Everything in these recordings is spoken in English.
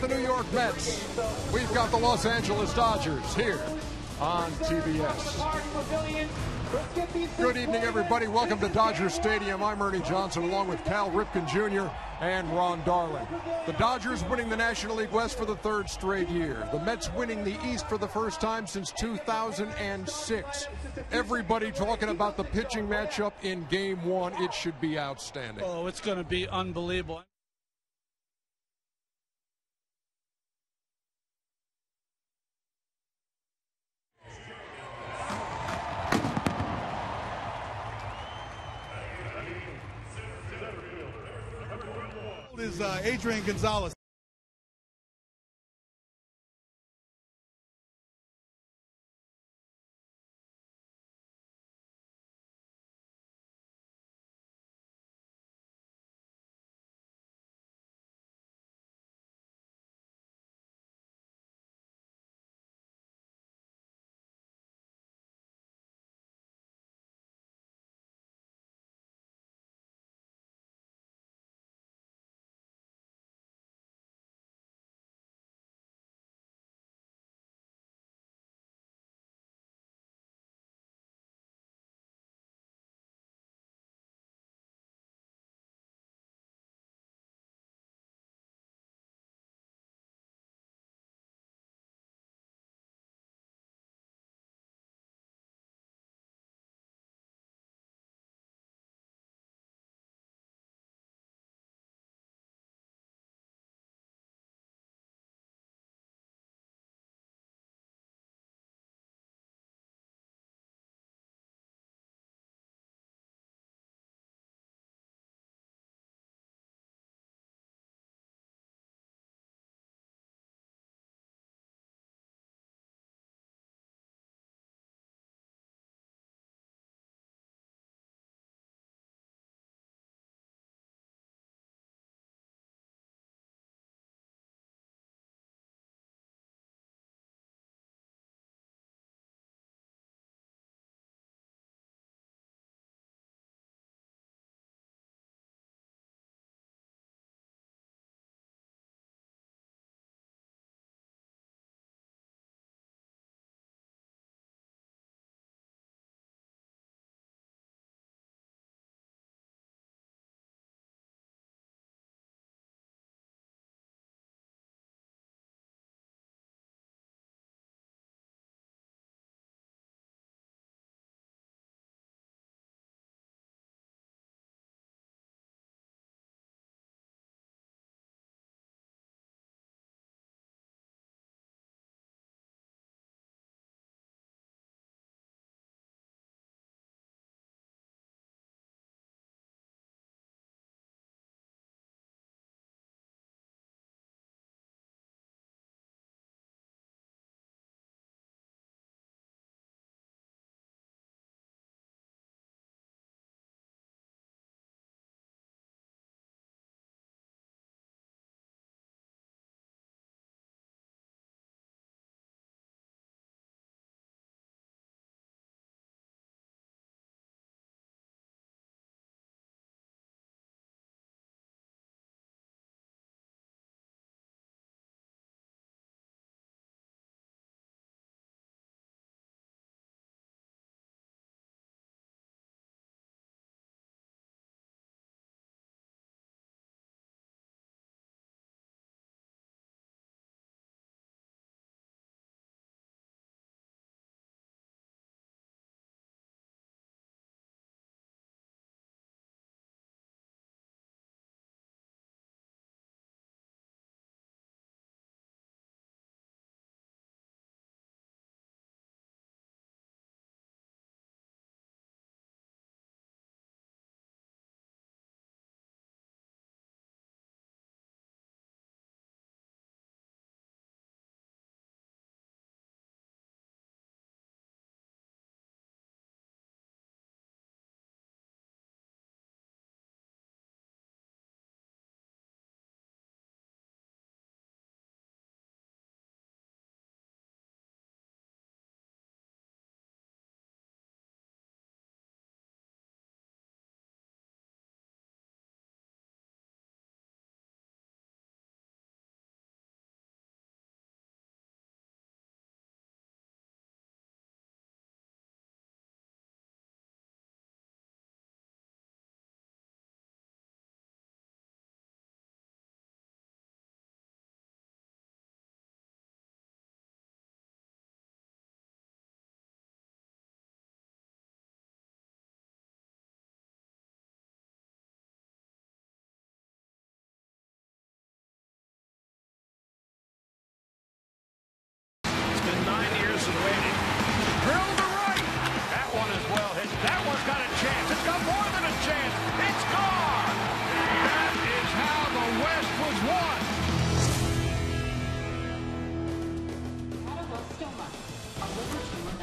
the New York Mets. We've got the Los Angeles Dodgers here on TBS. Good evening, everybody. Welcome to Dodger Stadium. I'm Ernie Johnson, along with Cal Ripken Jr. and Ron Darling. The Dodgers winning the National League West for the third straight year. The Mets winning the East for the first time since 2006. Everybody talking about the pitching matchup in Game 1. It should be outstanding. Oh, it's going to be unbelievable. Is Adrian Gonzalez.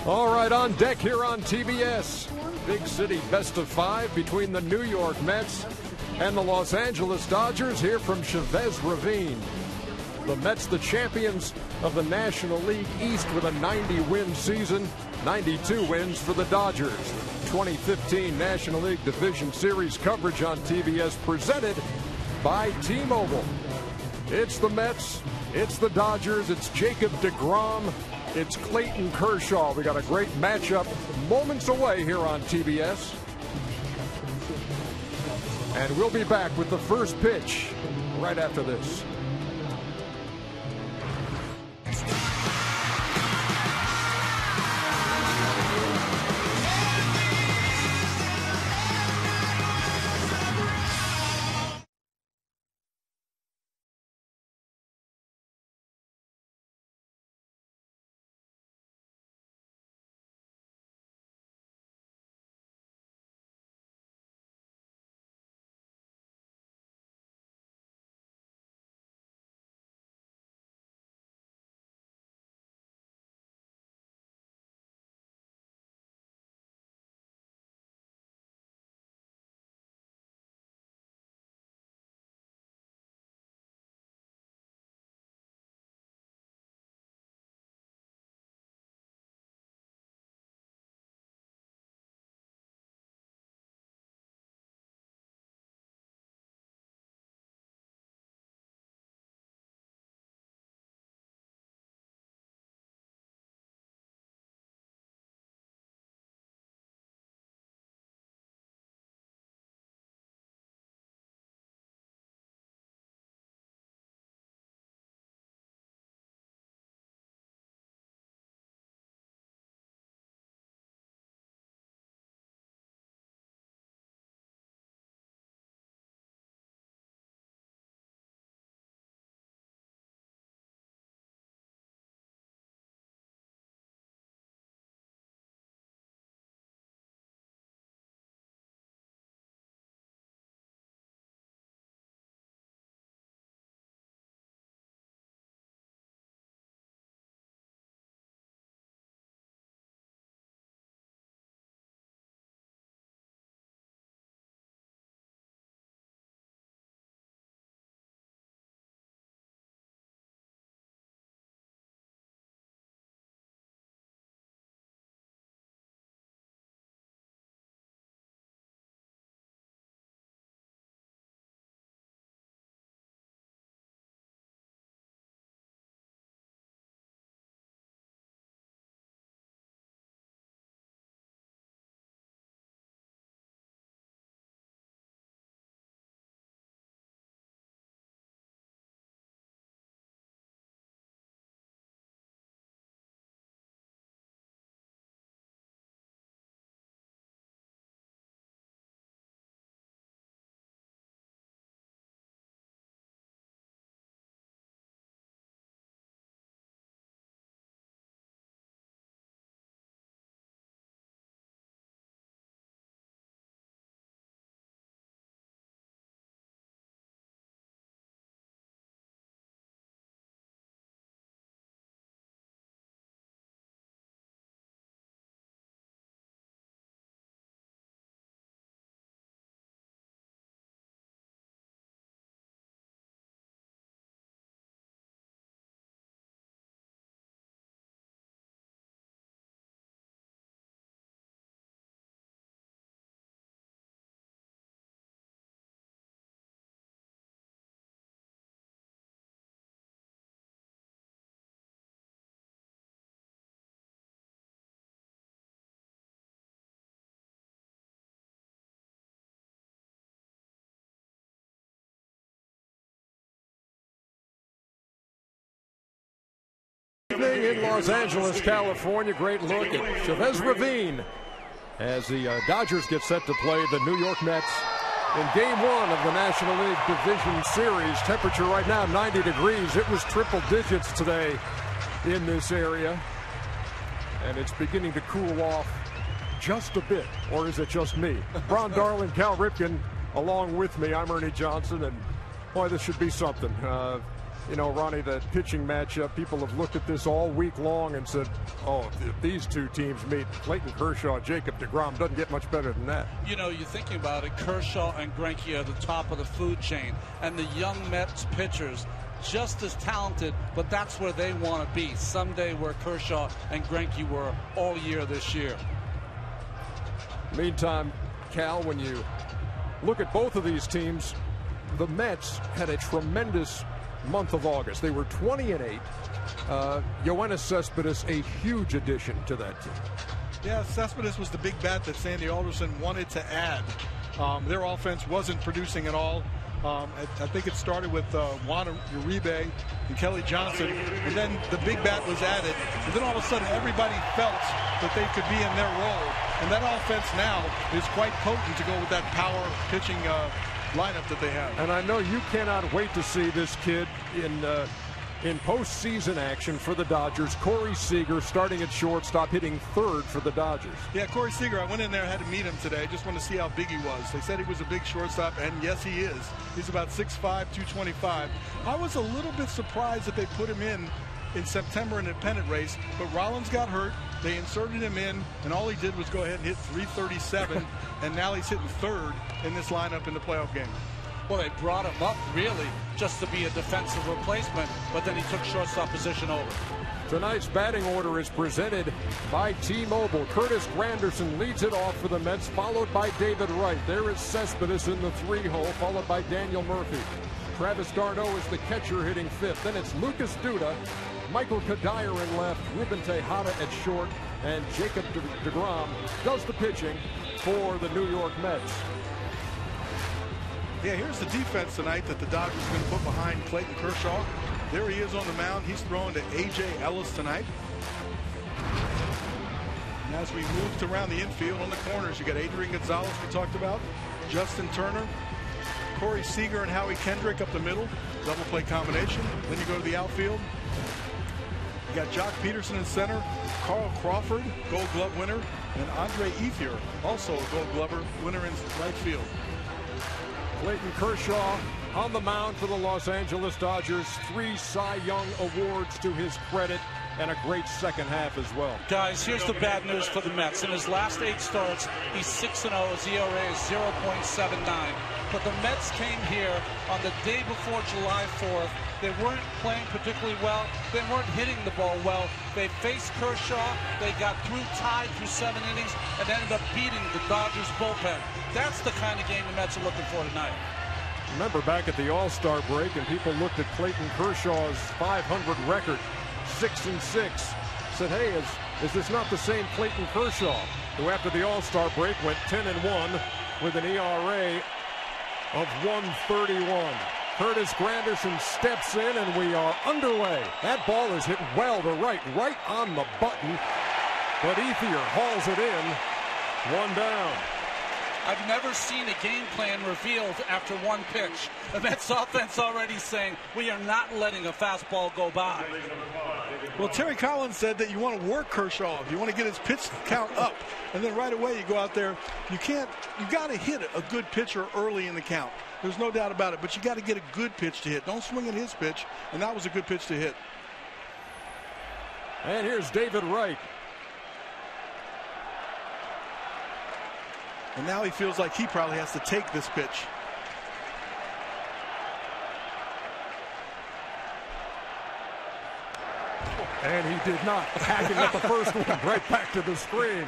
All right, on deck here on TBS. Big City best of 5 between the New York Mets and the Los Angeles Dodgers here from Chavez Ravine. The Mets, the champions of the National League East with a 90-win season, 92 wins for the Dodgers. 2015 National League Division Series coverage on TBS presented by T-Mobile. It's the Mets, it's the Dodgers, it's Jacob DeGrom, it's Clayton Kershaw. We got a great matchup moments away here on TBS. And we'll be back with the first pitch right after this. Evening in Los Angeles, California. Great look at Chavez Ravine as the Dodgers get set to play the New York Mets in Game 1 of the National League Division Series. Temperature right now 90 degrees. It was triple digits today in this area, and it's beginning to cool off just a bit. Or is it just me? Ron Darling, Cal Ripken along with me. I'm Ernie Johnson, and boy, this should be something. You know, Ronnie, the pitching matchup, people have looked at this all week long and said, oh, if these two teams meet, Clayton Kershaw, Jacob DeGrom, doesn't get much better than that. You know, you're thinking about it, Kershaw and Greinke are the top of the food chain, and the young Mets pitchers, just as talented, but that's where they want to be someday, where Kershaw and Greinke were all year this year. Meantime, Cal, when you look at both of these teams, the Mets had a tremendous month of August. They were 20-8. Yoenis Cespedes, a huge addition to that team. Yeah, Cespedes was the big bat that Sandy Alderson wanted to add. Their offense wasn't producing at all. I think it started with Juan Uribe and Kelly Johnson, and then the big bat was added, and then all of a sudden everybody felt that they could be in their role, and that offense now is quite potent to go with that power pitching lineup that they have. And I know you cannot wait to see this kid in postseason action for the Dodgers. Corey Seager starting at shortstop, hitting third for the Dodgers. Yeah, Corey Seager, I went in there, had to meet him today. Just want to see how big he was. They said he was a big shortstop, and yes, he is. He's about 6'5", 225. I was a little bit surprised that they put him in September in a pennant race, but Rollins got hurt. They inserted him in, and all he did was go ahead and hit 337, and now he's hitting third in this lineup in the playoff game. Well, they brought him up really just to be a defensive replacement, but then he took shortstop position over. Tonight's batting order is presented by T-Mobile. Curtis Granderson leads it off for the Mets, followed by David Wright. There is Cespedes in the 3-hole, followed by Daniel Murphy. Travis d'Arnaud is the catcher, hitting fifth. Then it's Lucas Duda, Michael Kadire in left, Ruben Tejada at short, and Jacob DeGrom does the pitching for the New York Mets. Yeah, here's the defense tonight that the Dodgers are going to put behind Clayton Kershaw. There he is on the mound. He's throwing to A.J. Ellis tonight. And as we moved around the infield on the corners, you got Adrian Gonzalez we talked about, Justin Turner, Corey Seager and Howie Kendrick up the middle, double play combination. Then you go to the outfield. You got Jock Peterson in center, Carl Crawford, Gold Glove winner, and Andre Ethier, also a Gold Glover winner in right field. Clayton Kershaw on the mound for the Los Angeles Dodgers. 3 Cy Young awards to his credit, and a great second half as well. Guys, here's the bad news for the Mets. In his last 8 starts, he's 6-0. His ERA is 0.79. But the Mets came here on the day before July 4th. They weren't playing particularly well. They weren't hitting the ball well. They faced Kershaw. They got tied through 7 innings, and ended up beating the Dodgers bullpen. That's the kind of game the Mets are looking for tonight. Remember back at the All-Star break, and people looked at Clayton Kershaw's 500 record, 6-6, said, hey, is this not the same Clayton Kershaw, who after the All-Star break went 10-1 with an ERA of 1.31. Curtis Granderson steps in, and we are underway. That ball is hit well to right on the button, but Ethier hauls it in. 1 down. I've never seen a game plan revealed after 1 pitch. The Mets offense already saying, we are not letting a fastball go by. Well, Terry Collins said that you want to work Kershaw. You want to get his pitch count up. And then right away you go out there. You got to hit a good pitcher early in the count. There's no doubt about it. But you got to get a good pitch to hit. Don't swing at his pitch. And that was a good pitch to hit. And here's David Wright. And now he feels like he probably has to take this pitch. And he did not. Hacking at the first one right back to the screen.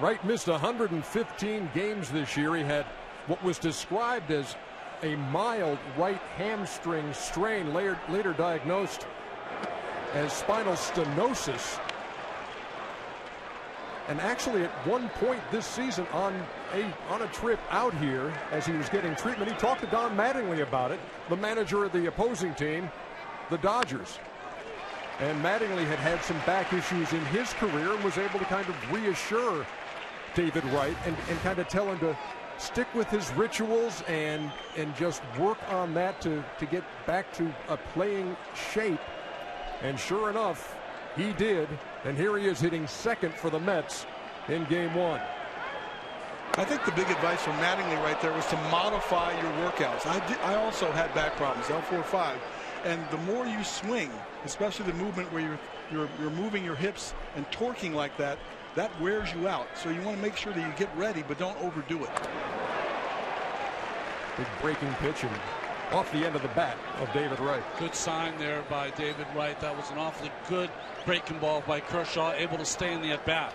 Wright missed 115 games this year. He had what was described as a mild right hamstring strain, later diagnosed as spinal stenosis. And actually at one point this season on a trip out here as he was getting treatment, he talked to Don Mattingly about it, the manager of the opposing team, the Dodgers. And Mattingly had some back issues in his career and was able to kind of reassure David Wright and kind of tell him to stick with his rituals and just work on that to get back to a playing shape. And sure enough, he did, and here he is hitting second for the Mets in Game 1. I think the big advice from Mattingly right there was to modify your workouts. I also had back problems, L4-5, and the more you swing, especially the movement where you're moving your hips and torquing like that, that wears you out. So you want to make sure that you get ready, but don't overdo it. Big breaking pitch and off the end of the bat of David Wright. Good sign there by David Wright. That was an awfully good breaking ball by Kershaw, able to stay in the at bat.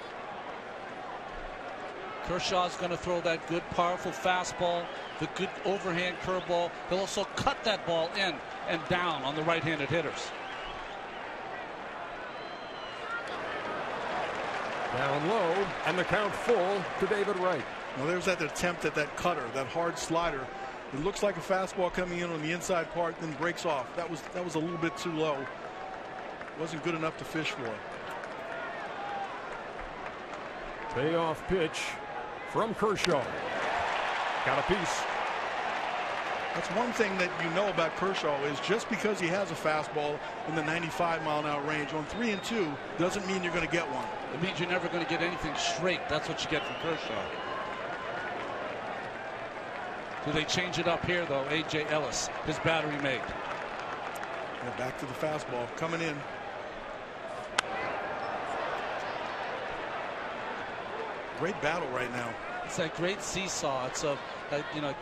Kershaw's going to throw that good, powerful fastball, the good overhand curveball. He'll also cut that ball in and down on the right-handed hitters. Down low, and the count full to David Wright. Well, there's that attempt at that cutter, that hard slider. It looks like a fastball coming in on the inside part, then breaks off. That was a little bit too low. Wasn't good enough to fish for. Payoff pitch from Kershaw. Got a piece. That's one thing that you know about Kershaw is just because he has a fastball in the 95-mile-an-hour range on 3 and 2 doesn't mean you're going to get one. It means you're never going to get anything straight. That's what you get from Kershaw. Do they change it up here, though? A.J. Ellis, his battery mate. Yeah, back to the fastball coming in. Great battle right now. It's that great seesaw. It's a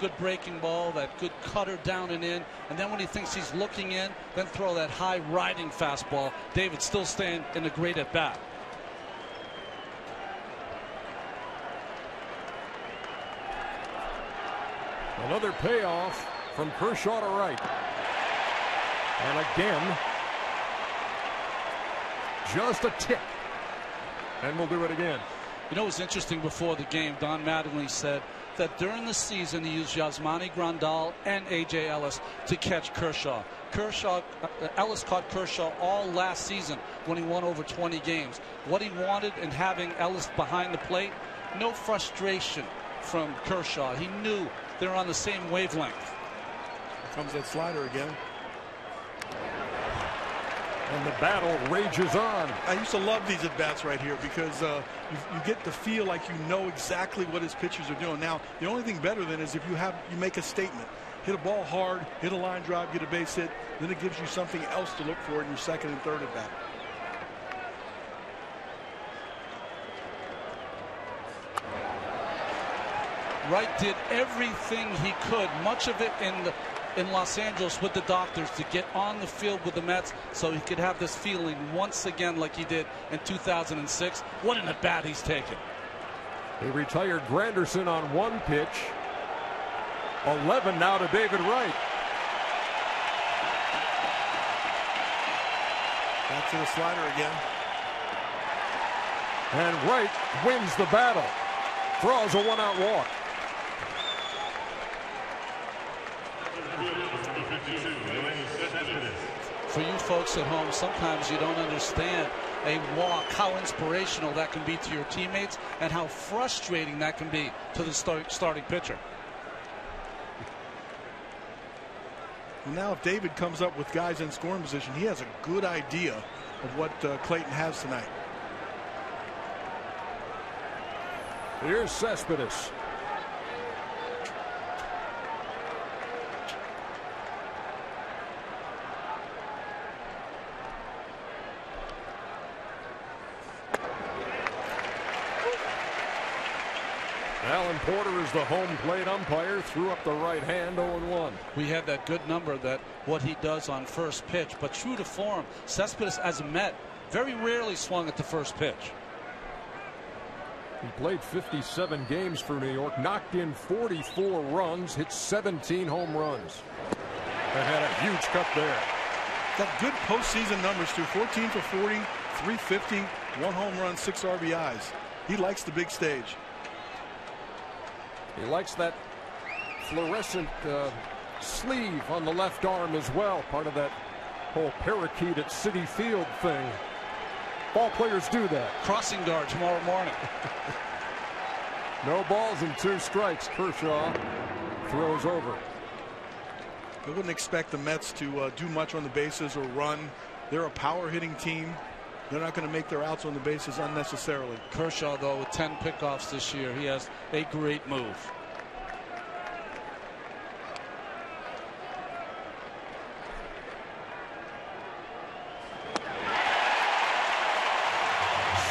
good breaking ball, that good cutter down and in, and then when he thinks he's looking in, then throw that high riding fastball. David still staying in a great at bat. Another payoff from Kershaw to Wright. And again, just a tick. And we'll do it again. You know, it was interesting before the game. Don Mattingly said that during the season he used Yasmani Grandal and A.J. Ellis to catch Kershaw. Ellis caught Kershaw all last season when he won over 20 games. What he wanted in having Ellis behind the plate, no frustration from Kershaw. He knew they're on the same wavelength. Here comes that slider again. And the battle rages on. I used to love these at-bats right here because you get to feel like you know exactly what his pitchers are doing. Now, the only thing better than is if you make a statement. Hit a ball hard, hit a line drive, get a base hit, then it gives you something else to look for in your second and third at-bat. Wright did everything he could, much of it in Los Angeles with the doctors, to get on the field with the Mets so he could have this feeling once again like he did in 2006. What an at-bat he's taken. He retired Granderson on one pitch. 11 now to David Wright. Back to the slider again. And Wright wins the battle. Throws a one-out walk. For you folks at home, sometimes you don't understand a walk, how inspirational that can be to your teammates and how frustrating that can be to the starting pitcher. Now if David comes up with guys in scoring position, he has a good idea of what Clayton has tonight. Here's Cespedes. Alan Porter is the home plate umpire. Threw up the right hand, 0-1. We had that good number, that what he does on first pitch, but true to form, Cespedes as a Met very rarely swung at the first pitch. He played 57 games for New York, knocked in 44 runs, hit 17 home runs, and had a huge cut there. Got good postseason numbers too. 14 for 40, 350, 1 home run, 6 RBIs. He likes the big stage. He likes that fluorescent sleeve on the left arm as well. Part of that whole parakeet at Citi Field thing. Ball players do that. Crossing guard tomorrow morning. No balls and 2 strikes. Kershaw throws over. I wouldn't expect the Mets to do much on the bases or run. They're a power hitting team. they're not going to make their outs on the bases unnecessarily. Kershaw, though, with 10 pickoffs this year, he has a great move.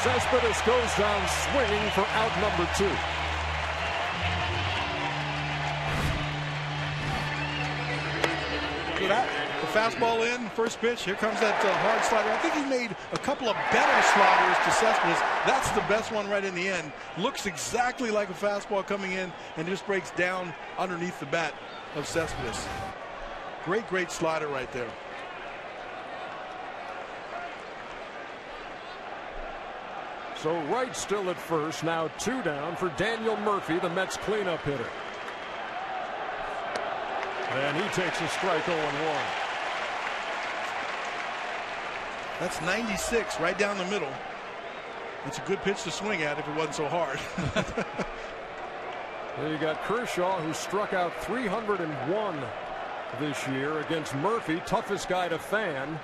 Cespedes goes down swinging for out number 2. So that, the fastball in, first pitch, here comes that hard slider. I think he made a couple of better sliders to Cespedes. That's the best one right in the end. Looks exactly like a fastball coming in and just breaks down underneath the bat of Cespedes. Great slider right there. So Wright still at first, now 2 down for Daniel Murphy, the Mets cleanup hitter. And he takes a strike 0-1. That's 96 right down the middle. It's a good pitch to swing at if it wasn't so hard. Then you got Kershaw, who struck out 301 this year against Murphy, toughest guy to fan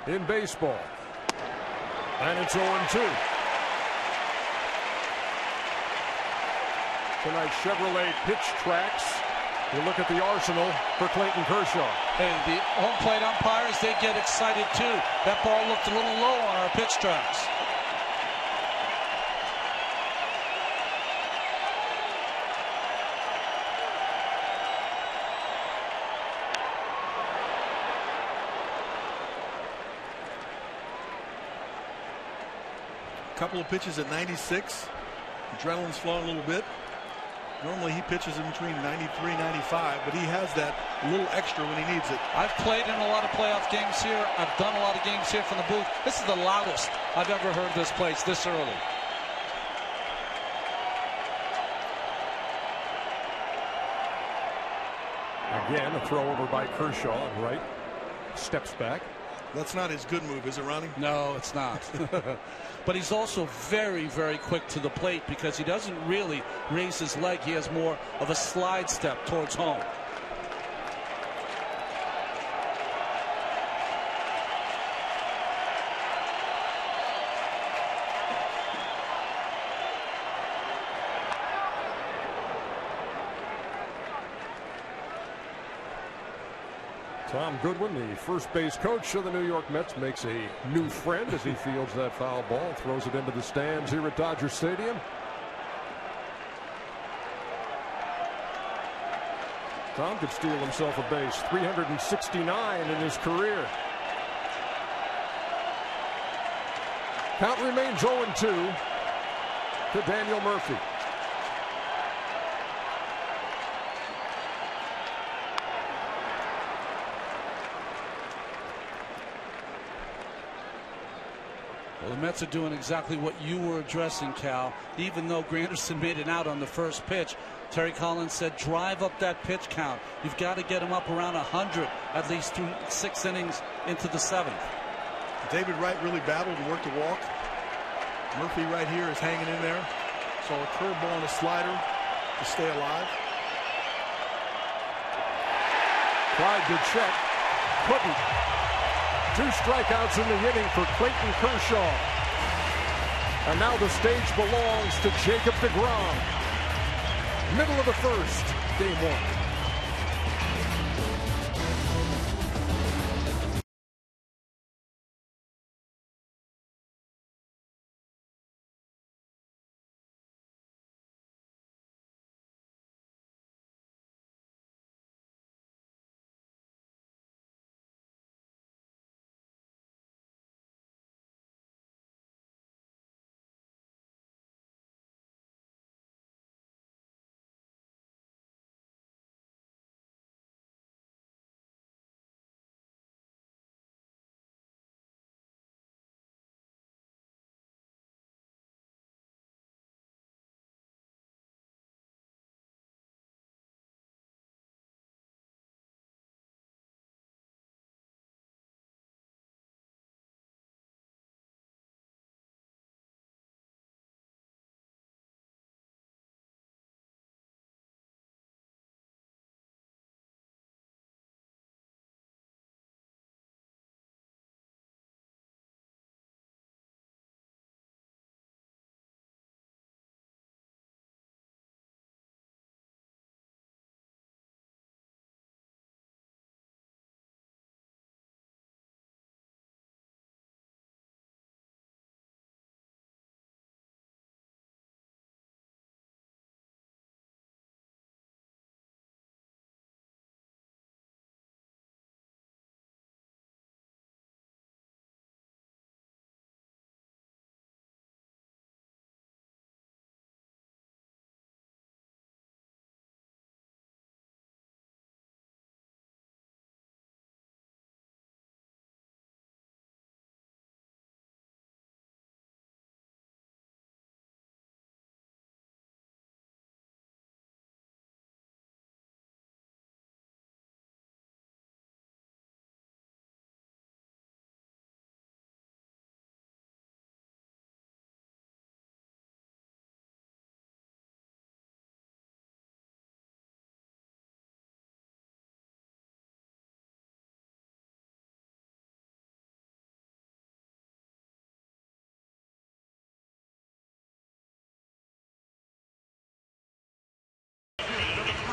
in baseball. And it's 0-2. Tonight's Chevrolet pitch tracks. You look at the arsenal for Clayton Kershaw. Hey, the home plate umpires, they get excited too. That ball looked a little low on our pitch tracks. Couple of pitches at 96. Adrenaline's flowing a little bit. Normally he pitches in between 93 95, but he has that little extra when he needs it. I've played in a lot of playoff games here. I've done a lot of games here from the booth. This is the loudest I've ever heard this place this early. Again, a throw over by Kershaw, and Wright steps back. That's not his good move, is it, Ronnie? No, it's not. But he's also very quick to the plate because he doesn't really raise his leg. He has more of a slide step towards home. Tom Goodwin, the first base coach of the New York Mets, makes a new friend as he fields that foul ball, throws it into the stands here at Dodger Stadium. Tom could steal himself a base, 369 in his career. Count remains 0-2 to Daniel Murphy. Well, the Mets are doing exactly what you were addressing, Cal. Even though Granderson made it out on the first pitch, Terry Collins said drive up that pitch count. You've got to get him up around 100 at least through 6 innings into the 7th. David Wright really battled and worked a walk. Murphy right here is hanging in there. So a curveball and a slider to stay alive. Tried to check, couldn't. 2 strikeouts in the inning for Clayton Kershaw. And now the stage belongs to Jacob DeGrom. Middle of the first, game 1.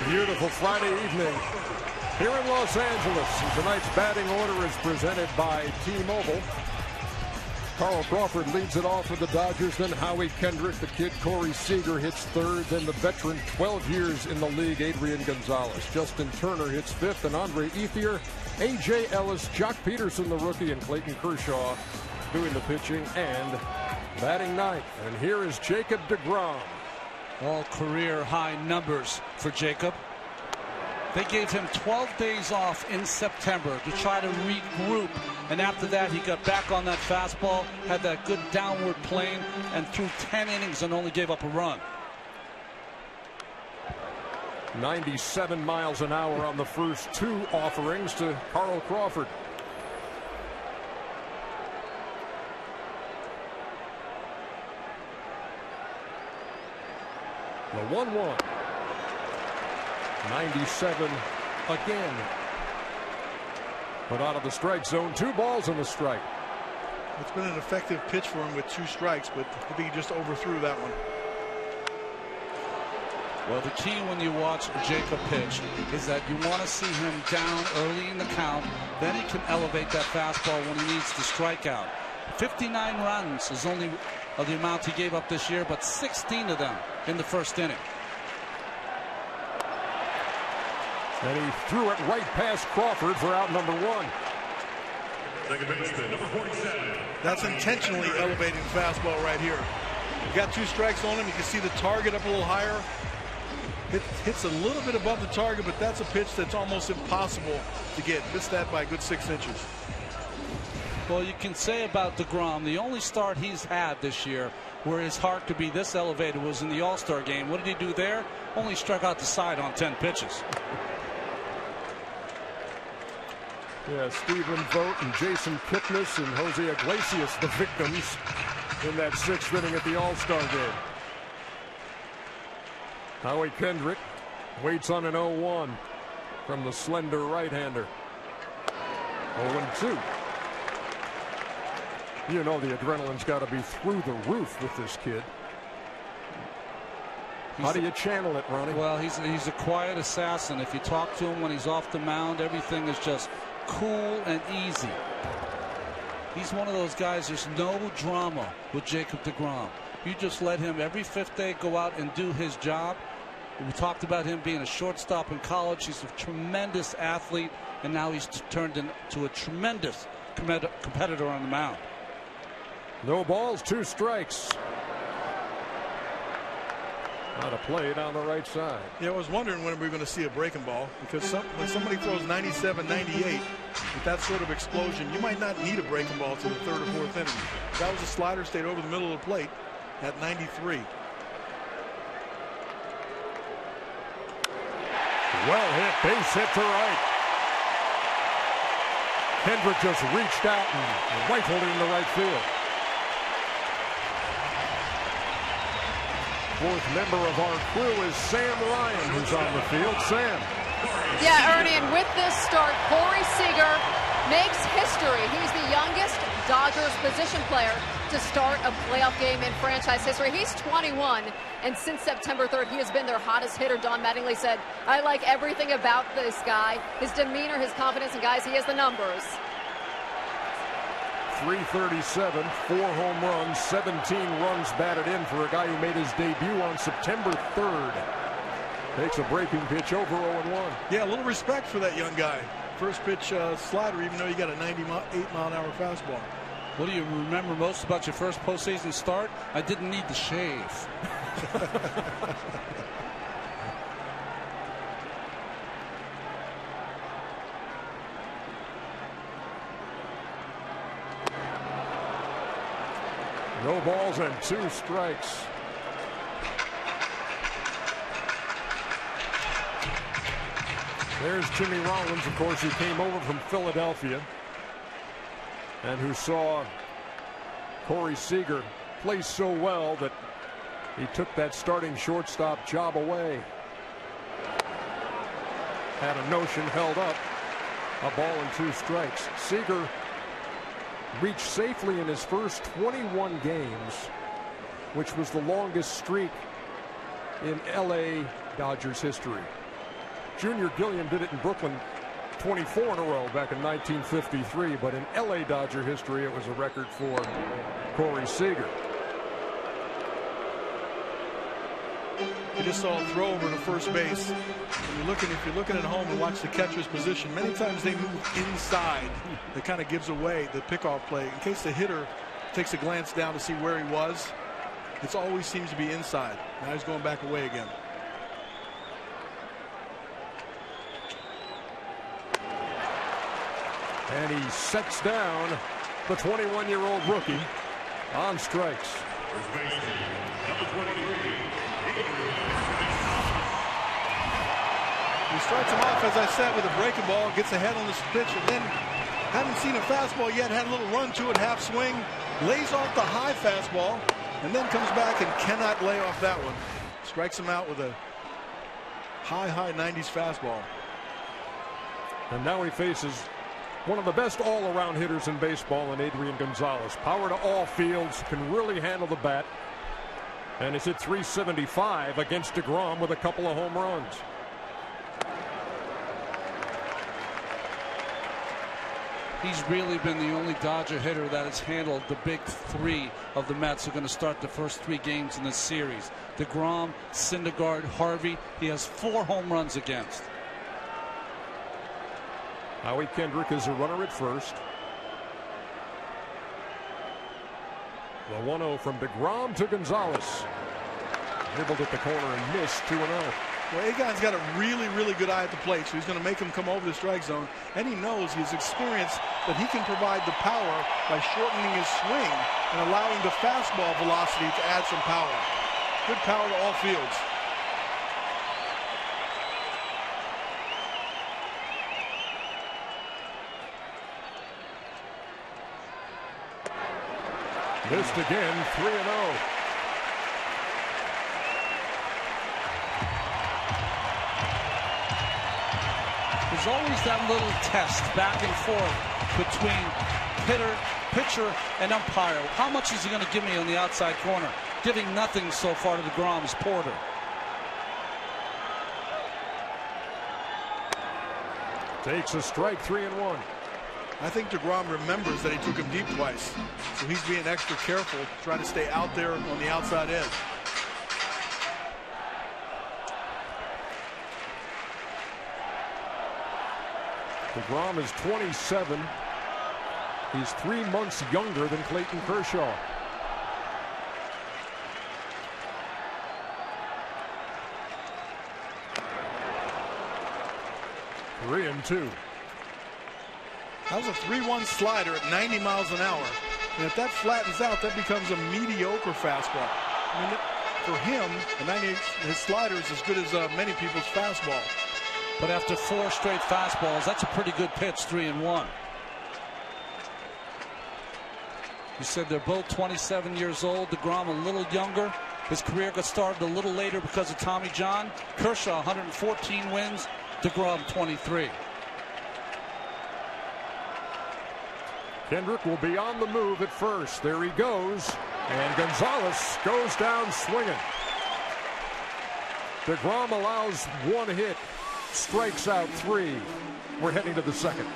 Beautiful Friday evening here in Los Angeles. And tonight's batting order is presented by T-Mobile. Carl Crawford leads it off for the Dodgers. Then Howie Kendrick, the kid Corey Seager hits third. Then the veteran, 12 years in the league, Adrian Gonzalez. Justin Turner hits fifth, and Andre Ethier, A.J. Ellis, Jock Peterson, the rookie, and Clayton Kershaw doing the pitching and batting ninth. And here is Jacob DeGrom. All career high numbers for Jacob. They gave him 12 days off in September to try to regroup, and after that he got back on that fastball, had that good downward plane, and threw 10 innings and only gave up a run. 97 miles an hour on the first two offerings to Carl Crawford. The 1-1. 97 again. But out of the strike zone, 2 balls in the strike. It's been an effective pitch for him with 2 strikes, but I think he just overthrew that one. Well, the key when you watch Jacob pitch is that you want to see him down early in the count. Then he can elevate that fastball when he needs to strike out. 59 runs is only the amount he gave up this year, but 16 of them in the first inning. And he threw it right past Crawford for out number 1. That's intentionally elevating the fastball right here. You got 2 strikes on him. You can see the target up a little higher. It hits a little bit above the target, but that's a pitch that's almost impossible to get. Missed that by a good 6 inches. Well, you can say about DeGrom, the only start he's had this year where his heart could be this elevated was in the All-Star game. What did he do there? Only struck out the side on 10 pitches. Yeah, Stephen Vogt and Jason Kipnis and Jose Iglesias, the victims in that 6th inning at the All-Star game. Howie Kendrick waits on an 0-1 from the slender right-hander. 0-2. You know the adrenaline's got to be through the roof with this kid. How do you channel it, Ronnie? Well, he's a quiet assassin. If you talk to him when he's off the mound, everything is just cool and easy. He's one of those guys, there's no drama with Jacob DeGrom. You just let him every 5th day go out and do his job. We talked about him being a shortstop in college. He's a tremendous athlete, and now he's turned into a tremendous competitor on the mound. No balls, 2 strikes. How to play it on the right side. Yeah, I was wondering when we were going to see a breaking ball, because when somebody throws 97, 98 with that sort of explosion, you might not need a breaking ball to the 3rd or 4th inning. That was a slider, stayed over the middle of the plate at 93. Well hit, base hit to right. Kendrick just reached out and rifled it into right field. 4th member of our crew is Sam Ryan, who's on the field. Sam. Yeah, Ernie, and with this start, Corey Seager makes history. He's the youngest Dodgers position player to start a playoff game in franchise history. He's 21, and since September 3rd, he has been their hottest hitter. Don Mattingly said, I like everything about this guy, his demeanor, his confidence, and guys, he has the numbers. 337, 4 home runs, 17 runs batted in for a guy who made his debut on September 3rd. Takes a breaking pitch over 0-1. Yeah, a little respect for that young guy. First pitch slider, even though you got a 98-mile-an-hour fastball. What do you remember most about your first postseason start? I didn't need the shave. No balls and 2 strikes. There's Jimmy Rollins, of course, who came over from Philadelphia and who saw Corey Seager play so well that he took that starting shortstop job away. Had a notion, held up. A ball and 2 strikes. Seager reached safely in his first 21 games, which was the longest streak in LA Dodgers history. Junior Gilliam did it in Brooklyn 24 in a row back in 1953, but in LA Dodger history, it was a record for Corey Seager. You just saw a throw over to first base. If you're looking at home and watch the catcher's position, many times they move inside. That kind of gives away the pickoff play. In case the hitter takes a glance down to see where he was, it always seems to be inside. Now he's going back away again. And he sets down the 21-year-old rookie on strikes. He starts him off, as I said, with a breaking ball, gets ahead on this pitch, and then haven't seen a fastball yet, had a little run to it, half swing, lays off the high fastball, and then comes back and cannot lay off that one. Strikes him out with a high 90s fastball. And now he faces one of the best all-around hitters in baseball in Adrian Gonzalez. Power to all fields, can really handle the bat, and he's hit .375 against DeGrom with a couple of home runs. He's really been the only Dodger hitter that has handled the big three of the Mets who are going to start the first 3 games in this series. DeGrom, Syndergaard, Harvey. He has 4 home runs against. Howie Kendrick is a runner at first. The 1-0 from DeGrom to Gonzalez. Nibbled at the corner and missed 2-0. Well, Egon's got a really good eye at the plate, so he's going to make him come over the strike zone. And he knows, he's experienced, that he can provide the power by shortening his swing and allowing the fastball velocity to add some power. Good power to all fields. Missed again, 3-0. There's always that little test back and forth between pitcher, and umpire. How much is he going to give me on the outside corner? Giving nothing so far to DeGrom's Porter. Takes a strike, 3-1. I think DeGrom remembers that he took him deep twice, so he's being extra careful, trying to stay out there on the outside edge. DeGrom is 27. He's 3 months younger than Clayton Kershaw. Three and two. That was a 3-1 slider at 90 miles an hour. And if that flattens out, that becomes a mediocre fastball. I mean, for him, his slider is as good as many people's fastball. But after 4 straight fastballs, that's a pretty good pitch, 3-1. You said they're both 27 years old. DeGrom a little younger. His career got started a little later because of Tommy John. Kershaw 114 wins. DeGrom 23. Kendrick will be on the move at first. There he goes. And Gonzalez goes down swinging. DeGrom allows 1 hit. Strikes out 3. We're heading to the second.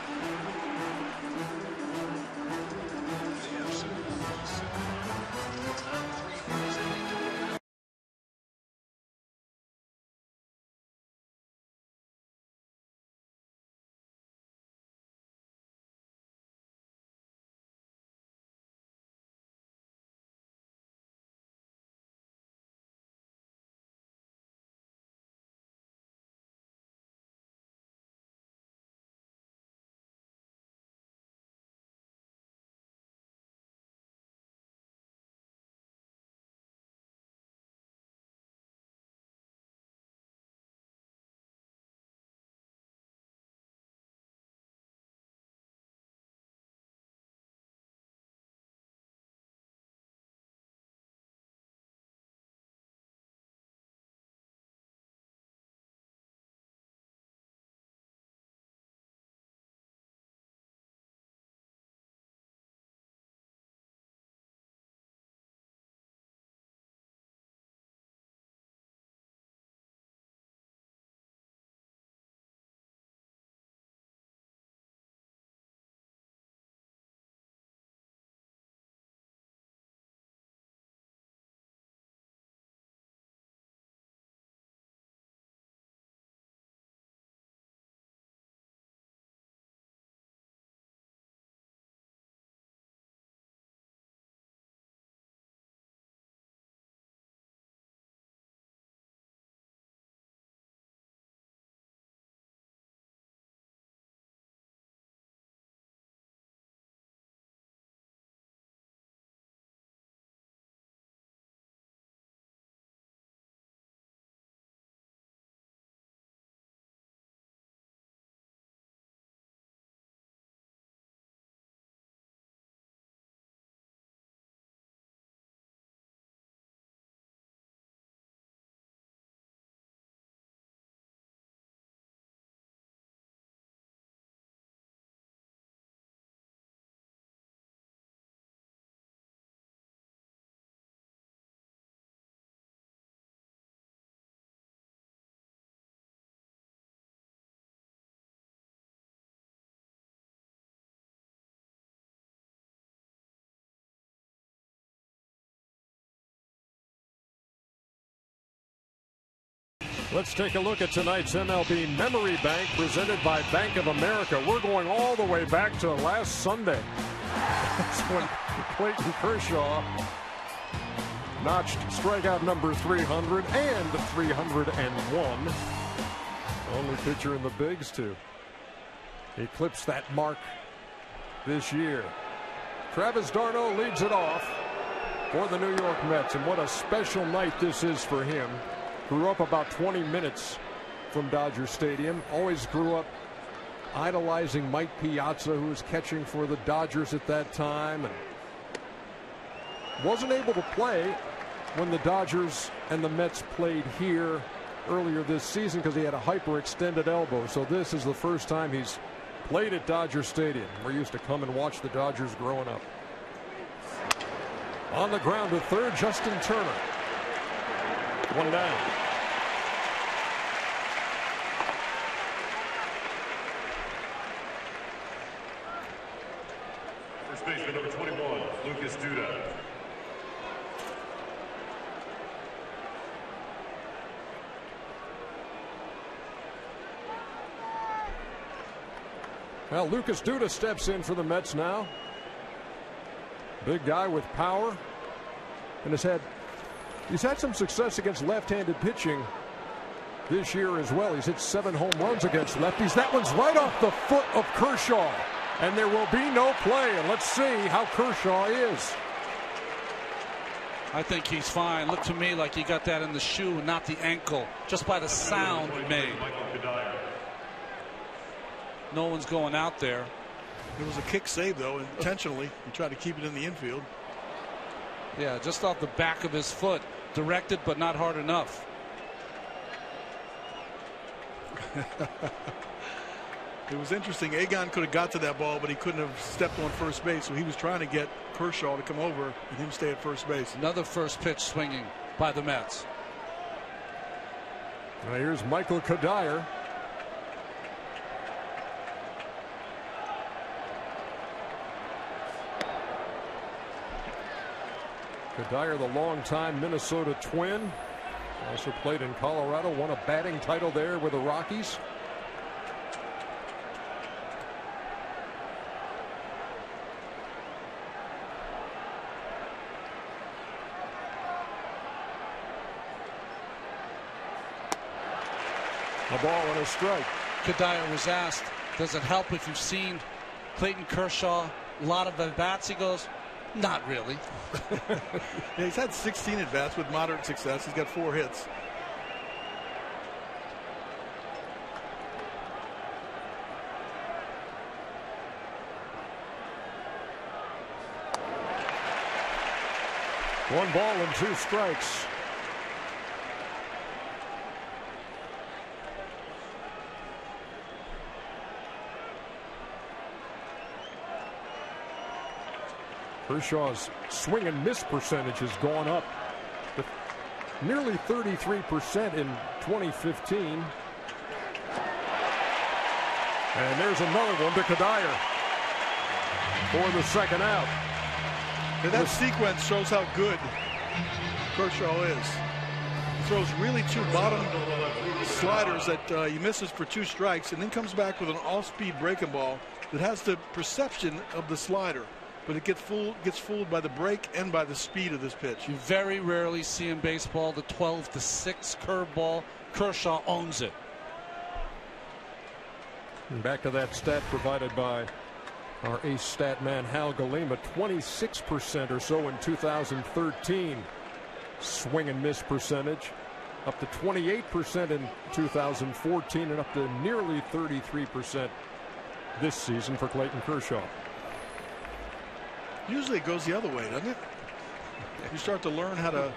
Let's take a look at tonight's MLB Memory Bank presented by Bank of America. We're going all the way back to last Sunday. That's when Clayton Kershaw notched strikeout number 300 and 301. Only pitcher in the bigs to eclipse that mark this year. Travis d'Arnaud leads it off for the New York Mets, and what a special night this is for him. Grew up about 20 minutes from Dodger Stadium. Always grew up idolizing Mike Piazza, who was catching for the Dodgers at that time, and wasn't able to play when the Dodgers and the Mets played here earlier this season because he had a hyperextended elbow. So this is the first time he's played at Dodger Stadium. We used to come and watch the Dodgers growing up. On the ground to third, Justin Turner. One down. First baseman number 21, Lucas Duda. Well, Lucas Duda steps in for the Mets now. Big guy with power, and he's had some success against left-handed pitching this year as well. He's hit 7 home runs against lefties. That one's right off the foot of Kershaw, and there will be no play. And let's see how Kershaw is. I think he's fine. Looked to me like he got that in the shoe, not the ankle, just by the sound made. No one's going out there. It was a kick save, though, intentionally. He tried to keep it in the infield. Yeah, just off the back of his foot. Directed, but not hard enough. It was interesting. Egon could have got to that ball, but he couldn't have stepped on first base. So he was trying to get Kershaw to come over and him stay at first base. Another first pitch swinging by the Mets. Now here's Michael Kadire. Kadire, the longtime Minnesota Twin, also played in Colorado, won a batting title there with the Rockies. A ball and a strike. Kadire was asked, does it help if you've seen Clayton Kershaw a lot of at-bats? He goes, not really. Yeah, he's had 16 at-bats with moderate success. He's got 4 hits. One ball and 2 strikes. Kershaw's swing and miss percentage has gone up to nearly 33% in 2015. And there's another one to Kadire for the second out. And that sequence shows how good Kershaw is. He throws really 2 bottom sliders that he misses for 2 strikes, and then comes back with an off-speed breaking ball that has the perception of the slider. But it gets fooled by the break and by the speed of this pitch. You very rarely see in baseball the 12-6 curveball. Kershaw owns it. And back to that stat provided by our ace stat man Hal Galima, 26% or so in 2013 swing and miss percentage, up to 28% in 2014, and up to nearly 33% this season for Clayton Kershaw. Usually it goes the other way, doesn't it? You start to learn how to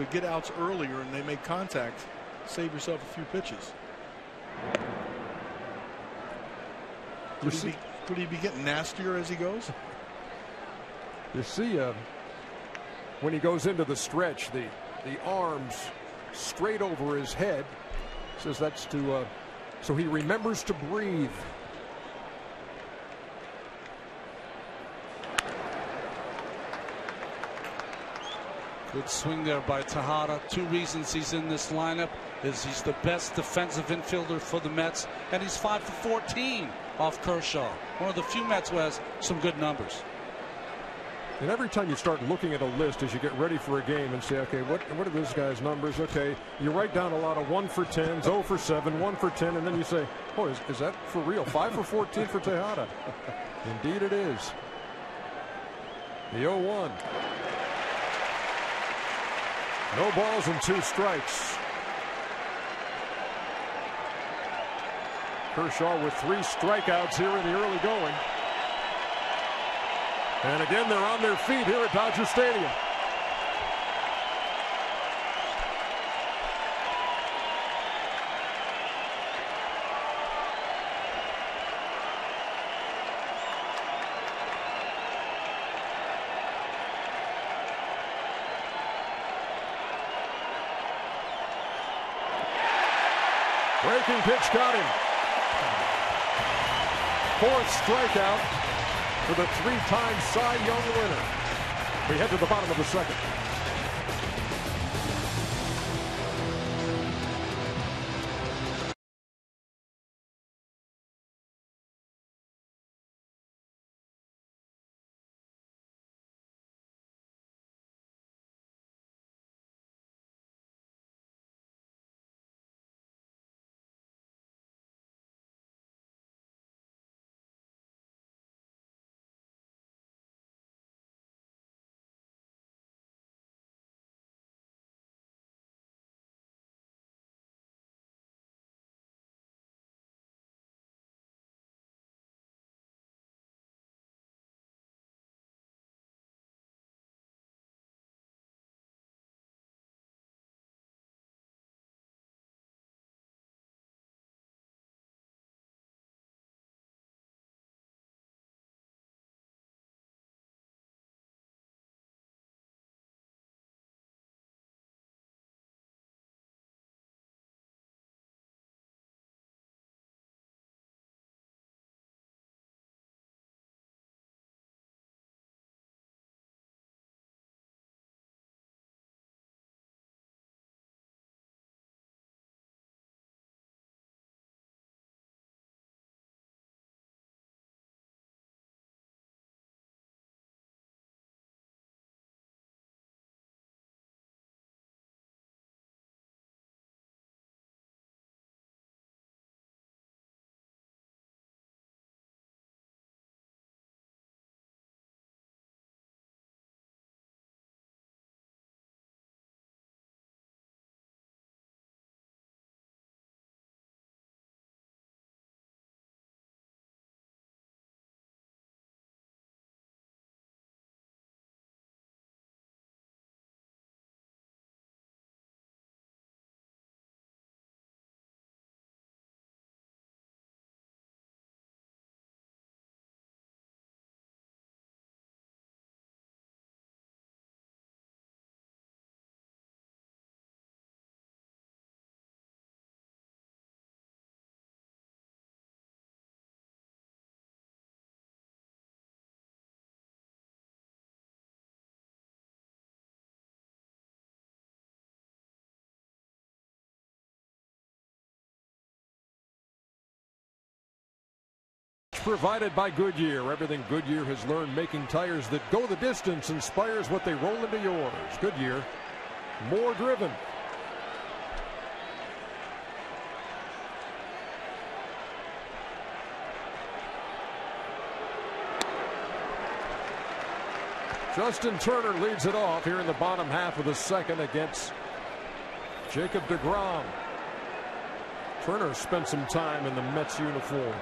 get outs earlier and they make contact, save yourself a few pitches. Could he be getting nastier as he goes? You see, when he goes into the stretch, the arms straight over his head, says that's to so he remembers to breathe. Good swing there by Tejada. 2 reasons he's in this lineup. he's the best defensive infielder for the Mets, and he's 5 for 14 off Kershaw. One of the few Mets who has some good numbers. And every time you start looking at a list as you get ready for a game and say, okay, what are this guy's numbers? Okay, you write down a lot of 1 for 10s, 0 for 7, 1 for 10, and then you say, oh, is that for real? 5 for 14 for Tejada. Indeed it is. The 0-1. No balls and 2 strikes. Kershaw with 3 strikeouts here in the early going. And again, they're on their feet here at Dodger Stadium. Breaking pitch got him. 4th strikeout for the 3-time Cy Young winner. We head to the bottom of the 2nd. Provided by Goodyear. Everything Goodyear has learned making tires that go the distance inspires what they roll into yours. Goodyear, more driven. Justin Turner leads it off here in the bottom half of the 2nd against Jacob DeGrom. Turner spent some time in the Mets uniform.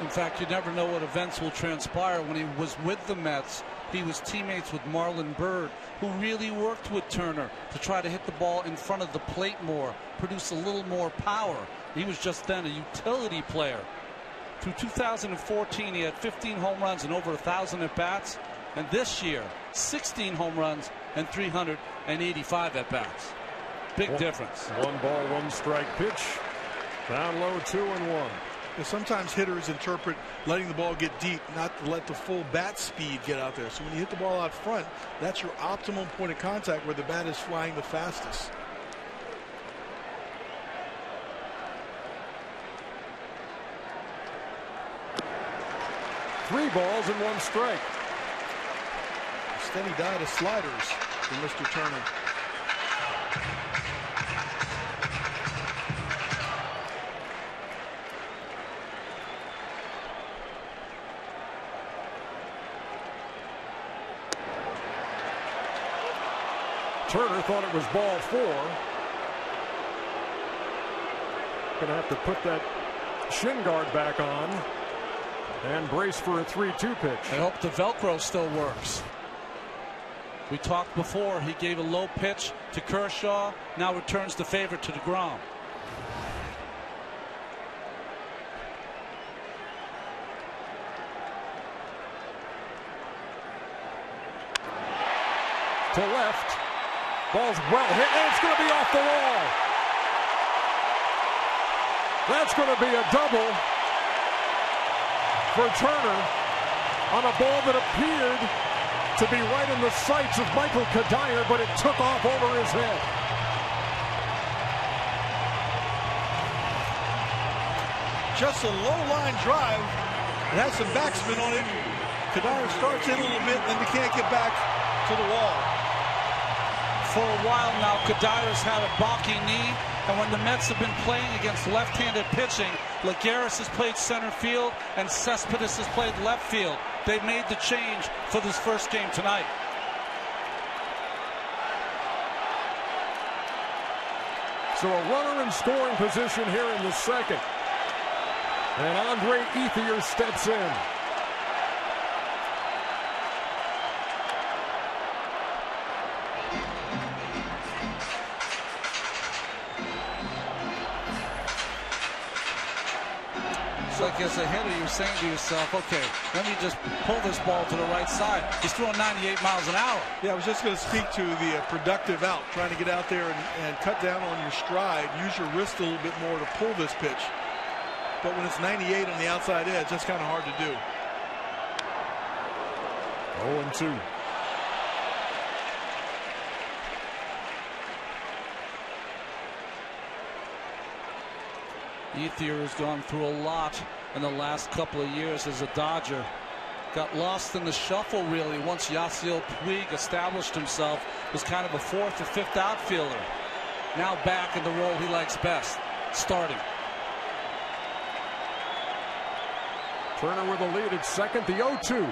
In fact, you never know what events will transpire. When he was with the Mets, he was teammates with Marlon Byrd, who really worked with Turner to try to hit the ball in front of the plate more, produce a little more power. He was just then a utility player. Through 2014, he had 15 home runs and over 1,000 at-bats. And this year, 16 home runs and 385 at-bats. Big difference. 1 ball, 1 strike pitch. Down low, 2-1. Sometimes hitters interpret letting the ball get deep, not to let the full bat speed get out there. So when you hit the ball out front, that's your optimum point of contact where the bat is flying the fastest. Three balls and one strike. Steady diet of sliders for Mr. Turner. Turner thought it was ball 4. Gonna have to put that shin guard back on and brace for a 3-2 pitch. I hope the Velcro still works. We talked before, he gave a low pitch to Kershaw, now returns the favor to DeGrom. To left. Ball's well hit, and it's going to be off the wall. That's going to be a double for Turner on a ball that appeared to be right in the sights of Michael Kadire, but it took off over his head. Just a low line drive. It has some backspin on it. Kadire starts in a little bit, then they can't get back to the wall. For a while now, Kadire's had a balky knee, and when the Mets have been playing against left-handed pitching, Lagares has played center field and Cespedes has played left field. They've made the change for this first game tonight. So a runner in scoring position here in the second. And Andre Ethier steps in. Like as a hitter, you're saying to yourself, okay, let me just pull this ball to the right side. He's throwing 98 miles an hour. Yeah, I was just going to speak to the productive out, trying to get out there and cut down on your stride, use your wrist a little bit more to pull this pitch. But when it's 98 on the outside edge, that's kind of hard to do. 0-2. Ethier has gone through a lot in the last couple of years as a Dodger. Got lost in the shuffle, really, once Yasiel Puig established himself as kind of a fourth or fifth outfielder. Now back in the role he likes best, starting. Turner with a lead at second, the 0-2.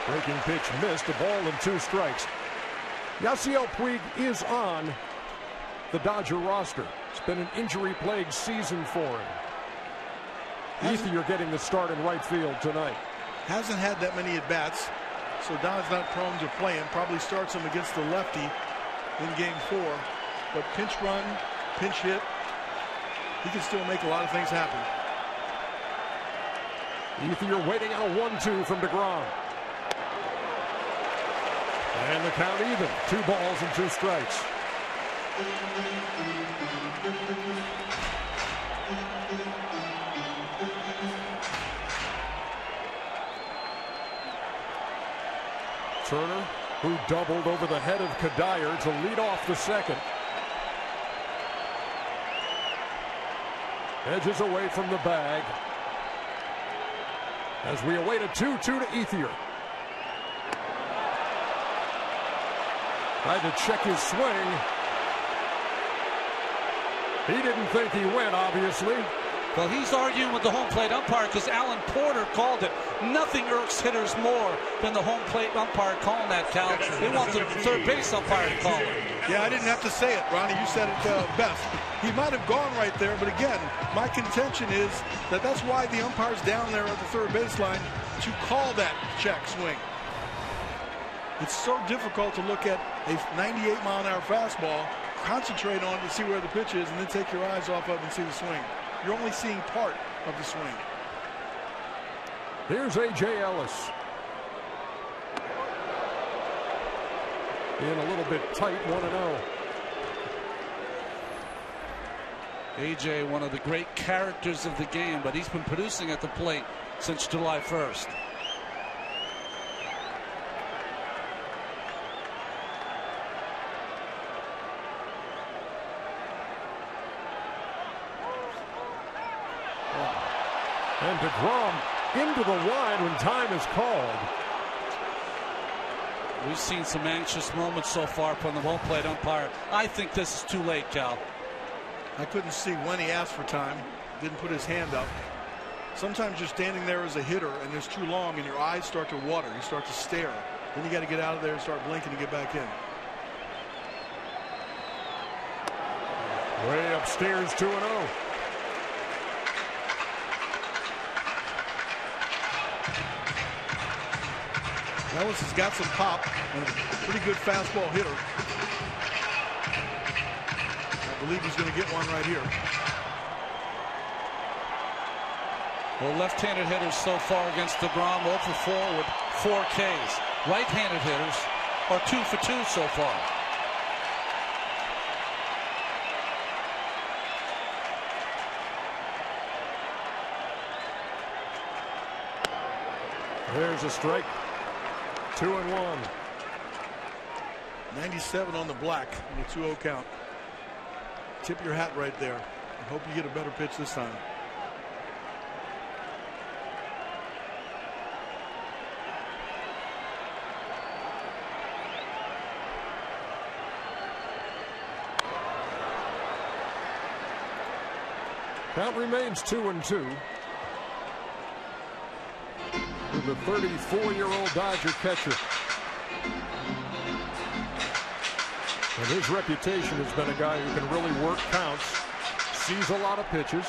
Breaking pitch missed, a ball and 2 strikes. Yasiel Puig is on the Dodger roster. It's been an injury-plagued season for him. Ethier getting the start in right field tonight. Hasn't had that many at-bats, so Don's not prone to playing. Probably starts him against the lefty in game 4. But pinch run, pinch hit, he can still make a lot of things happen. Ethier waiting on a 1-2 from DeGrom. And the count even. 2 balls and 2 strikes. Turner, who doubled over the head of Kadire to lead off the second. Edges away from the bag as we await a 2-2 to Ethier. Tried to check his swing. He didn't think he went, obviously. Well, he's arguing with the home plate umpire because Alan Porter called it. Nothing irks hitters more than the home plate umpire calling that, Cal. They want the third base umpire to call it. Yeah, I didn't have to say it, Ronnie. You said it best. He might have gone right there, but again, my contention is that that's why the umpire's down there at the third baseline to call that check swing. It's so difficult to look at a 98-mile-an-hour fastball, concentrate on it to see where the pitch is, and then take your eyes off of it and see the swing. You're only seeing part of the swing. Here's A.J. Ellis. In a little bit tight, 1-0. AJ, one of the great characters of the game, but he's been producing at the plate since July 1st. And DeGrom into the line when time is called. We've seen some anxious moments so far from the home plate umpire. I think this is too late, Cal. I couldn't see when he asked for time. Didn't put his hand up. Sometimes you're standing there as a hitter and it's too long and your eyes start to water. You start to stare. Then you got to get out of there and start blinking to get back in. Way upstairs, 2-0. Ellis has got some pop and a pretty good fastball hitter. I believe he's going to get one right here. Well, left-handed hitters so far against DeGrom, 0 for 4 with 4 Ks. Right-handed hitters are 2 for 2 so far. There's a strike. 2-1. 97 on the black in the 2-0 count. Tip your hat right there. I hope you get a better pitch this time. Count remains 2-2. With the 34-year-old Dodger catcher. And his reputation has been a guy who can really work counts, sees a lot of pitches.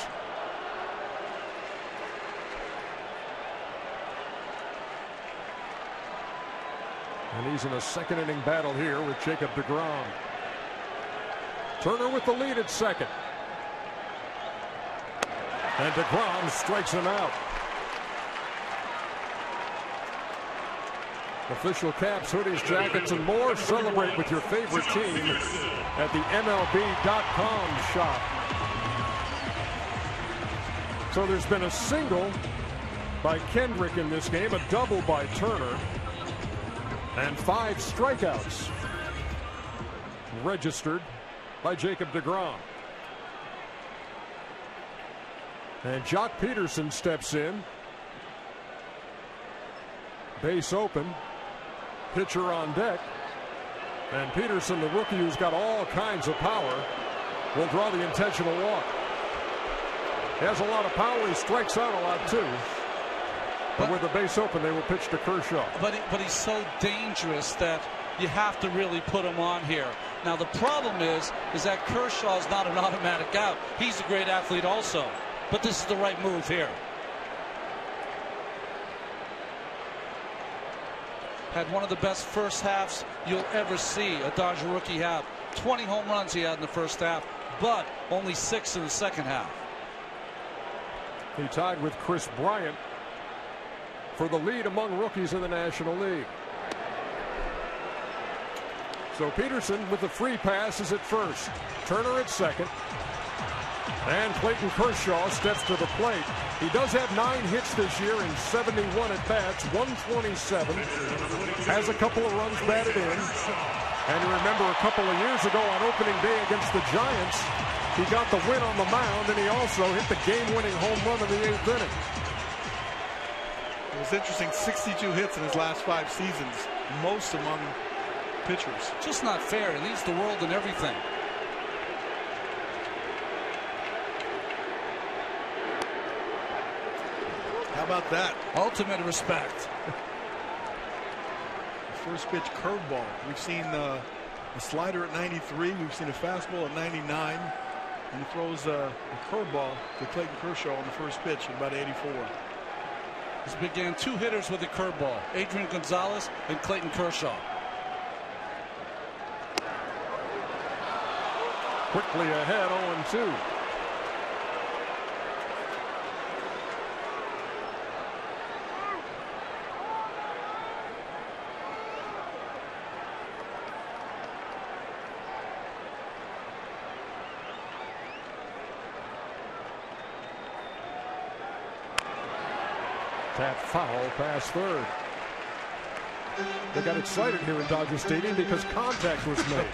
And he's in a second inning battle here with Jacob DeGrom. Turner with the lead at second. And DeGrom strikes him out. Official caps, hoodies, jackets, and more. Celebrate with your favorite team at the MLB.com shop. So there's been a single by Kendrick in this game, a double by Turner, and 5 strikeouts registered by Jacob DeGrom. And Jock Peterson steps in. Base open. Pitcher on deck. And Peterson, the rookie who's got all kinds of power, will draw the intentional walk. He has a lot of power. He strikes out a lot too. But with the base open, they will pitch to Kershaw. But he's so dangerous that you have to really put him on here. Now the problem is that Kershaw is not an automatic out. He's a great athlete also. But this is the right move here. Had one of the best first halves you'll ever see a Dodger rookie have. 20 home runs he had in the first half, but only 6 in the second half. He tied with Chris Bryant for the lead among rookies in the National League. So Peterson with the free pass is at first. Turner at second. And Clayton Kershaw steps to the plate. He does have 9 hits this year in 71 at bats, 127. Has a couple of runs batted in. And you remember a couple of years ago on opening day against the Giants, he got the win on the mound, and he also hit the game-winning home run in the 8th inning. It was interesting, 62 hits in his last 5 seasons, most among pitchers. Just not fair. He leads the world in everything. How about that? Ultimate respect. First pitch curveball. We've seen a slider at 93. We've seen a fastball at 99. And he throws a curveball to Clayton Kershaw on the first pitch at about 84. This began 2 hitters with a curveball. Adrian Gonzalez and Clayton Kershaw. Quickly ahead, 0-2. That foul past third. They got excited here in Dodger Stadium because contact was made.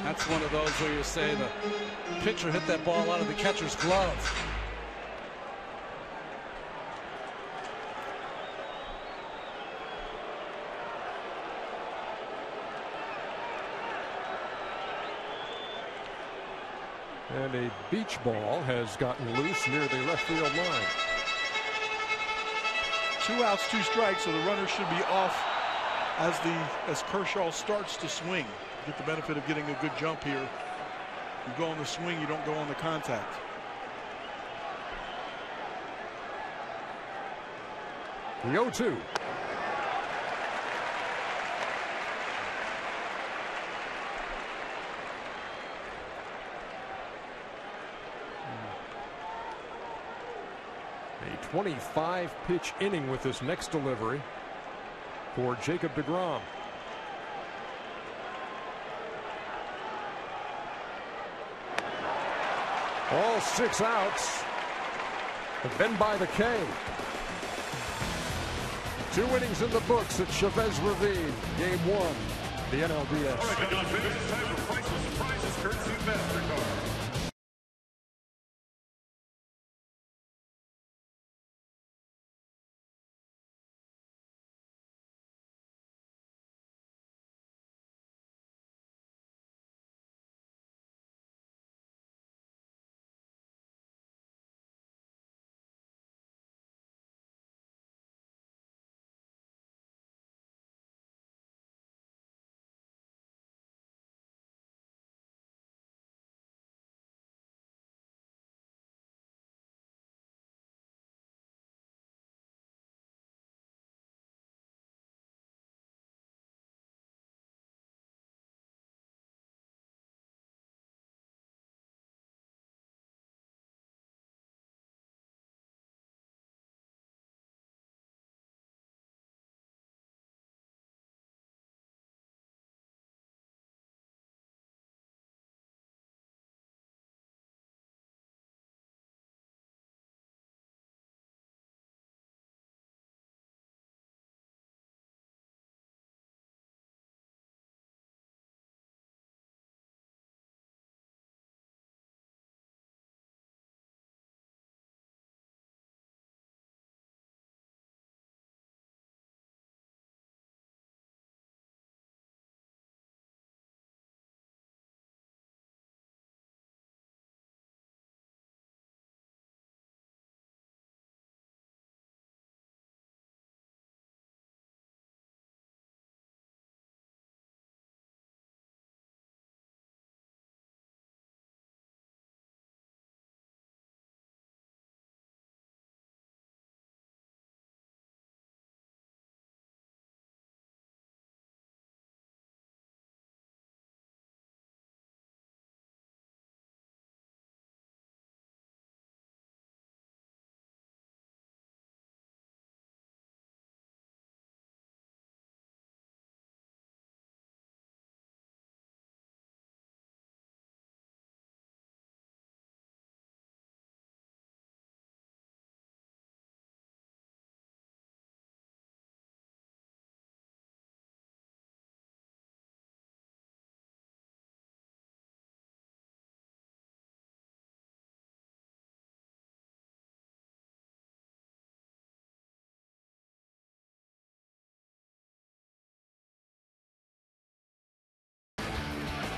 That's one of those where you say the pitcher hit that ball out of the catcher's glove. And a beach ball has gotten loose near the left field line. 2 outs, 2 strikes, so the runner should be off as Kershaw starts to swing. Get the benefit of getting a good jump here. You go on the swing, you don't go on the contact. The 0-2. A 25-pitch inning with this next delivery for Jacob DeGrom. All 6 outs have been by the K. 2 innings in the books at Chavez Ravine. Game 1, the NLDS. All right, John, it's time for Priceless Surprises, courtesy of MasterCard.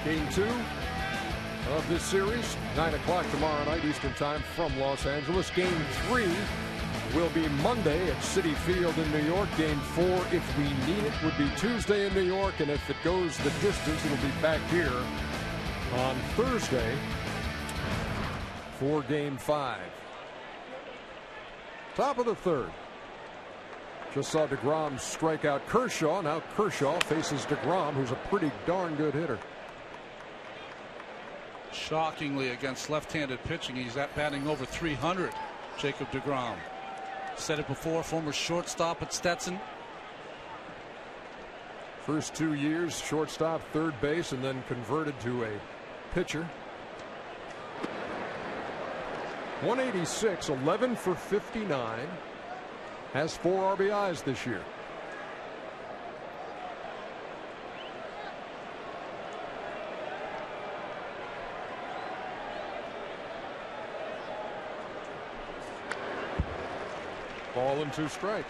Game 2 of this series, 9 o'clock tomorrow night Eastern Time from Los Angeles. Game 3 will be Monday at Citi Field in New York. Game 4, if we need it, would be Tuesday in New York. And if it goes the distance, it'll be back here on Thursday for Game 5. Top of the third. Just saw DeGrom strike out Kershaw. Now Kershaw faces DeGrom, who's a pretty darn good hitter. Shockingly, against left-handed pitching, he's batting over 300. Jacob DeGrom. Said it before, former shortstop at Stetson. First 2 years, shortstop, third base, and then converted to a pitcher. 186, 11 for 59. Has 4 RBIs this year. Ball and 2 strikes.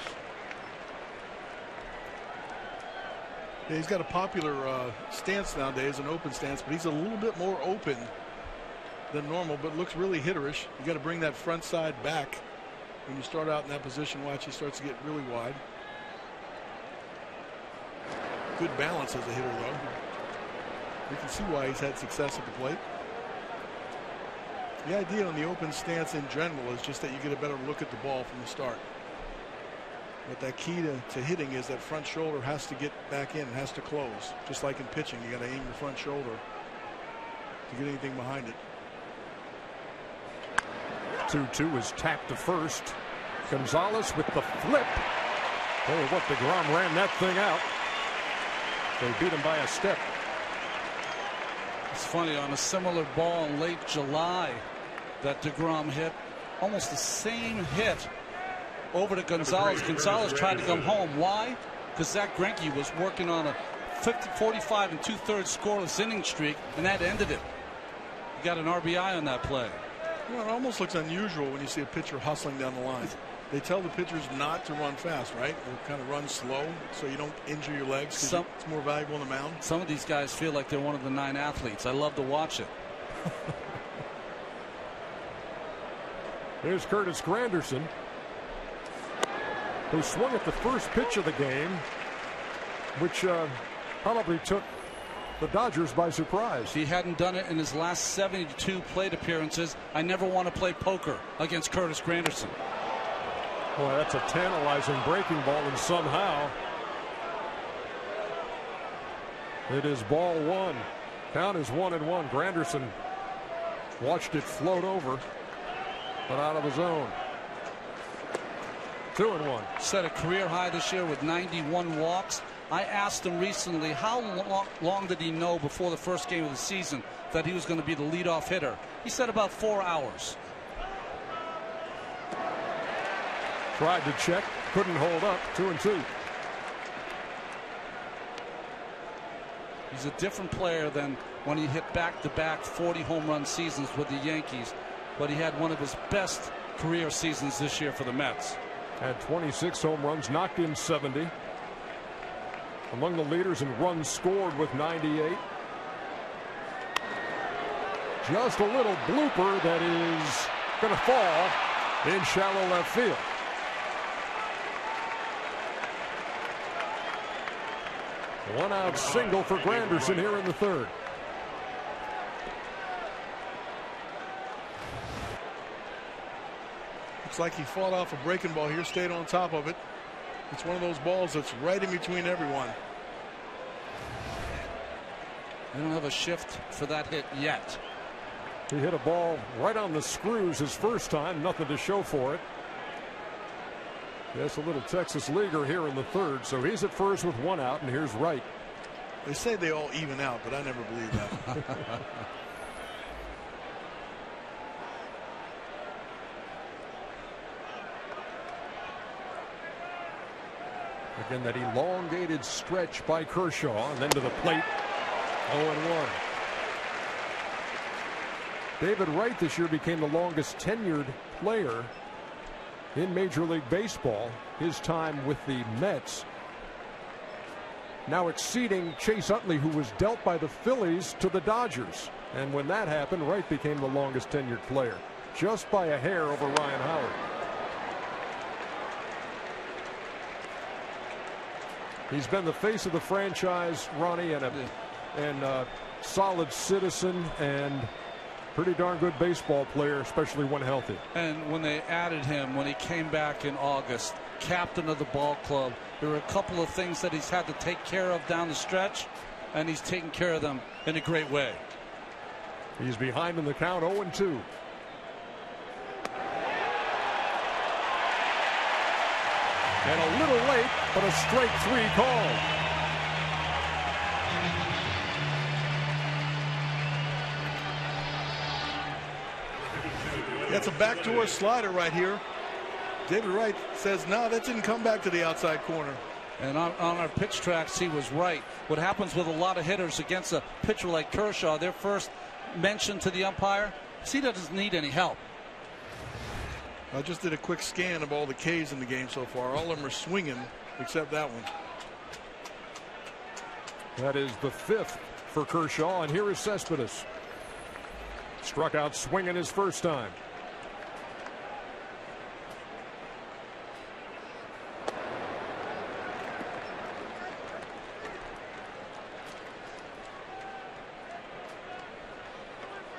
Yeah, he's got a popular stance nowadays, an open stance, but he's a little bit more open than normal, but looks really hitterish. You got to bring that front side back when you start out in that position. Watch, he starts to get really wide. Good balance as a hitter, though. You can see why he's had success at the plate. The idea on the open stance in general is just that you get a better look at the ball from the start. But that key to hitting is that front shoulder has to get back in, has to close. Just like in pitching, you got to aim your front shoulder to get anything behind it. 2-2 is tapped to first. Gonzalez with the flip. Oh, what, DeGrom ran that thing out. They beat him by a step. It's funny, on a similar ball in late July that DeGrom hit, almost the same hit over to Gonzalez. Gonzalez tried to come home. Why? Because Zach Greinke was working on a 45 and 2/3 scoreless inning streak, and that ended it. He got an RBI on that play. You know, it almost looks unusual when you see a pitcher hustling down the line. They tell the pitchers not to run fast, right? Or kind of run slow so you don't injure your legs. It's more valuable on the mound. Some of these guys feel like they're one of the 9 athletes. I love to watch it. Here's Curtis Granderson, who swung at the first pitch of the game, which probably took the Dodgers by surprise. He hadn't done it in his last 72 plate appearances. I never want to play poker against Curtis Granderson. Boy, that's a tantalizing breaking ball, and somehow it is ball 1. Count is 1-1. Granderson watched it float over, but out of his own. 2-1. Set a career high this year with 91 walks. I asked him recently how long did he know before the first game of the season that he was going to be the leadoff hitter. He said about 4 hours. Tried to check, couldn't hold up. 2-2. He's a different player than when he hit back-to-back 40 home run seasons with the Yankees, but he had one of his best career seasons this year for the Mets. Had 26 home runs, knocked in 70. Among the leaders in runs scored with 98. Just a little blooper that is going to fall in shallow left field. One out single for Granderson here in the 3rd. Looks like he fought off a breaking ball here, stayed on top of it. It's one of those balls that's right in between everyone. They don't have a shift for that hit yet. He hit a ball right on the screws his first time, nothing to show for it. Yes, a little Texas leaguer here in the 3rd, so he's at first with 1 out, and here's Wright. They say they all even out, but I never believe that. Again, that elongated stretch by Kershaw, and then to the plate. 0-1. David Wright this year became the longest tenured player in Major League Baseball. His time with the Mets now exceeding Chase Utley, who was dealt by the Phillies to the Dodgers. And when that happened, Wright became the longest tenured player, just by a hair over Ryan Howard. He's been the face of the franchise, Ronnie, and a solid citizen and pretty darn good baseball player, especially when healthy. And when they added him, when he came back in August, captain of the ball club, there were a couple of things that he's had to take care of down the stretch, and he's taken care of them in a great way. He's behind in the count, 0-2. And a little late, but a strike 3 call. That's a backdoor slider right here. David Wright says, no, that didn't come back to the outside corner. And on our pitch tracks, he was right. What happens with a lot of hitters against a pitcher like Kershaw, their first mention to the umpire, he doesn't need any help. I just did a quick scan of all the Ks in the game so far. All of them are swinging except that one. That is the 5th for Kershaw, and here is Cespedes. Struck out swinging his first time.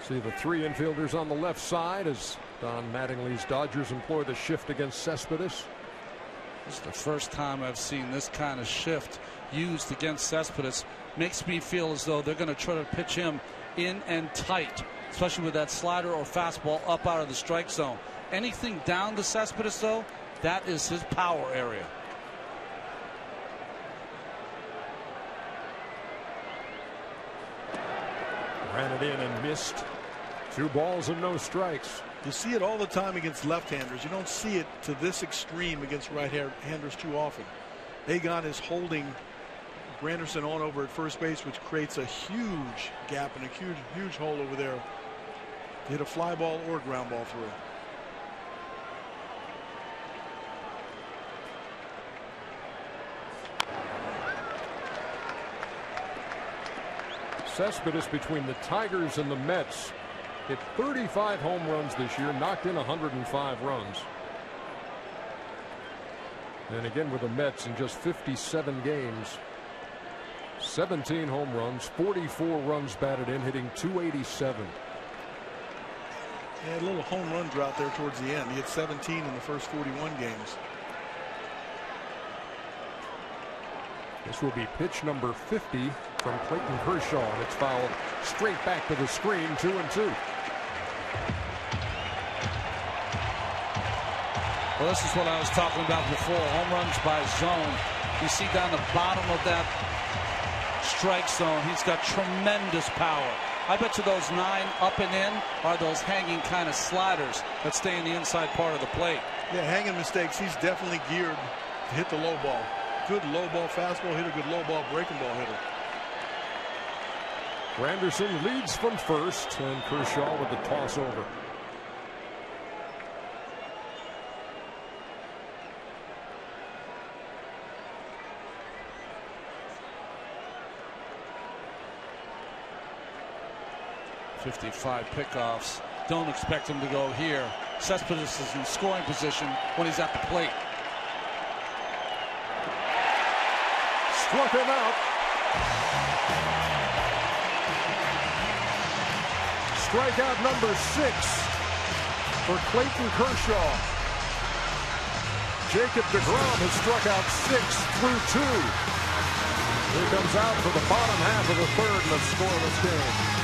See the 3 infielders on the left side as Don Mattingly's Dodgers employ the shift against Cespedes. This is the first time I've seen this kind of shift used against Cespedes. Makes me feel as though they're going to try to pitch him in and tight, especially with that slider or fastball up out of the strike zone. Anything down to Cespedes, though, that is his power area. Ran it in and missed. 2 balls and no strikes. You see it all the time against left-handers. You don't see it to this extreme against right-handers too often. Agon is holding Granderson on over at first base, which creates a huge gap and a huge hole over there to hit a fly ball or ground ball through. Cespedes, between the Tigers and the Mets, hit 35 home runs this year, knocked in 105 runs. And again with the Mets in just 57 games, 17 home runs, 44 runs batted in, hitting .287. He had a little home run drought there towards the end. He hit 17 in the first 41 games. This will be pitch number 50 from Clayton Kershaw, and it's fouled straight back to the screen, 2-2. Well, this is what I was talking about before. Home runs by zone. You see down the bottom of that strike zone, he's got tremendous power. I bet you those 9 up and in are those hanging kind of sliders that stay in the inside part of the plate. Yeah, hanging mistakes. He's definitely geared to hit the low ball. Good low ball fastball hitter, good low ball breaking ball hitter. Granderson leads from first, and Kershaw with the toss over. .55 pickoffs. Don't expect him to go here. Cespedes is in scoring position when he's at the plate. Struck him out. Strikeout number 6 for Clayton Kershaw. Jacob DeGrom has struck out 6 through 2. Here comes out for the bottom half of the third in a scoreless game.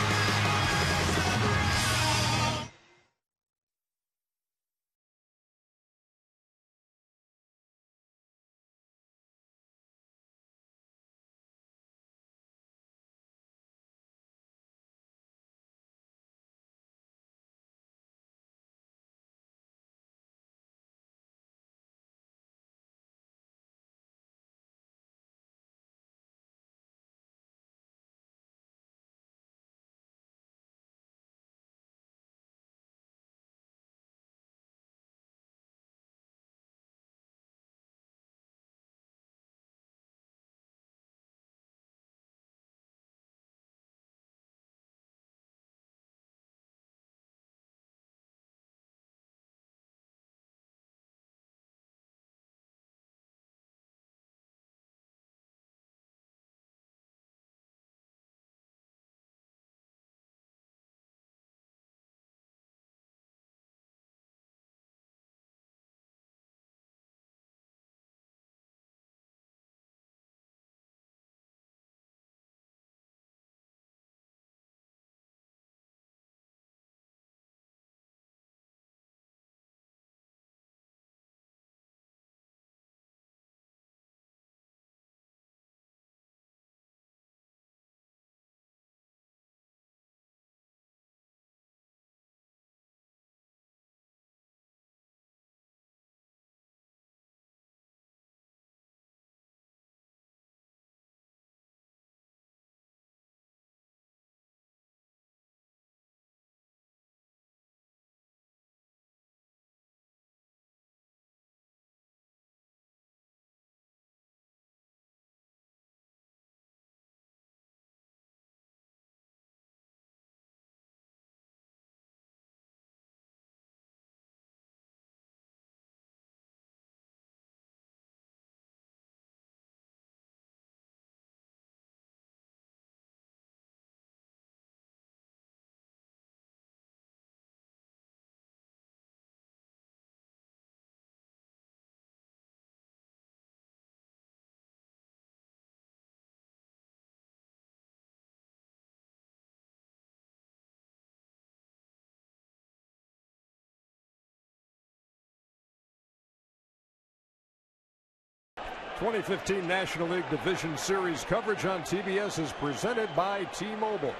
2015 National League Division Series coverage on TBS is presented by T-Mobile.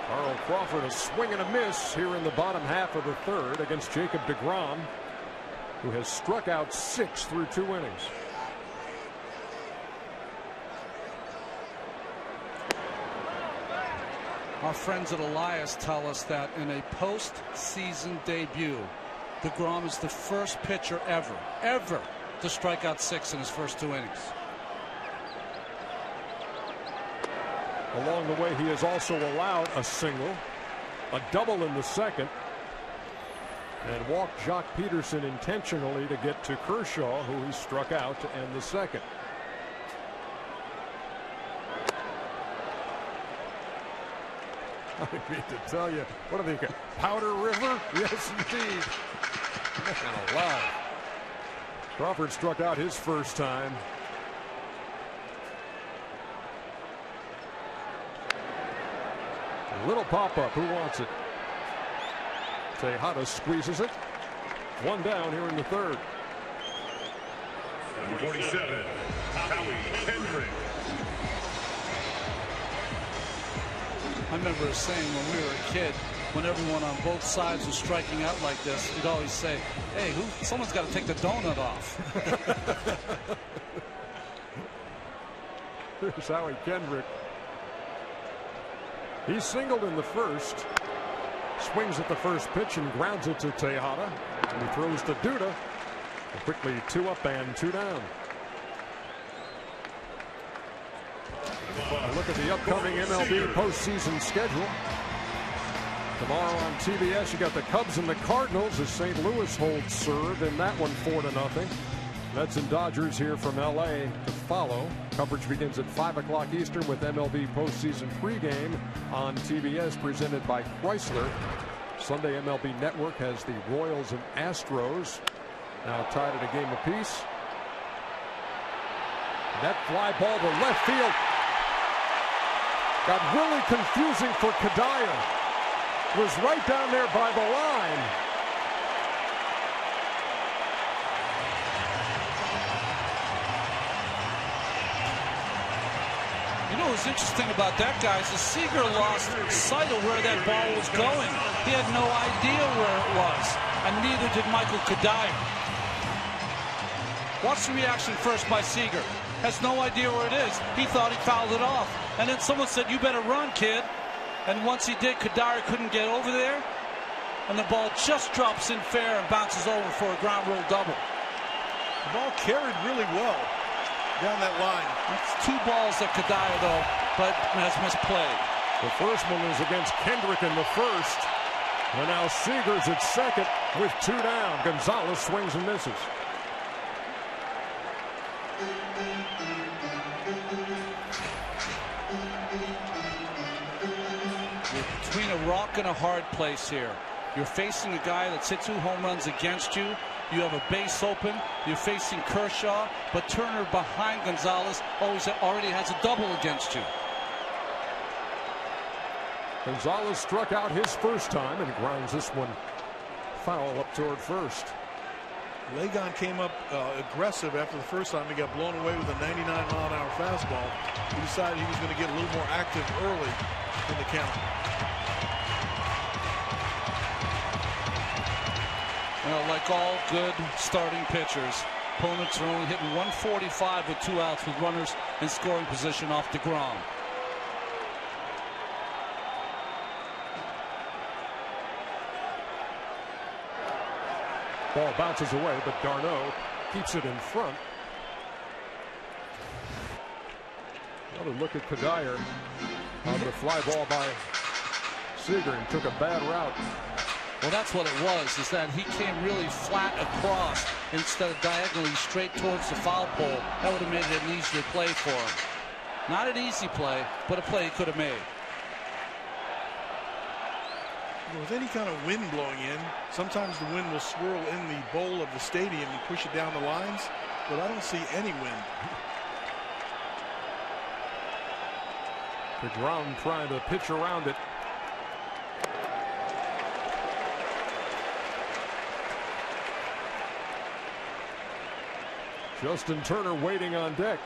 Carl Crawford, a swing and a miss here in the bottom half of the third against Jacob DeGrom, who has struck out 6 through 2 innings. Our friends at Elias tell us that in a postseason debut, DeGrom is the first pitcher ever to strike out 6 in his first 2 innings. Along the way, he has also allowed a single, a double in the second, and walked Jock Peterson intentionally to get to Kershaw, who he struck out to end the second. I mean to tell you, what do they got? Powder River? Yes, indeed. And alive. Crawford struck out his first time. A little pop-up. Who wants it? Tejada squeezes it. 1 down here in the third. Number 47, Howie Kendrick. I remember saying when we were a kid, when everyone on both sides was striking out like this, he'd always say, hey, someone's got to take the donut off. Here's Howie Kendrick. He singled in the first. Swings at the first pitch and grounds it to Tejada. And he throws to Duda. And quickly 2 up and 2 down. A look at the upcoming MLB postseason schedule. Tomorrow on TBS, you got the Cubs and the Cardinals as St. Louis holds serve in that one 4-0. Mets and Dodgers here from LA to follow. Coverage begins at 5 o'clock Eastern with MLB postseason pregame on TBS presented by Chrysler. Sunday MLB Network has the Royals and Astros now tied at a game apiece. That fly ball to left field got really confusing for Kadire. Was right down there by the line. You know what's interesting about that, guys, is Seager lost sight of where that ball was going. He had no idea where it was, and neither did Michael Kadire. Watch the reaction first by Seager. Has no idea where it is. He thought he fouled it off. And then someone said, you better run, kid. And once he did, Kadire couldn't get over there. And the ball just drops in fair and bounces over for a ground rule double. The ball carried really well down that line. That's 2 balls at Kadire, though, but has misplayed. The first one is against Kendrick in the first. And now Seager's at second with 2 down. Gonzalez swings and misses. You're between a rock and a hard place here. You're facing a guy that's hit 2 home runs against you. You have a base open. You're facing Kershaw, but Turner behind Gonzalez already has a double against you. Gonzalez struck out his first time and grounds this one foul up toward first. Lagon came up aggressive after the first time. He got blown away with a 99-mile-an-hour fastball. He decided he was going to get a little more active early in the count. Well, like all good starting pitchers, opponents are only hitting 145 with 2 outs with runners in scoring position off DeGrom. Ball bounces away, but Darno keeps it in front. Another look at Kadire on the fly ball by Seager and took a bad route. Well, that's what it was, is that he came really flat across instead of diagonally straight towards the foul pole. That would have made it an easier play for him. Not an easy play, but a play he could have made. With any kind of wind blowing in, sometimes the wind will swirl in the bowl of the stadium and push it down the lines, but I don't see any wind. DeGrom trying to pitch around it. Justin Turner waiting on deck.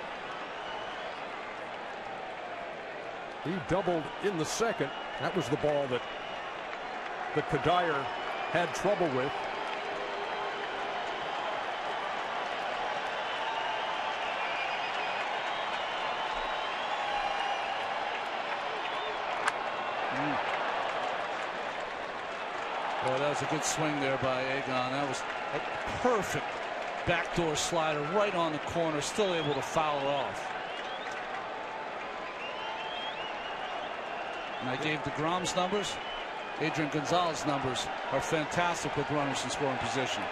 He doubled in the second. That was the ball that Kadire had trouble with. Well, that was a good swing there by Egon. That was a perfect backdoor slider right on the corner, still able to foul it off. And I gave DeGrom's numbers. Adrian Gonzalez's numbers are fantastic with runners in scoring position.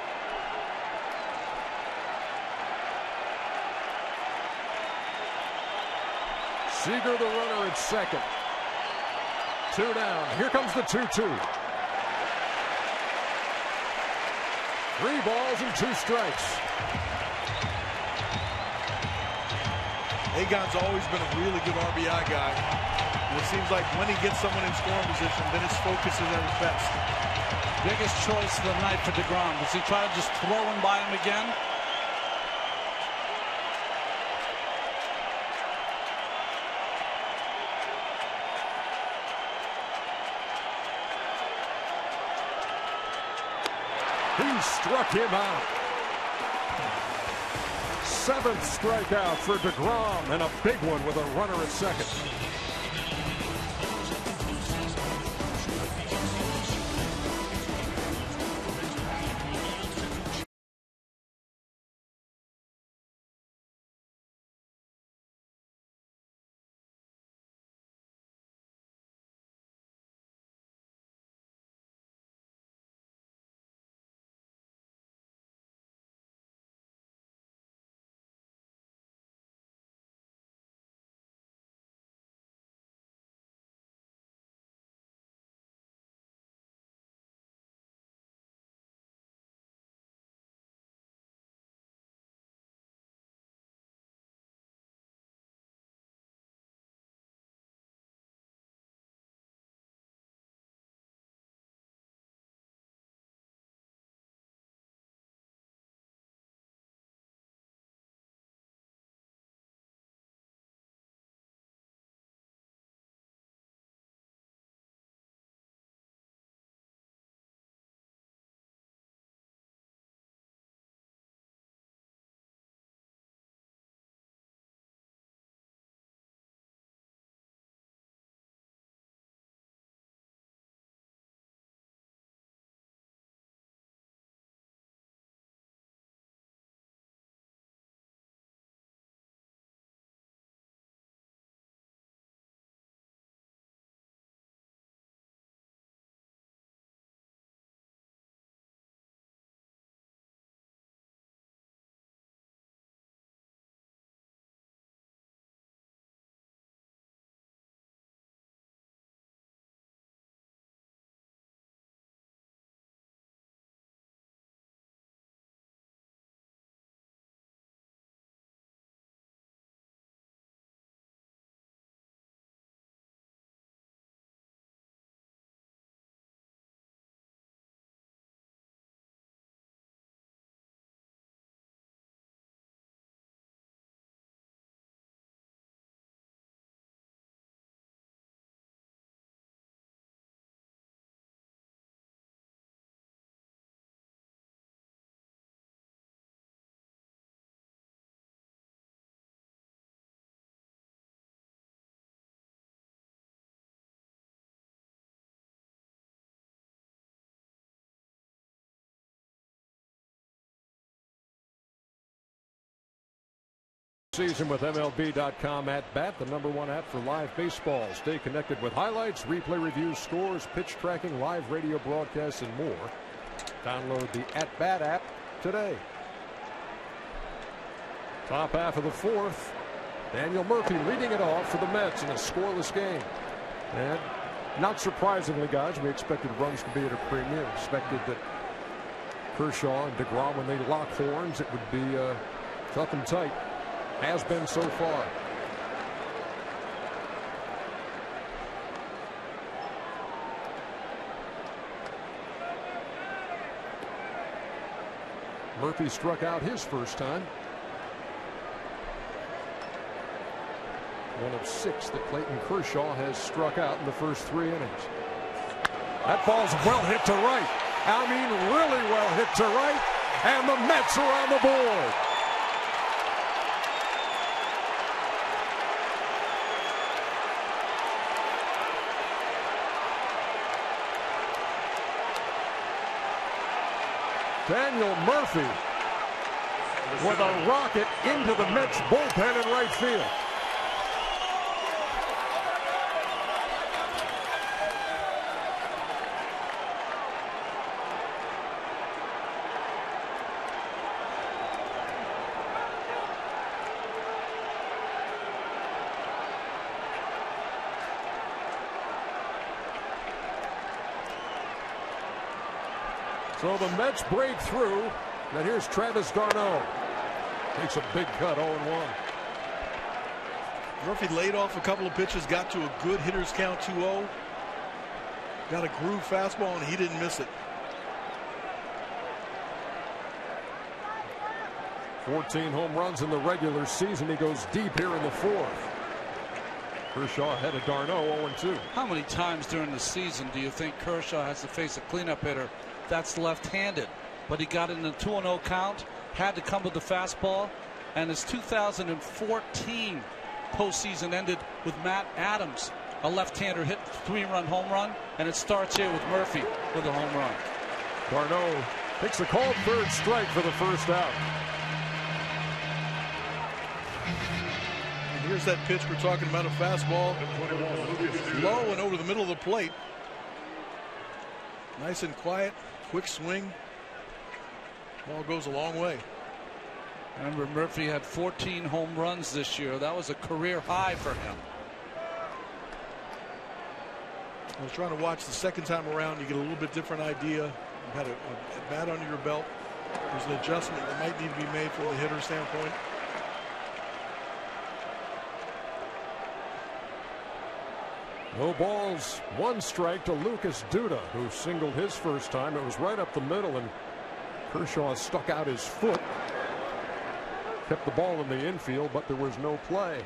Seager the runner at second. 2 down. Here comes the 2-2. 3 balls and 2 strikes. Egon's always been a really good RBI guy. And it seems like when he gets someone in scoring position, then his focus is at his best. Biggest choice of the night for DeGrom. Does he try to just throw him by him again? He struck him out. 7th strikeout for DeGrom, and a big one with a runner at second. Season with MLB.com at bat, the #1 app for live baseball. Stay connected with highlights, replay reviews, scores, pitch tracking, live radio broadcasts, and more. Download the At Bat app today. Top half of the 4th. Daniel Murphy leading it off for the Mets in a scoreless game. And not surprisingly, guys, we expected runs to be at a premium. Expected that Kershaw and DeGrom, when they lock horns, it would be tough and tight. Has been so far. Murphy struck out his first time. one of 6 that Clayton Kershaw has struck out in the first 3 innings. That ball's well hit to right. I mean, really well hit to right. And the Mets are on the board. Daniel Murphy with a rocket into the Mets bullpen in right field. So the Mets break through. Now here's Travis d'Arnaud. Takes a big cut, 0-1. Murphy laid off a couple of pitches, got to a good hitter's count, 2-0. Got a groove fastball, and he didn't miss it. 14 home runs in the regular season. He goes deep here in the 4th. Kershaw ahead of d'Arnaud, 0-2. How many times during the season do you think Kershaw has to face a cleanup hitter that's left-handed? But he got in a 2-0 count, had to come with the fastball, and his 2014 postseason ended with Matt Adams, a left-hander, hit 3-run home run, and it starts here with Murphy with a home run. d'Arnaud takes a called 3rd strike for the first out. And here's that pitch we're talking about, a fastball, low and over the middle of the plate. Nice and quiet, quick swing. Ball goes a long way. Remember, Murphy had 14 home runs this year. That was a career high for him. I was trying to watch the second time around. You get a little bit different idea. You had a bat under your belt. There's an adjustment that might need to be made from the hitter standpoint. No balls, 1 strike to Lucas Duda, who singled his first time. It was right up the middle, and Kershaw stuck out his foot. Kept the ball in the infield, but there was no play.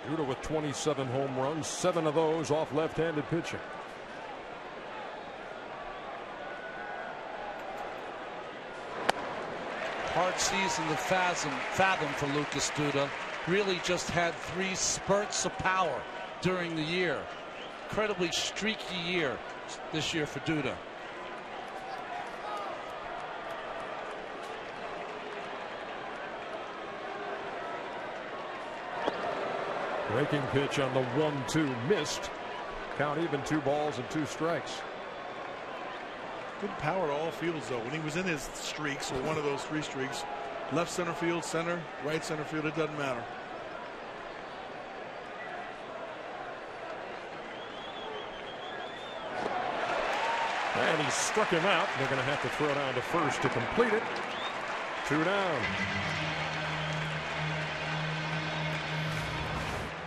Duda with 27 home runs, 7 of those off left-handed pitching. Hard season to fathom for Lucas Duda. Really just had 3 spurts of power during the year. Incredibly streaky year this year for Duda. Breaking pitch on the 1-2 missed. Count even, 2 balls and 2 strikes. Good power to all fields, though. When he was in his streaks, or one of those 3 streaks, left center field, center, right center field, it doesn't matter. And he struck him out. They're going to have to throw down to first to complete it. 2 down.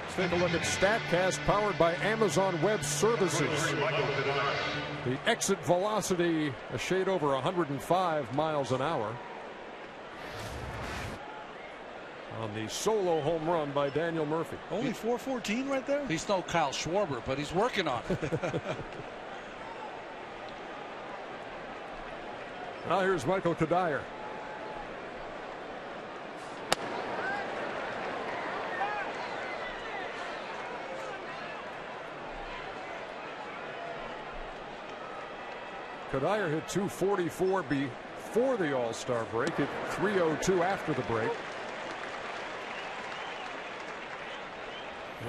Let's take a look at StatCast, powered by Amazon Web Services. The exit velocity a shade over 105 miles an hour on the solo home run by Daniel Murphy. Only 414 right there? He's no Kyle Schwarber, but he's working on it. Now here's Michael Kadire. Kadire hit 244 before the All-Star break, hit 302 after the break.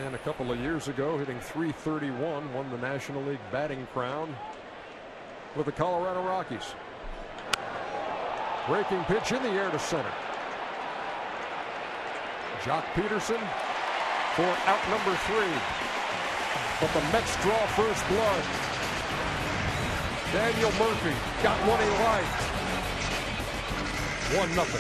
And a couple of years ago, hitting 331, won the National League batting crown with the Colorado Rockies. Breaking pitch in the air to center. Jock Peterson for out number 3. But the Mets draw first blood. Daniel Murphy got one he liked. 1-0.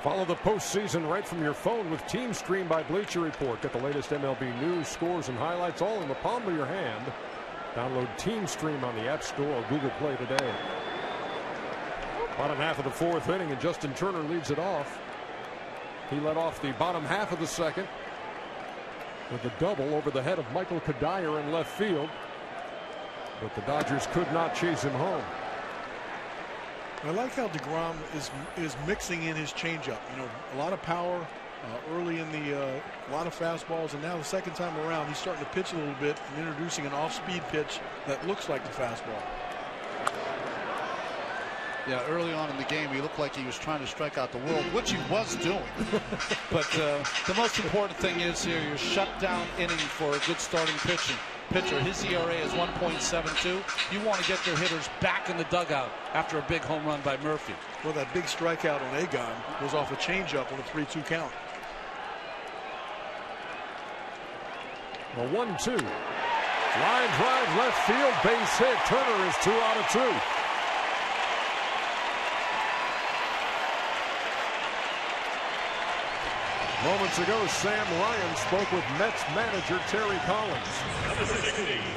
Follow the postseason right from your phone with Team Stream by Bleacher Report. Get the latest MLB news, scores, and highlights all in the palm of your hand. Download Team Stream on the App Store or Google Play today. Bottom half of the fourth inning, and Justin Turner leads it off. He led off the bottom half of the second with a double over the head of Michael Kadire in left field. But the Dodgers could not chase him home. I like how DeGrom is mixing in his changeup. You know, a lot of power early in the a lot of fastballs, and now the second time around he's starting to pitch a little bit and introducing an off-speed pitch that looks like the fastball. Yeah, early on in the game, he looked like he was trying to strike out the world, which he was doing. But the most important thing is here, your shutdown inning for a good starting pitcher. His ERA is 1.72. You want to get your hitters back in the dugout after a big home run by Murphy. Well, that big strikeout on Egon was off a changeup on a 3-2 count. A 1-2. Line drive left field, base hit. Turner is 2 out of 2. Moments ago, Sam Ryan spoke with Mets manager Terry Collins.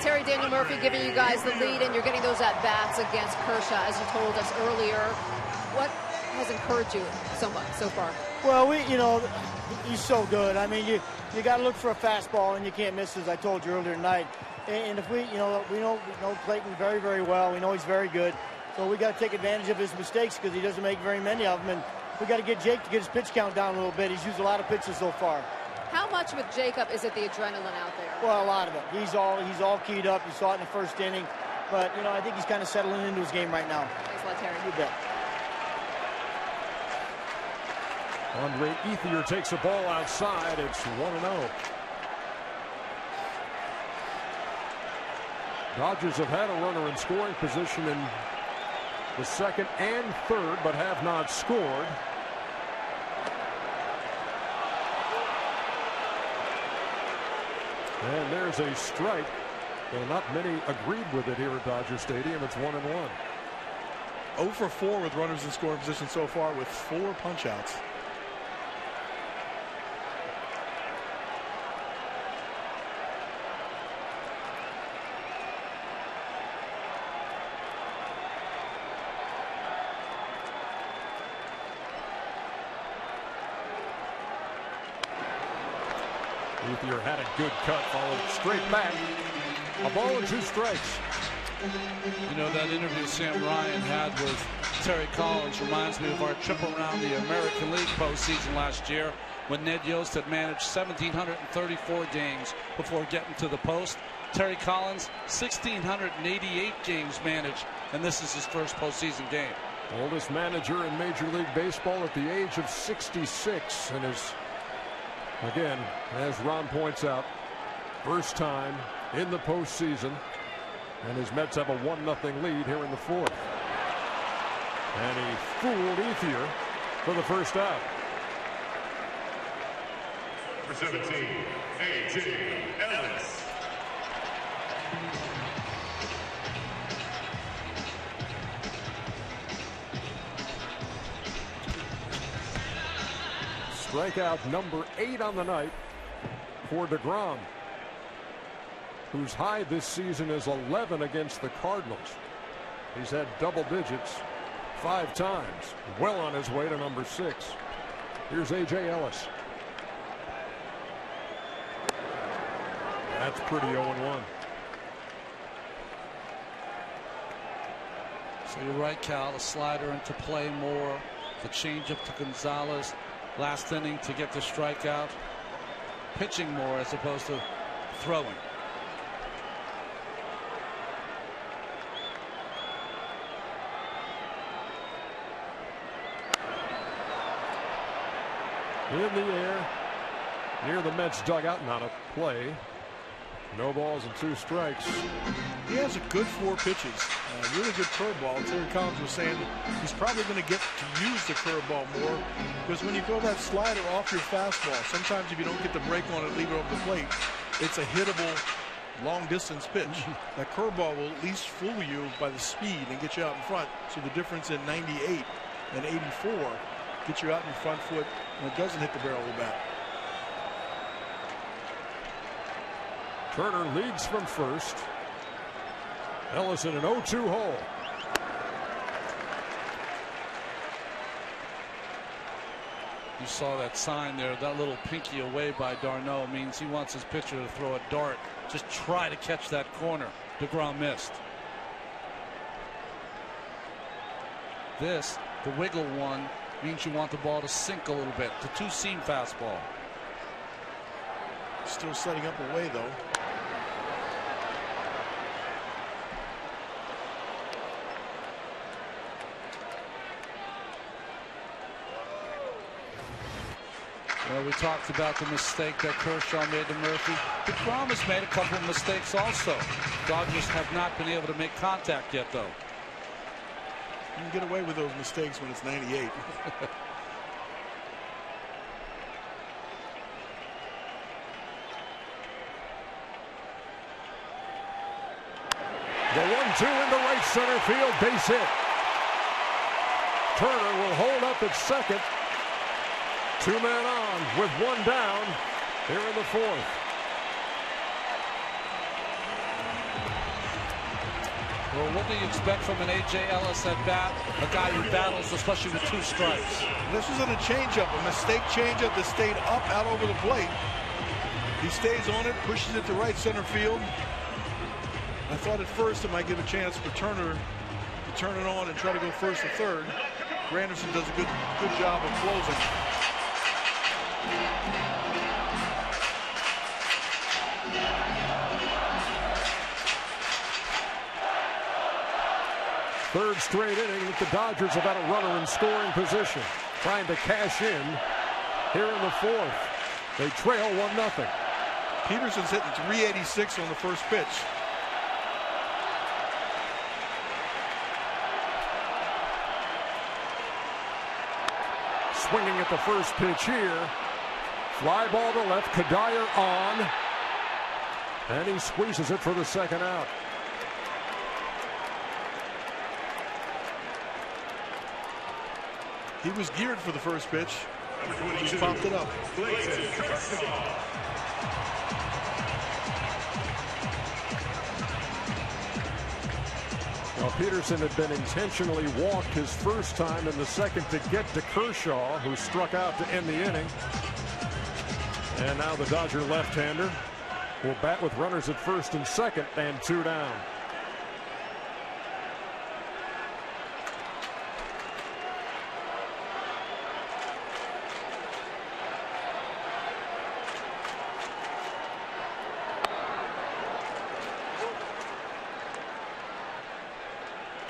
Terry, Daniel Murphy giving you guys the lead, and you're getting those at-bats against Kershaw, as you told us earlier. What has encouraged you so much so far? Well, he's so good. I mean, you got to look for a fastball, and you can't miss, as I told you earlier tonight. And if we know Clayton very, very well. We know he's very good. So we got to take advantage of his mistakes because he doesn't make very many of them. And we got to get Jake to get his pitch count down a little bit. He's used a lot of pitches so far. How much with Jacob is it the adrenaline out there? Well, a lot of it. He's all keyed up. You saw it in the first inning. But, I think he's kind of settling into his game right now. Thanks a lot, Terry. You bet. Andre Ethier takes a ball outside. It's 1-0. Dodgers have had a runner in scoring position in the second and third, but have not scored. And there's a strike. Well, not many agreed with it here at Dodger Stadium. It's 1-1. 0 for 4 with runners in scoring position so far with 4 punch-outs. Ethier had a good cut, followed straight back. A ball and 2 strikes. You know, that interview Sam Ryan had with Terry Collins reminds me of our trip around the American League postseason last year when Ned Yost had managed 1,734 games before getting to the post. Terry Collins, 1,688 games managed, and this is his first postseason game. Oldest manager in Major League Baseball at the age of 66, and is, again, as Ron points out, first time in the postseason, and his Mets have a 1-0 lead here in the fourth. And he fooled Ethier for the first out. For 17, A.J. Ellis. Strikeout number 8 on the night for DeGrom, whose high this season is 11 against the Cardinals. He's had double digits 5 times, well on his way to number 6. Here's A.J. Ellis. That's pretty 0-1. So you're right, Cal. The slider into play more. The changeup to Gonzalez last inning to get the strikeout. Pitching more as opposed to throwing. In the air near the Mets dugout, not a play. No balls and 2 strikes. He has a good 4 pitches. Really good curveball. Terry Collins was saying he's probably going to get to use the curveball more, because when you throw that slider off your fastball, sometimes if you don't get the break on it, leave it over the plate, it's a hittable long distance pitch. That curveball will at least fool you by the speed and get you out in front. So the difference in 98 and 84 get you out in your front foot, and it doesn't hit the barrel of the bat. Turner leads from first. Ellis in an 0-2 hole. You saw that sign there, that little pinky away by Darno means he wants his pitcher to throw a dart. Just try to catch that corner. DeGrom missed. This, the wiggle one, means you want the ball to sink a little bit. The two-seam fastball. Still setting up away, though. Well, we talked about the mistake that Kershaw made to Murphy. DeGrom has made a couple of mistakes also. Dodgers have not been able to make contact yet, though. You can get away with those mistakes when it's 98. The 1-2 into right center field, base hit. Turner will hold up at second. 2 men on with 1 down here in the 4th. Well, what do you expect from an A.J. Ellis at bat? A guy who battles, especially with 2 strikes. This wasn't a changeup, a mistake changeup that stayed up out over the plate. He stays on it, pushes it to right center field. I thought at first it might give a chance for Turner to turn it on and try to go first or third. Granderson does a good job of closing. Third straight inning that the Dodgers have had a runner in scoring position, trying to cash in here in the 4th. They trail 1-0. Peterson's hitting 386 on the first pitch. Swinging at the first pitch here. Fly ball to left. Kadire on. And he squeezes it for the second out. He was geared for the first pitch. Just popped it up. Well, Peterson had been intentionally walked his first time in the second to get to Kershaw, who struck out to end the inning. And now the Dodger left-hander will bat with runners at first and second and 2 down.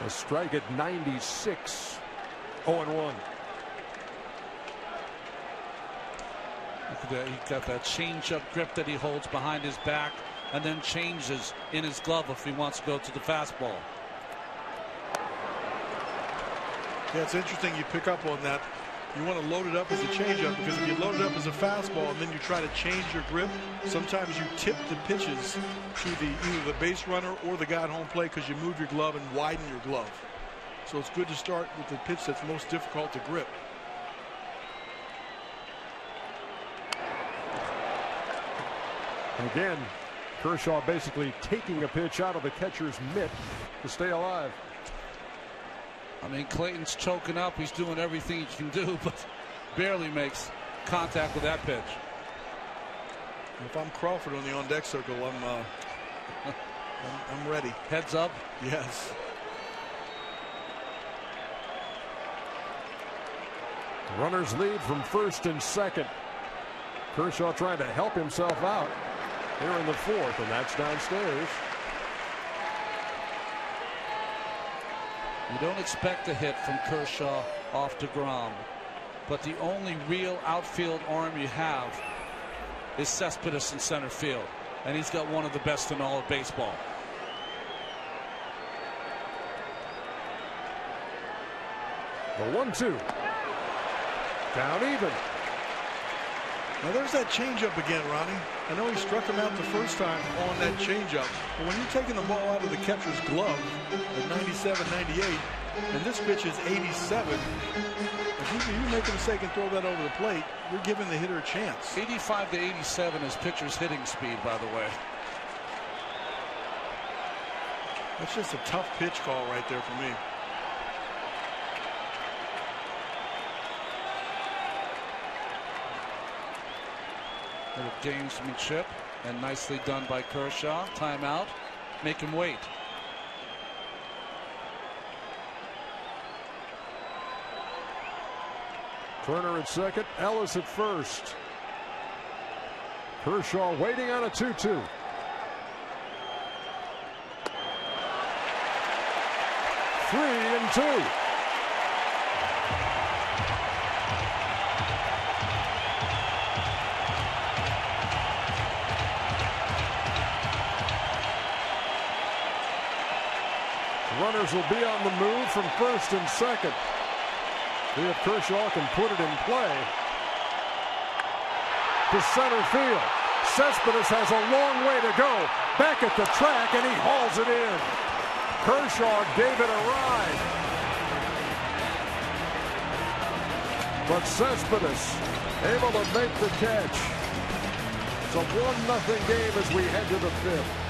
A strike at 96. 0-1. Look at that. He got that change-up grip that he holds behind his back and then changes in his glove if he wants to go to the fastball. Yeah, it's interesting you pick up on that. You want to load it up as a changeup, because if you load it up as a fastball and then you try to change your grip, sometimes you tip the pitches to either the base runner or the guy at home plate because you move your glove and widen your glove. So it's good to start with the pitch that's most difficult to grip. Again, Kershaw basically taking a pitch out of the catcher's mitt to stay alive. I mean, Clayton's choking up. He's doing everything he can do, but barely makes contact with that pitch. If I'm Crawford on the on-deck circle, I'm ready. Heads up? Yes. Runners lead from first and second. Kershaw trying to help himself out here in the 4th, and that's downstairs. You don't expect a hit from Kershaw off DeGrom, but the only real outfield arm you have is Cespedes in center field, and he's got one of the best in all of baseball. The 1-2. Down even. Now there's that changeup again, Ronnie. I know he struck him out the first time on that changeup, but when you're taking the ball out of the catcher's glove at 97, 98, And this pitch is 87. If you make a mistake and throw that over the plate, you're giving the hitter a chance. 85 to 87 is pitcher's hitting speed, by the way. That's just a tough pitch call right there for me. Little gamesmanship, and nicely done by Kershaw. Timeout. Make him wait. Turner at second, Ellis at first. Kershaw waiting on a 2-2. Three and two. Runners will be on the move from first and second. See if Kershaw can put it in play. To center field. Cespedes has a long way to go. Back at the track, and he hauls it in. Kershaw gave it a ride. But Cespedes able to make the catch. It's a 1-0 game as we head to the fifth.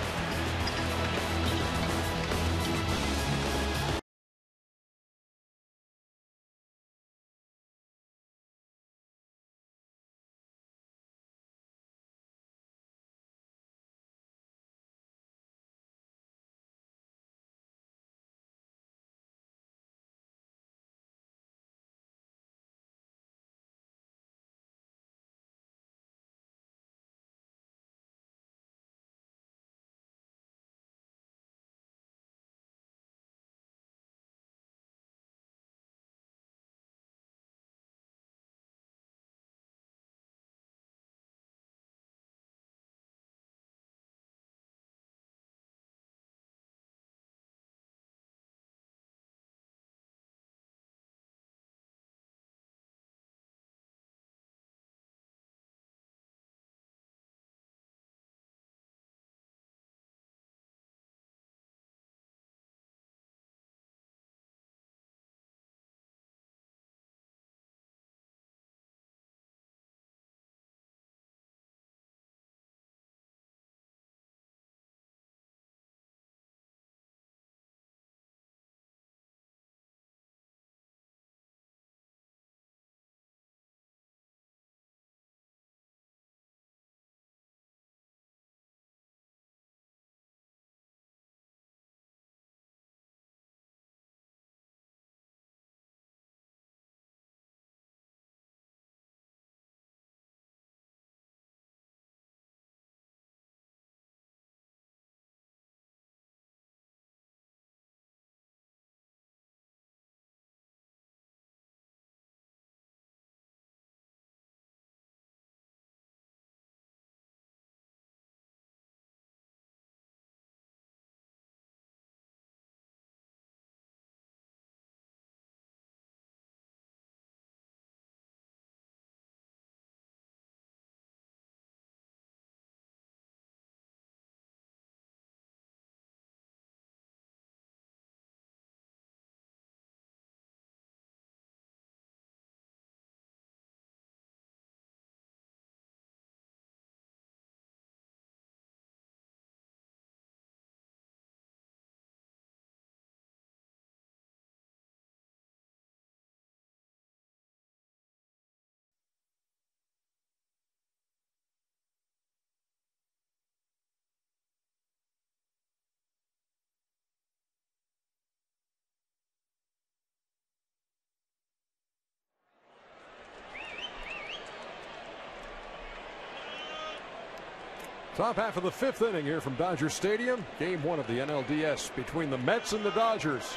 Top half of the fifth inning here from Dodger Stadium. Game one of the NLDS between the Mets and the Dodgers.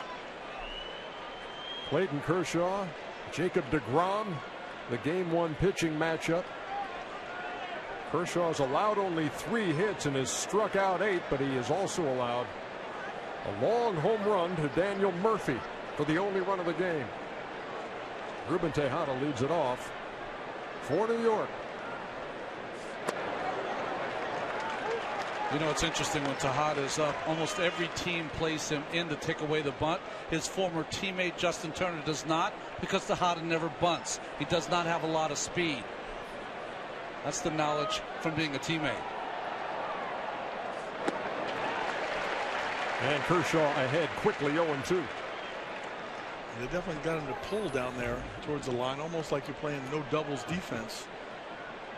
Clayton Kershaw, Jacob DeGrom, the game one pitching matchup. Kershaw's allowed only 3 hits and has struck out 8, but he has also allowed a long home run to Daniel Murphy for the only run of the game. Ruben Tejada leads it off for New York. You know, it's interesting when Tejada's up, almost every team plays him in to take away the bunt. His former teammate Justin Turner does not, because Tejada never bunts. He does not have a lot of speed. That's the knowledge from being a teammate. And Kershaw ahead quickly, 0-2. They definitely got him to pull down there towards the line, almost like you're playing no doubles defense.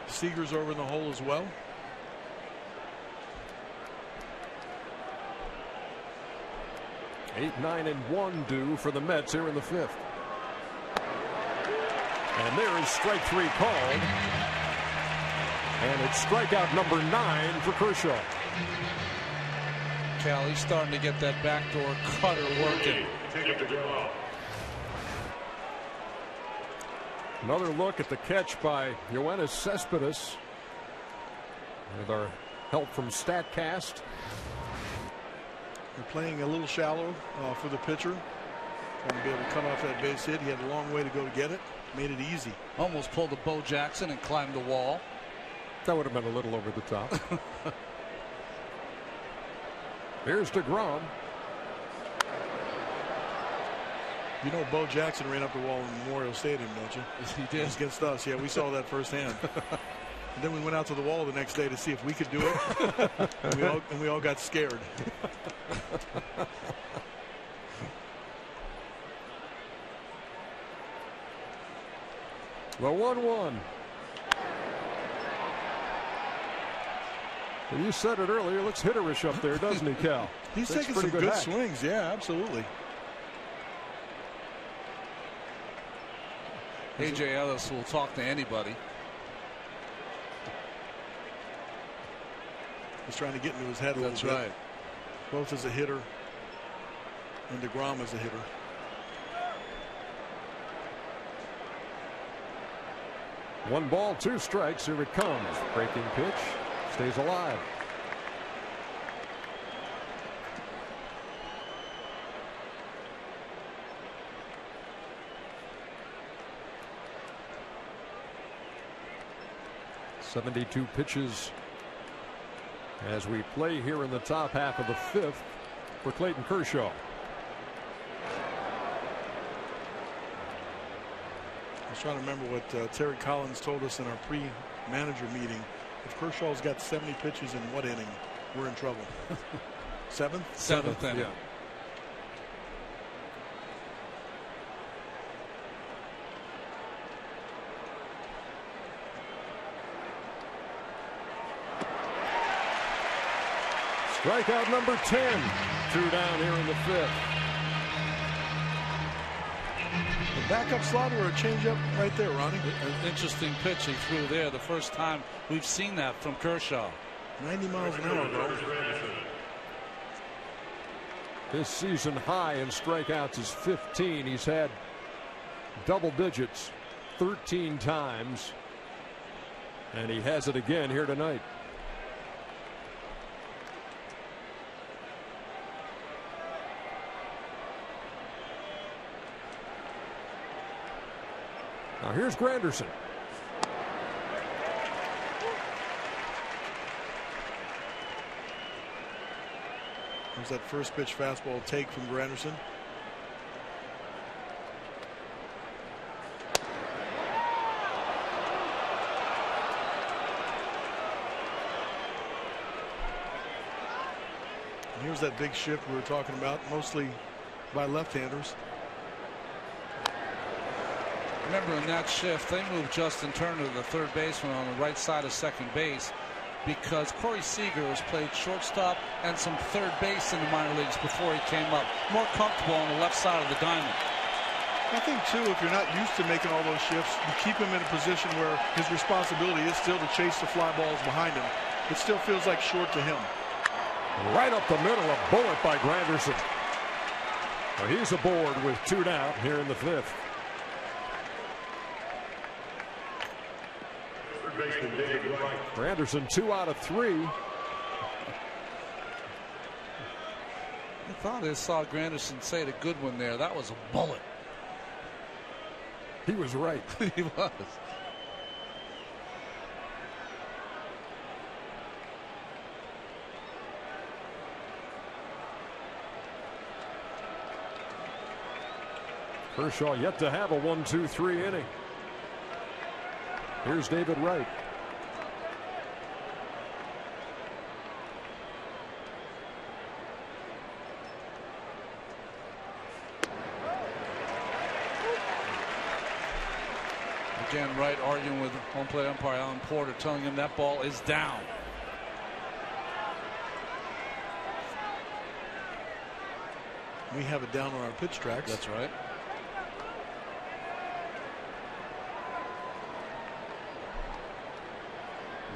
Seager's over in the hole as well. Eight, 9, and 1 due for the Mets here in the 5th. And there is strike 3 called. And it's strikeout number 9 for Kershaw. Cal, he's starting to get that backdoor cutter working. Another look at the catch by Yoenis Cespedes with our help from StatCast. They're playing a little shallow for the pitcher. Trying to be able to cut off that base hit. He had a long way to go to get it. Made it easy. Almost pulled a Bo Jackson and climbed the wall. That would have been a little over the top. Here's DeGrom. You know Bo Jackson ran up the wall in Memorial Stadium, don't you? He did. It's against us. Yeah, we saw that firsthand. And then we went out to the wall the next day to see if we could do it. and we all got scared. The 1-1. Well, you said it earlier. Looks hitterish up there, doesn't he, Cal? He's taking some good swings. Yeah, absolutely. A.J. Ellis will talk to anybody. He's trying to get into his head a little bit. That's right. Both as a hitter and DeGrom as a hitter. One ball, 2 strikes. Here it comes. Breaking pitch. Stays alive. .72 pitches as we play here in the top half of the 5th for Clayton Kershaw. I was trying to remember what Terry Collins told us in our pre-manager meeting. If Kershaw's got 70 pitches in what inning, we're in trouble. Seventh? Seventh inning. Yeah. Strikeout number 10. 2 down here in the 5th. The backup slot or a changeup right there, Ronnie. An interesting pitch he threw there. The first time we've seen that from Kershaw. 90 miles an hour, though. His season high in strikeouts is 15. He's had double digits 13 times. And he has it again here tonight. Now here's Granderson. There's that first pitch fastball take from Granderson. And here's that big shift we were talking about, mostly by left-handers. Remember, in that shift, they moved Justin Turner to the third baseman on the right side of second base because Corey Seager has played shortstop and some third base in the minor leagues before he came up. More comfortable on the left side of the diamond. I think, too, if you're not used to making all those shifts, you keep him in a position where his responsibility is still to chase the fly balls behind him. It still feels like short to him. Right up the middle, a bullet by Granderson. Well, he's aboard with 2 down here in the 5th. Granderson 2 out of 3. I thought I saw Granderson say the good one there. That was a bullet. He was right. He was. Kershaw yet to have a 1-2-3 inning. Here's David Wright. Again, Wright arguing with home plate umpire Alan Porter, telling him that ball is down. We have it down on our pitch tracks. That's right.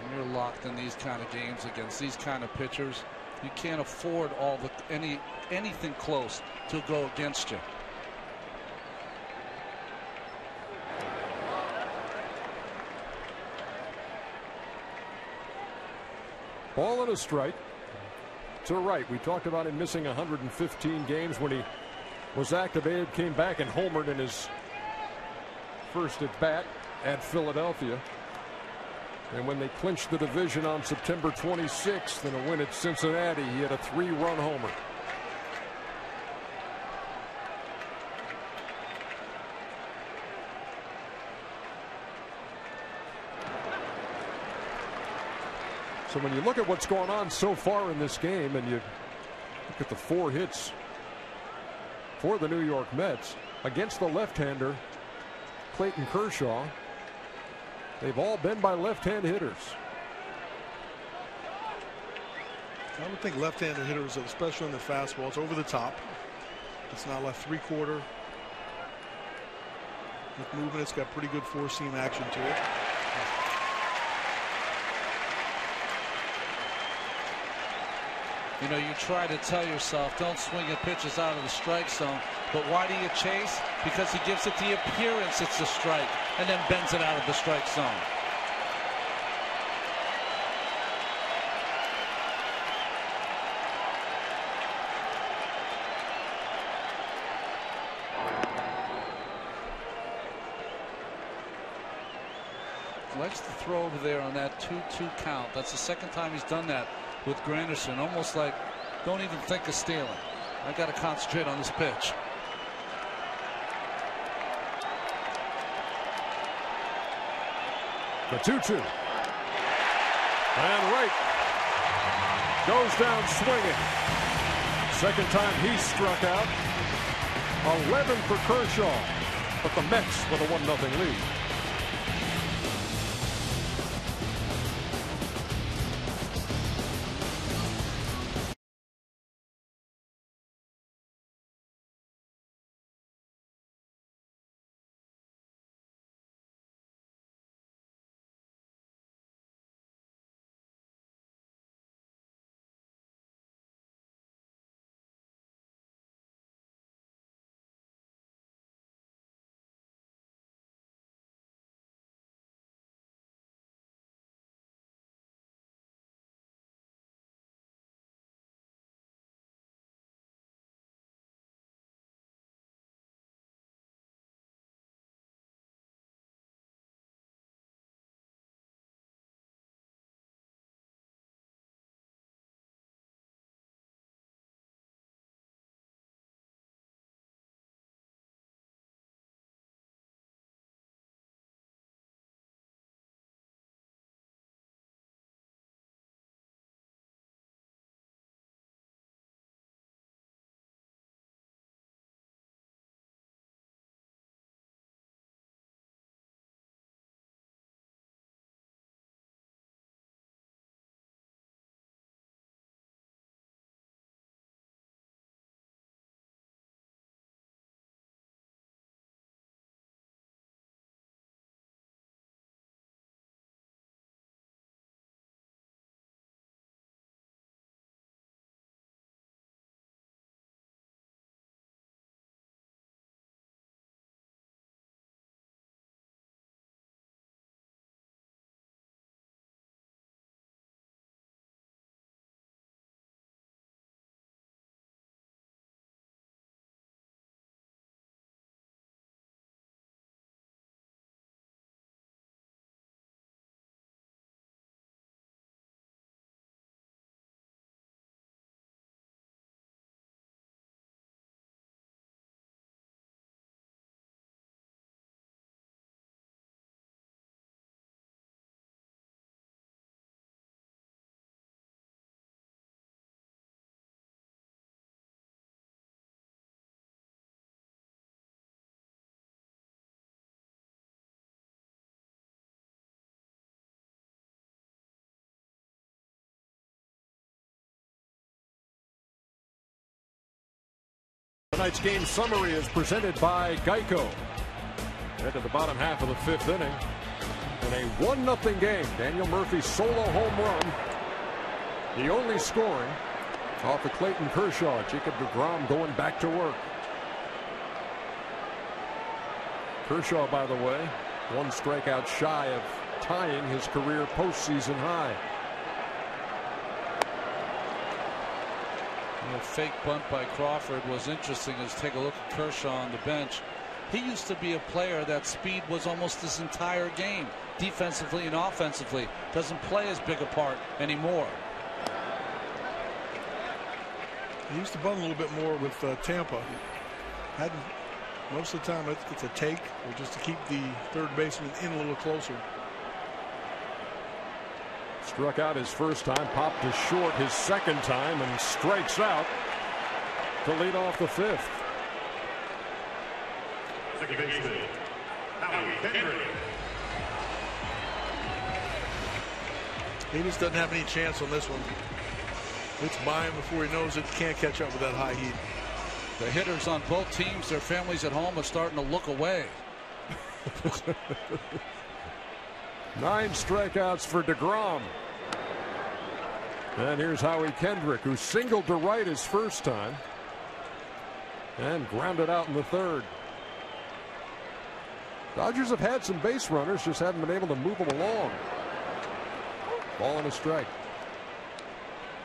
When you're locked in these kind of games against these kind of pitchers, you can't afford anything close to go against you. Ball and a strike to Wright. We talked about him missing 115 games when he was activated, came back and homered in his first at bat at Philadelphia. And when they clinched the division on September 26th in a win at Cincinnati, he had a 3-run homer. So when you look at what's going on so far in this game and you look at the 4 hits for the New York Mets against the left-hander Clayton Kershaw, they've all been by left-hand hitters. I would think left-handed hitters, especially in the fastball, it's over the top. It's not like 3/4. With movement, it's got pretty good 4-seam action to it. You know, you try to tell yourself, don't swing at pitches out of the strike zone. But why do you chase? Because he gives it the appearance it's a strike and then bends it out of the strike zone. Likes to throw over there on that 2-2 count. That's the second time he's done that with Granderson. Almost like, don't even think of stealing. I got to concentrate on this pitch. The 2-2. And Wright goes down swinging. Second time he struck out. 11 for Kershaw. But the Mets with a 1-0 lead. Tonight's game summary is presented by Geico. Into the bottom half of the 5th inning. In a 1-0 game, Daniel Murphy's solo home run. The only scoring off of Clayton Kershaw. Jacob DeGrom going back to work. Kershaw, by the way, 1 strikeout shy of tying his career postseason high. The fake bunt by Crawford was interesting. As take a look at Kershaw on the bench. He used to be a player that speed was almost his entire game, defensively and offensively. Doesn't play as big a part anymore. He used to bunt a little bit more with Tampa. Hadn't most of the time. It's a take, or just to keep the third baseman in a little closer. Struck out his first time, popped to short his second time, and strikes out to lead off the 5th. Second baseman, Henry. He just doesn't have any chance on this one. It's by him before he knows it. Can't catch up with that high heat. The hitters on both teams, their families at home are starting to look away. 9 strikeouts for DeGrom. And here's Howie Kendrick, who singled to right his first time and grounded out in the 3rd. Dodgers have had some base runners, just haven't been able to move them along. Ball and a strike.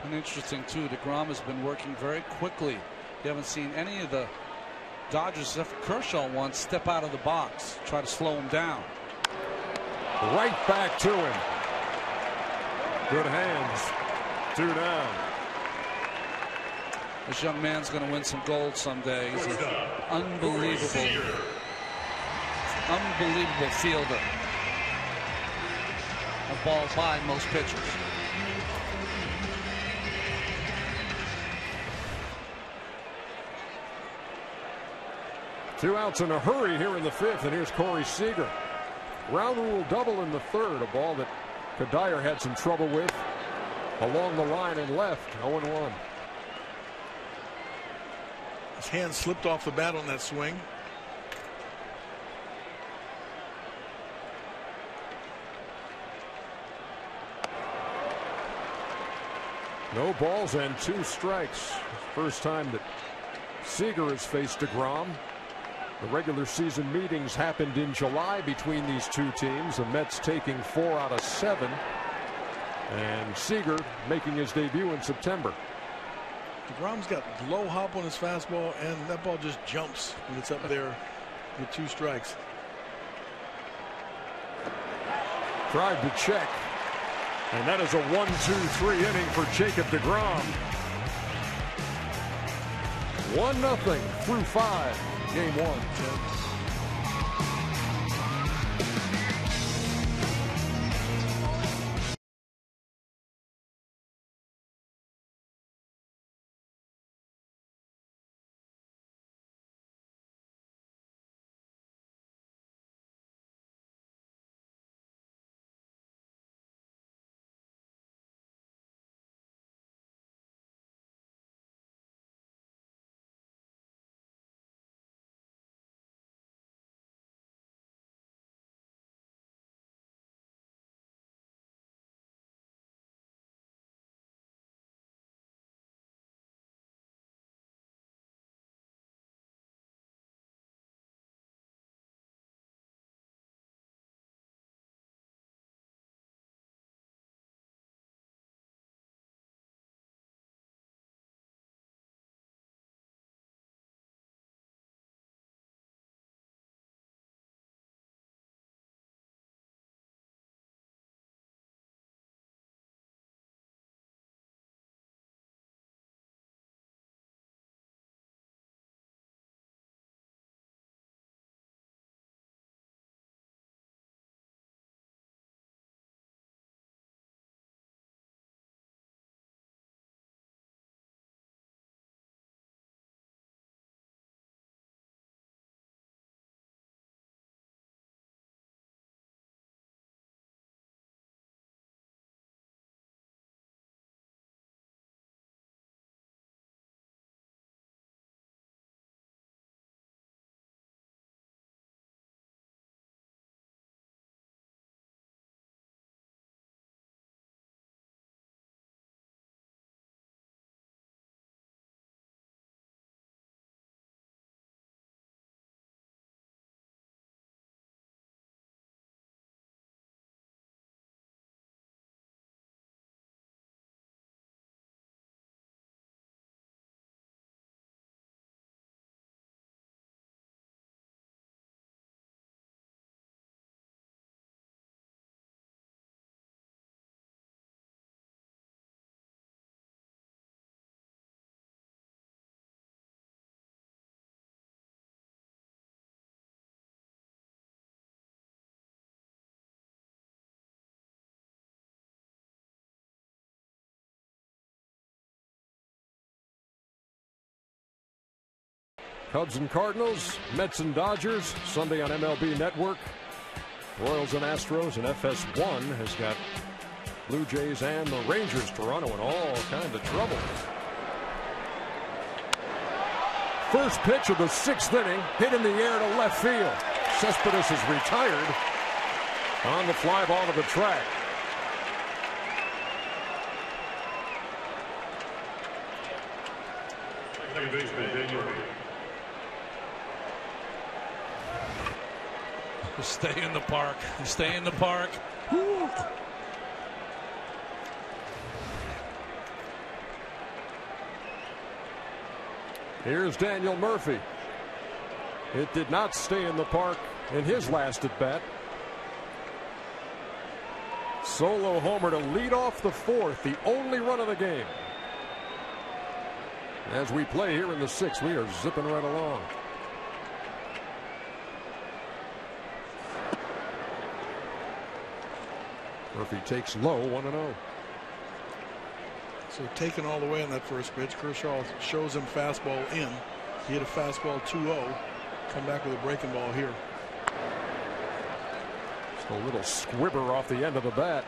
And interesting too, DeGrom has been working very quickly. You haven't seen any of the Dodgers, except for Kershaw, once step out of the box, try to slow him down. Right back to him. Good hands. 2 down. This young man's going to win some gold someday. He's an unbelievable fielder. A ball by most pitchers. Two outs in a hurry here in the 5th, and here's Corey Seager. Ground rule double in the 3rd, a ball that Kadire had some trouble with along the line and left. 0-1. His hand slipped off the bat on that swing. No balls and 2 strikes. First time that Seager has faced DeGrom. The regular season meetings happened in July between these two teams. The Mets taking 4 out of 7. And Seager making his debut in September. DeGrom's got low hop on his fastball, and that ball just jumps when it's up there with 2 strikes. Tried to check. And that is a 1-2-3 inning for Jacob DeGrom. 1-0 through 5. Game 1. Cubs and Cardinals, Mets and Dodgers, Sunday on MLB Network. Royals and Astros, and FS1 has got Blue Jays and the Rangers. Toronto in all kinds of trouble. First pitch of the 6th inning, hit in the air to left field. Cespedes is retired on the fly ball to the track. Stay in the park. Stay in the park. Woo. Here's Daniel Murphy. It did not stay in the park in his last at bat. Solo homer to lead off the 4th, the only run of the game. As we play here in the 6th, we are zipping right along. Murphy takes low, 1-0. So taken all the way on that first pitch. Kershaw shows him fastball in. He hit a fastball 2-0. Come back with a breaking ball here. Just a little squibber off the end of the bat.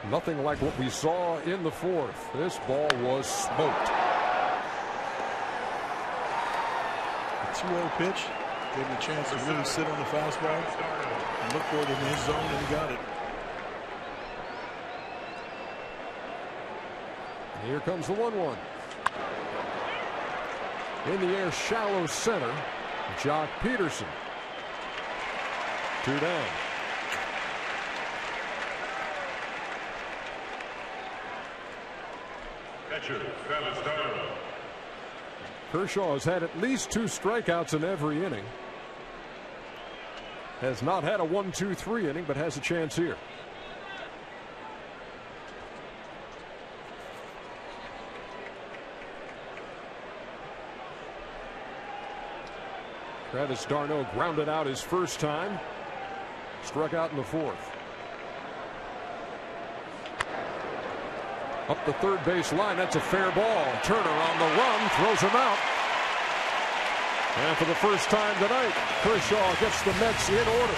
Nothing like what we saw in the 4th. This ball was smoked. A 2-0 pitch. Gave him a chance to really sit on the fastball and look for it in his zone, and he got it. Here comes the 1-1. In the air, shallow center. Jock Peterson. 2 down. Catcher, Feliciano. Kershaw has had at least 2 strikeouts in every inning. Has not had a 1-2-3 inning, but has a chance here. Travis d'Arnaud grounded out his first time. Struck out in the 4th. Up the third base line. That's a fair ball. Turner on the run. Throws him out. And for the first time tonight, Kershaw gets the Mets in order.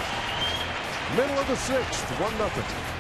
Middle of the 6th. 1-0.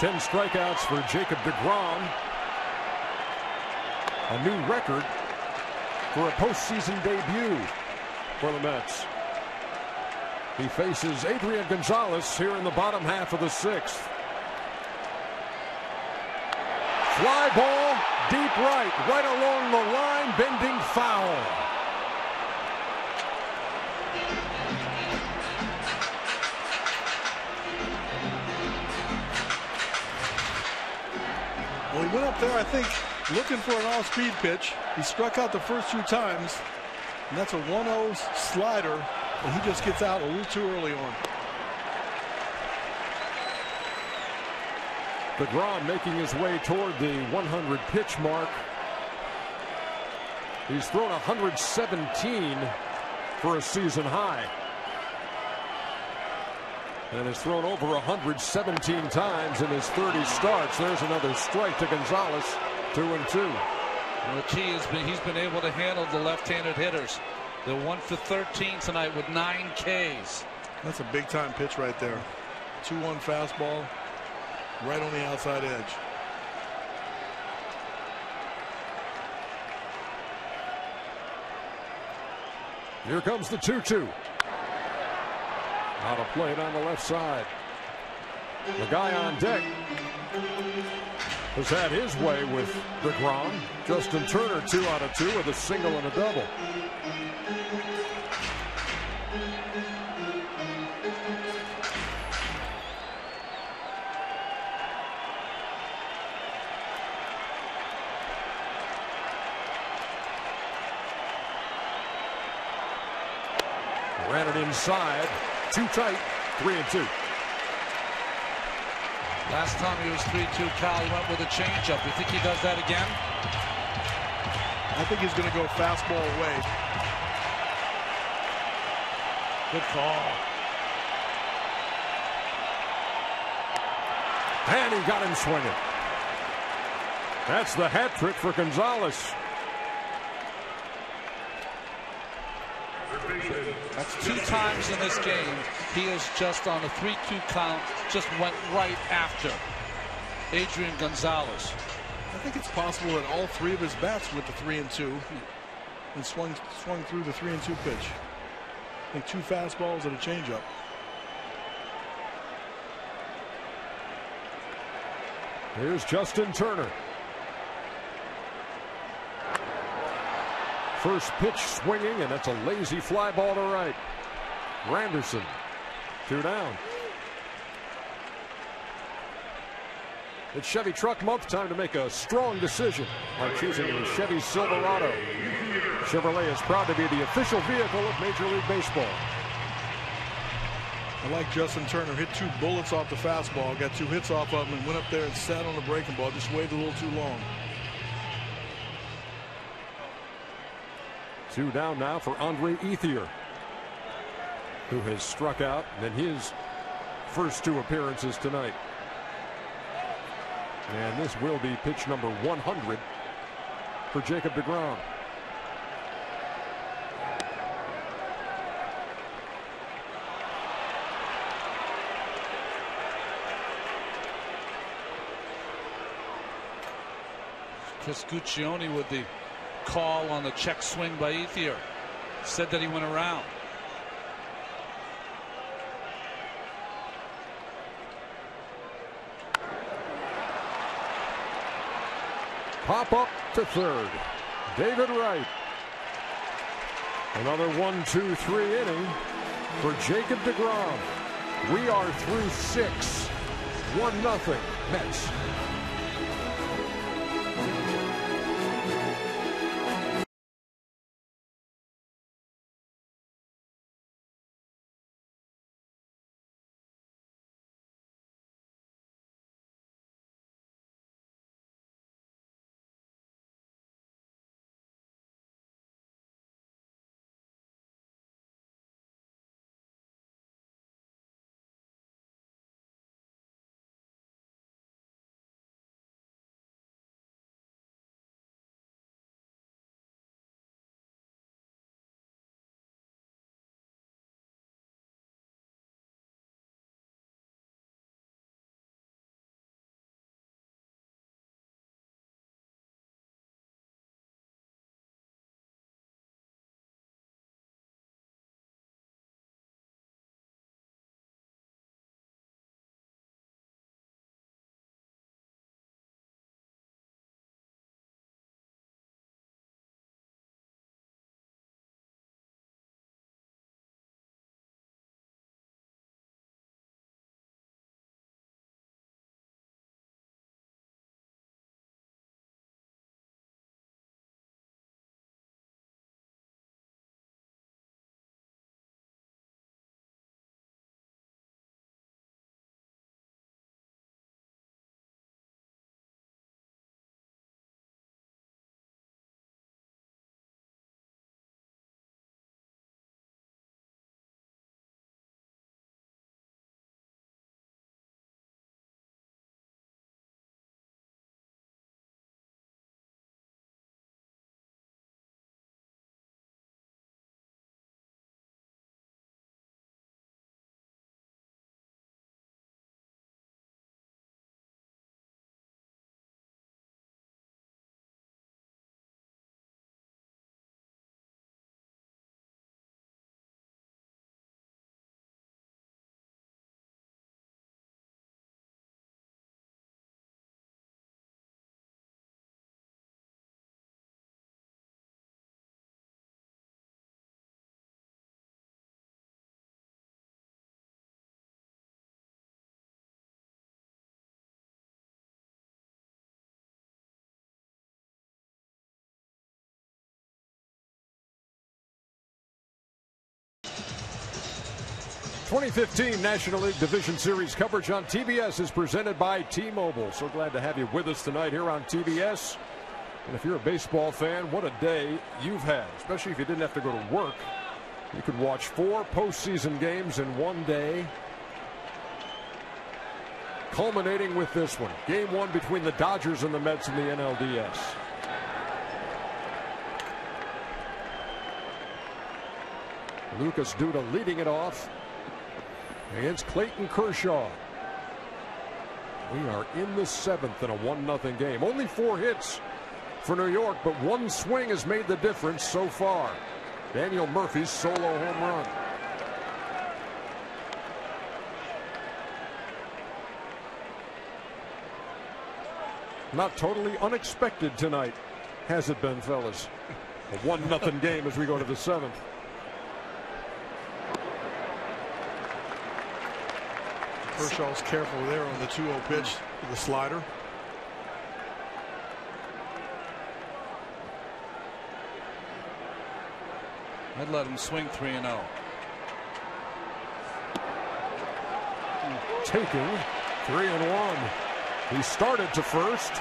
10 strikeouts for Jacob DeGrom. A new record for a postseason debut for the Mets. He faces Adrian Gonzalez here in the bottom half of the 6th. Fly ball deep right along the line, bending foul. Well, he went up there, I think, looking for an off-speed pitch. He struck out the first 2 times, and that's a 1-0 slider, and he just gets out a little too early on. DeGrom making his way toward the 100 pitch mark. He's thrown 117 for a season high, and has thrown over 117 times in his 30 starts. There's another strike to Gonzalez. 2-2. Well, the key has been he's been able to handle the left-handed hitters. They're 1 for 13 tonight with 9 Ks. That's a big-time pitch right there. 2-1 fastball, right on the outside edge. Here comes the 2-2. Out of play on the left side. The guy on deck has had his way with DeGrom. Justin Turner 2 out of 2 with a single and a double. Ran it inside. Too tight. 3-2. Last time he was 3-2, Cal, he went with a changeup. You think he does that again? I think he's going to go fastball away. Good call. And he got him swinging. That's the hat trick for Gonzalez. That's 2 times in this game. He is just on a 3-2 count, just went right after Adrian Gonzalez. I think it's possible that all 3 of his bats went to 3-2 and swung through the 3-2 pitch. I think 2 fastballs and a changeup. Here's Justin Turner. First pitch swinging, and that's a lazy fly ball to right. Granderson, 2 down. It's Chevy Truck Month. Time to make a strong decision by choosing a Chevy Silverado. Chevrolet is proud to be the official vehicle of Major League Baseball. I like Justin Turner. Hit 2 bullets off the fastball, got 2 hits off of him, and went up there and sat on the breaking ball. Just waited a little too long. 2 down now for Andre Ethier, who has struck out in his first 2 appearances tonight. And this will be pitch number 100 for Jacob DeGrom. Chris Guccione with the call on the check swing by Ethier. Said that he went around. Pop up to third. David Wright. Another 1-2-3 inning for Jacob DeGrom. We are through 6. 1-0 Mets. 2015 National League Division Series coverage on TBS is presented by T-Mobile. So glad to have you with us tonight here on TBS. And if you're a baseball fan, what a day you've had, especially if you didn't have to go to work. You could watch 4 postseason games in one day, culminating with this one. Game 1 between the Dodgers and the Mets in the NLDS. Lucas Duda leading it off against Clayton Kershaw. We are in the 7th in a 1-0 game. Only 4 hits for New York, but 1 swing has made the difference so far. Daniel Murphy's solo home run. Not totally unexpected tonight, has it been, fellas? A 1-0 game as we go to the 7th. Kershaw's careful there on the 2-0 pitch with the slider. I'd let him swing 3-0. Taking 3-1. He started to first.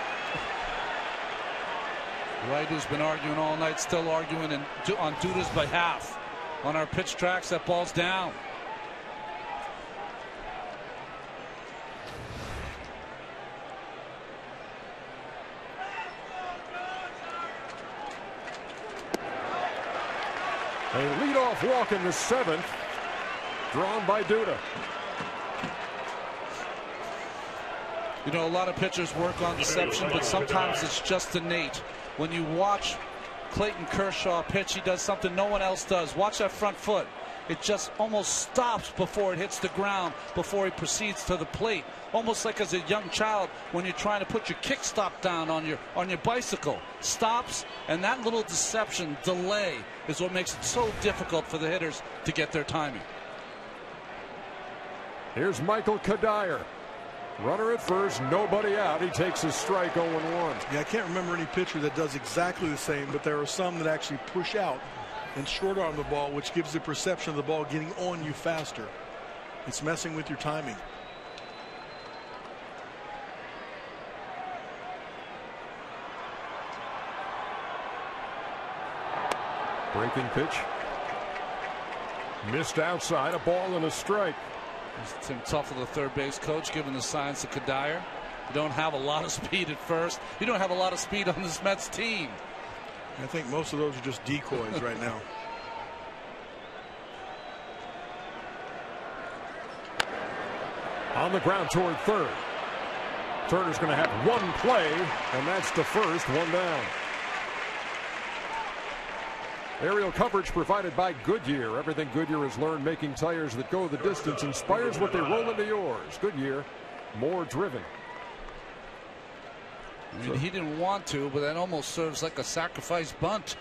Wright, who's been arguing all night, still arguing on Duda's behalf. On our pitch tracks, that ball's down. A leadoff walk in the 7th, drawn by Duda. You know, a lot of pitchers work on deception, but sometimes it's just innate. When you watch Clayton Kershaw pitch, he does something no one else does. Watch that front foot. It just almost stops before it hits the ground, before he proceeds to the plate. Almost like as a young child when you're trying to put your kickstop down on your bicycle. Stops, and that little deception, delay, is what makes it so difficult for the hitters to get their timing. Here's Michael Kadire. Runner at first, nobody out. He takes his strike 0-1. Yeah, I can't remember any pitcher that does exactly the same, but there are some that actually push out and short arm the ball, which gives the perception of the ball getting on you faster. It's messing with your timing. Breaking pitch. Missed outside, a ball and a strike. Tim Tuffle, the third base coach, giving the signs to Kadire. You don't have a lot of speed at first. You don't have a lot of speed on this Mets team. I think most of those are just decoys right now. On the ground toward third. Turner's going to have one play, and that's the first, 1 down. Aerial coverage provided by Goodyear. Everything Goodyear has learned making tires that go the distance inspires what they roll into yours. Goodyear, more driven. I mean, he didn't want to, but that almost serves like a sacrifice bunt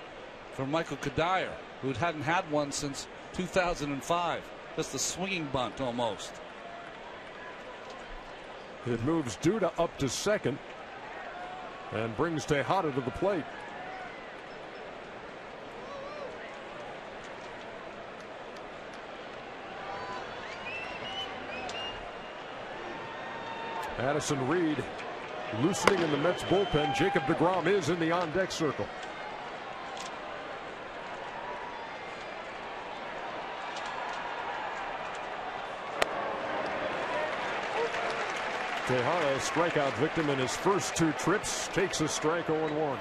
for Michael Kadire, who hadn't had one since 2005. Just a swinging bunt almost. It moves Duda up to second and brings Tejada to the plate. Addison Reed loosening in the Mets bullpen. Jacob DeGrom is in the on-deck circle. Tejada, a strikeout victim in his first 2 trips, takes a strike 0-1.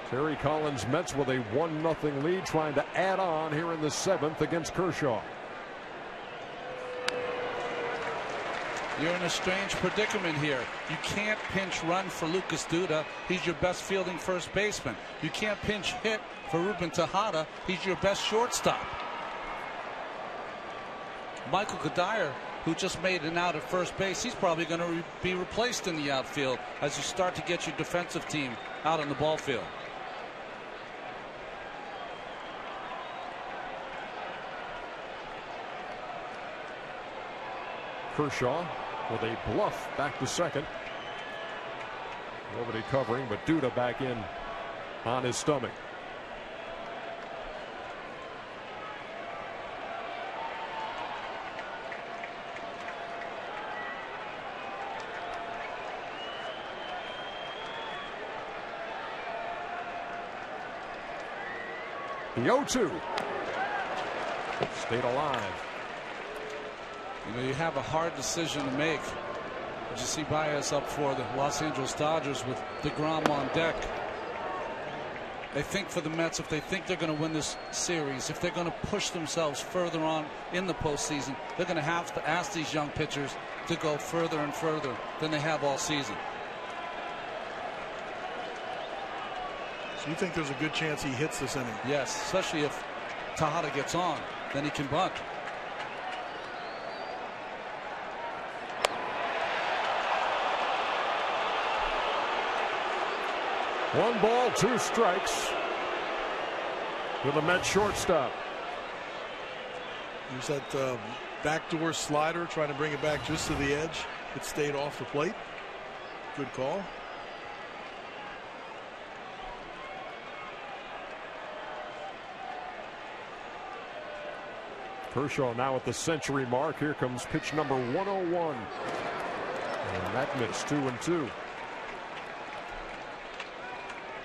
Terry Collins Mets with a 1-0 lead, trying to add on here in the 7th against Kershaw. You're in a strange predicament here. You can't pinch run for Lucas Duda. He's your best fielding first baseman. You can't pinch hit for Ruben Tejada. He's your best shortstop. Michael Kadire, who just made an out at first base, he's probably going to be replaced in the outfield as you start to get your defensive team out on the ball field. Kershaw with a bluff back to second. Nobody covering, but Duda back in on his stomach. The 0-2. Stayed alive. You know, you have a hard decision to make. Did you see Baez up for the Los Angeles Dodgers with DeGrom on deck? I think for the Mets, if they think they're going to win this series, if they're going to push themselves further on in the postseason, they're going to have to ask these young pitchers to go further and further than they have all season. So you think there's a good chance he hits this inning? Yes, especially if Tejada gets on, then he can bunt. One ball, 2 strikes with the Mets shortstop. There's that backdoor slider, trying to bring it back just to the edge. It stayed off the plate. Good call. Kershaw now at the century mark. Here comes pitch number 101. And that missed. 2-2.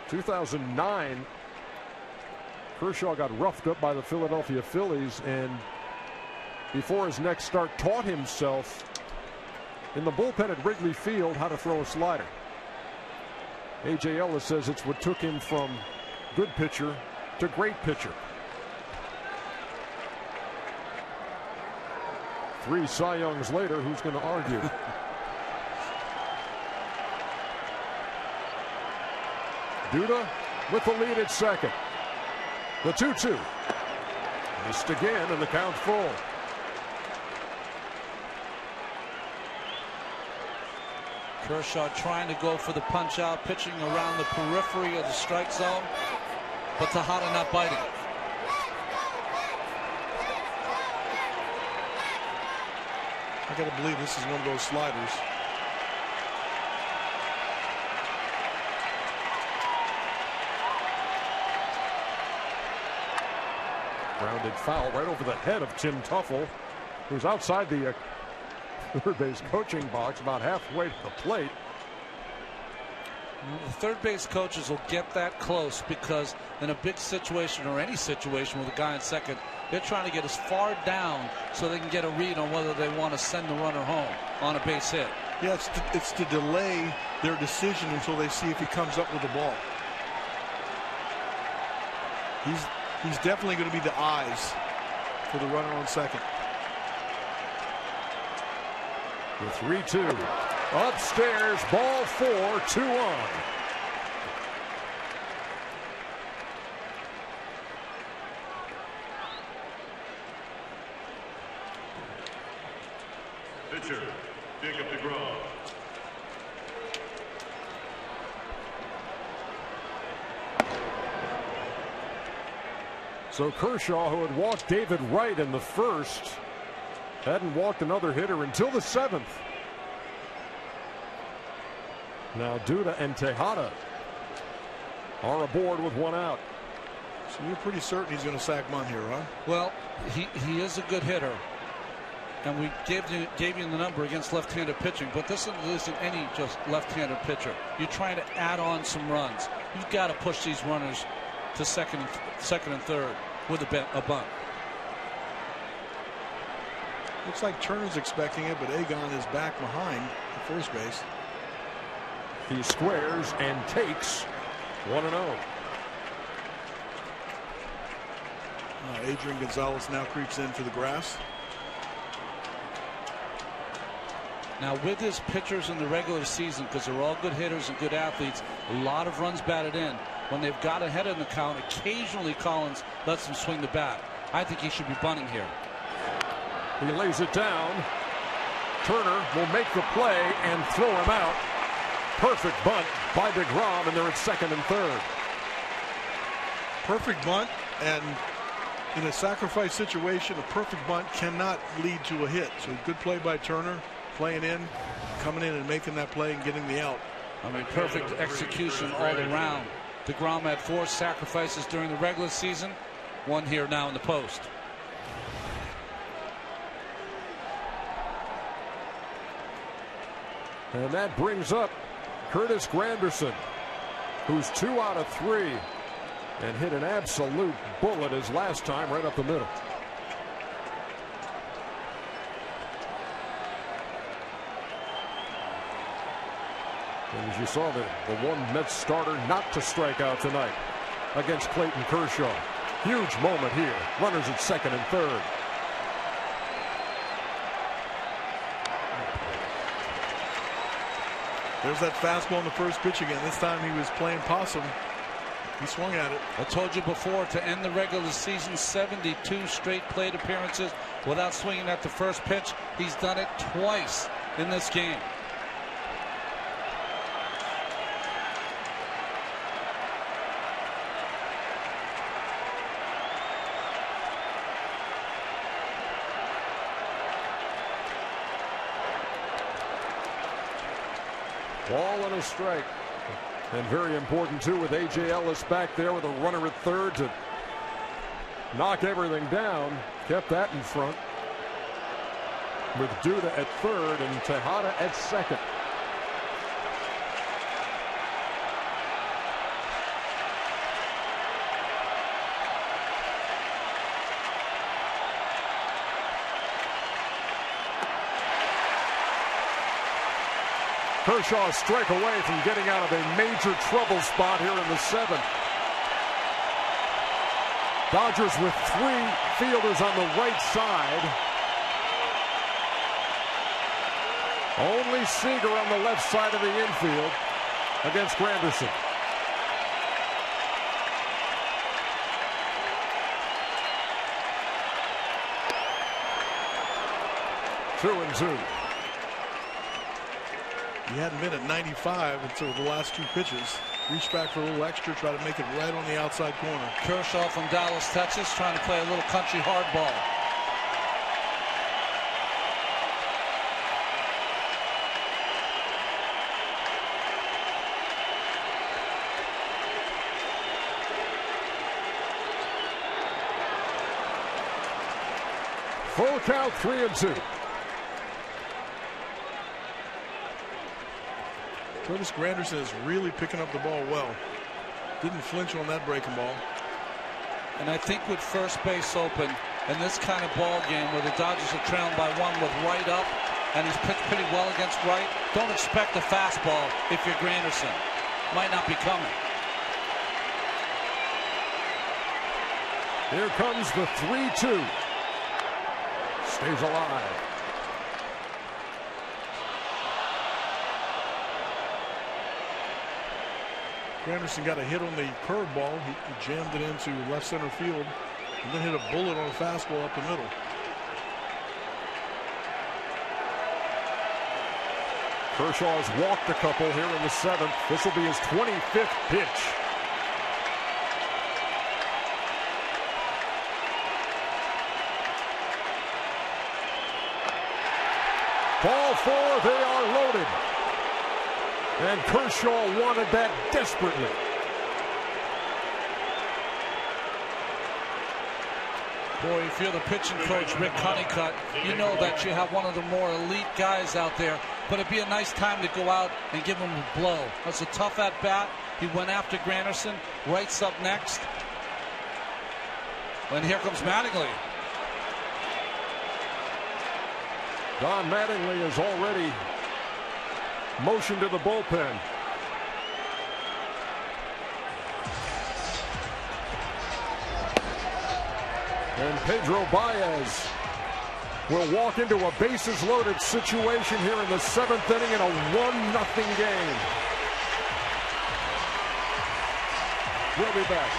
2009, Kershaw got roughed up by the Philadelphia Phillies, and before his next start taught himself in the bullpen at Wrigley Field how to throw a slider. A.J. Ellis says it's what took him from good pitcher to great pitcher. 3 Cy Youngs later, who's going to argue? Duda with the lead at second. The 2-2. Missed again, and the count full. Kershaw trying to go for the punch out, pitching around the periphery of the strike zone, but Tejada not biting. I got to believe this is one of those sliders. Grounded foul right over the head of Tim Tuffle, who's outside the third base coaching box, about halfway to the plate. The third base coaches will get that close because in a big situation or any situation with a guy in second, they're trying to get as far down so they can get a read on whether they want to send the runner home on a base hit. Yeah, it's to delay their decision until they see if he comes up with the ball. He's definitely going to be the eyes for the runner on second. The 3-2. Upstairs, ball 4, 2-on. Pitcher, Jacob DeGrom. So Kershaw, who had walked David Wright in the first, hadn't walked another hitter until the 7th. Now Duda and Tejada are aboard with 1 out. So you're pretty certain he's going to sack bunt here, huh? Well, he is a good hitter, and we gave you the number against left-handed pitching, but this isn't any just left-handed pitcher. You're trying to add on some runs. You've got to push these runners to second and third with a bunt. Looks like Turner's expecting it, but Agon is back behind the first base. He squares and takes 1-0. Adrian Gonzalez now creeps into the grass. Now with his pitchers in the regular season, because they're all good hitters and good athletes, a lot of runs batted in. When they've got ahead in the count, occasionally Collins lets him swing the bat. I think he should be bunting here. He lays it down. Turner will make the play and throw him out. Perfect bunt by DeGrom, and they're at second and third. Perfect bunt, and in a sacrifice situation, a perfect bunt cannot lead to a hit. So good play by Turner, playing in, coming in and making that play and getting the out. I mean, perfect execution all around. DeGrom had 4 sacrifices during the regular season, 1 here now in the post. And that brings up Curtis Granderson, who's 2 out of 3 and hit an absolute bullet his last time right up the middle. And as you saw, the one Mets starter not to strike out tonight against Clayton Kershaw. Huge moment here. Runners at second and third. There's that fastball in the first pitch again. This time he was playing possum. He swung at it. I told you before, to end the regular season, 72 straight plate appearances without swinging at the first pitch. He's done it twice in this game. Ball and a strike. And very important too with A.J. Ellis back there with a runner at third to knock everything down. Kept that in front with Duda at third and Tejada at second. Kershaw a strike away from getting out of a major trouble spot here in the 7th. Dodgers with 3 fielders on the right side. Only Seager on the left side of the infield against Granderson. Two and two. He hadn't been at 95 until the last 2 pitches. Reached back for a little extra, try to make it right on the outside corner. Kershaw from Dallas, Texas, trying to play a little country hardball. Full count, 3 and 2. Curtis Granderson is really picking up the ball well. Didn't flinch on that breaking ball. And I think with first base open in this kind of ball game where the Dodgers are trailing by 1 with right up, and he's pitched pretty well against right, don't expect a fastball if you're Granderson. Might not be coming. Here comes the 3-2. Stays alive. Granderson got a hit on the curveball. He jammed it into left center field and then hit a bullet on a fastball up the middle. Kershaw has walked a couple here in the 7th. This will be his 25th pitch. Ball 4, they are loaded. And Kershaw wanted that desperately. Boy, if you're the pitching coach, Rick Honeycutt, you know that you have one of the more elite guys out there. But it'd be a nice time to go out and give him a blow. That's a tough at-bat. He went after Granderson. Wright's up next. And here comes Mattingly. Don Mattingly is already motion to the bullpen. And Pedro Baez will walk into a bases loaded situation here in the 7th inning in a 1-0 game. We'll be back.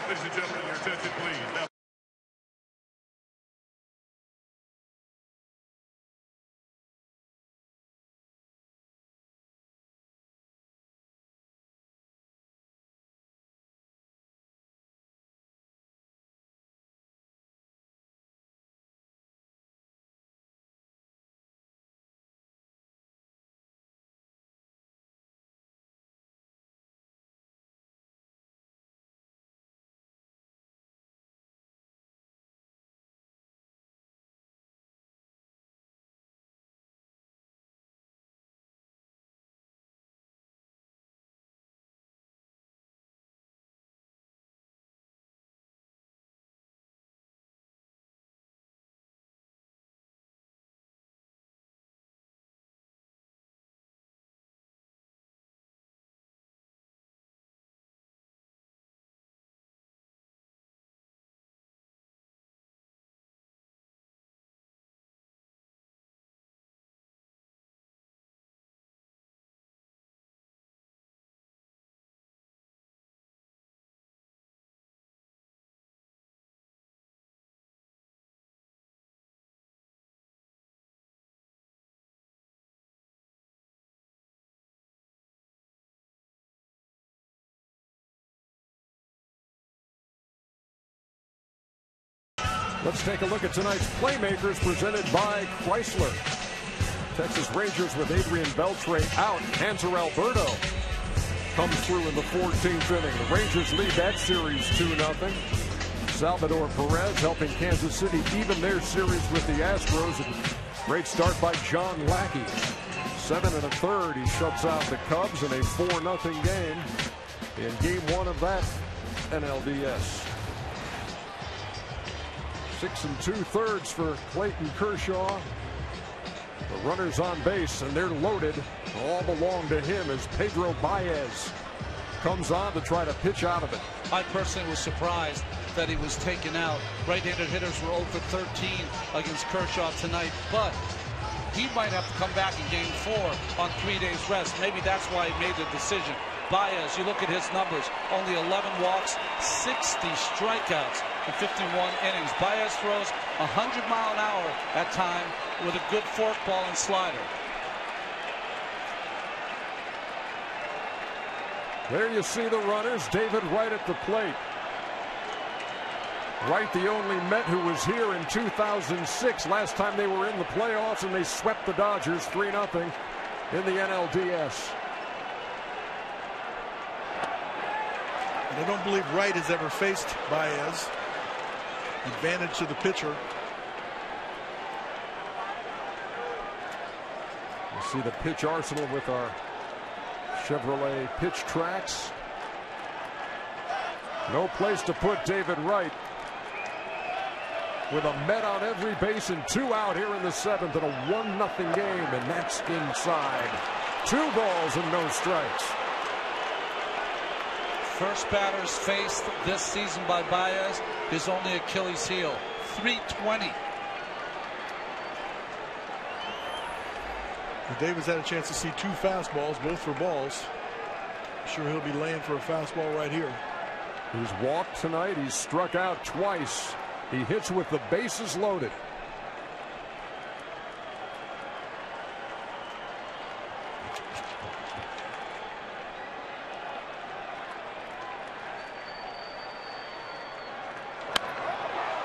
Ladies and gentlemen, your attention, please. Now Let's take a look at tonight's playmakers presented by Chrysler. Texas Rangers with Adrian Beltre out. Hanser Alberto comes through in the 14th inning. The Rangers lead that series 2-0. Salvador Perez helping Kansas City even their series with the Astros. Great start by John Lackey. 7 1/3. He shuts out the Cubs in a 4-0 game in game 1 of that NLDS. 6 2/3 for Clayton Kershaw. The runners on base, and they're loaded. All belong to him as Pedro Baez comes on to try to pitch out of it. I personally was surprised that he was taken out. Right-handed hitters were 0 for 13 against Kershaw tonight, but he might have to come back in game 4 on 3 days rest. Maybe that's why he made the decision. Baez, you look at his numbers, only 11 walks, 60 strikeouts in 51 innings. Baez throws 100 mile an hour at time with a good forkball and slider. There you see the runners. David Wright at the plate. Wright, the only Met who was here in 2006. Last time they were in the playoffs, and they swept the Dodgers 3-0 in the NLDS. And I don't believe Wright has ever faced Baez. Advantage to the pitcher. You see the pitch arsenal with our Chevrolet pitch tracks. No place to put David Wright. With a Met on every base and 2 out here in the 7th in a 1-0 game, and that's inside. 2 balls and no strikes. First batters faced this season by Baez, his only Achilles heel, 320. Davis had a chance to see 2 fastballs, both for balls. I'm sure he'll be laying for a fastball right here. He's walked tonight. He's struck out twice. He hits with the bases loaded.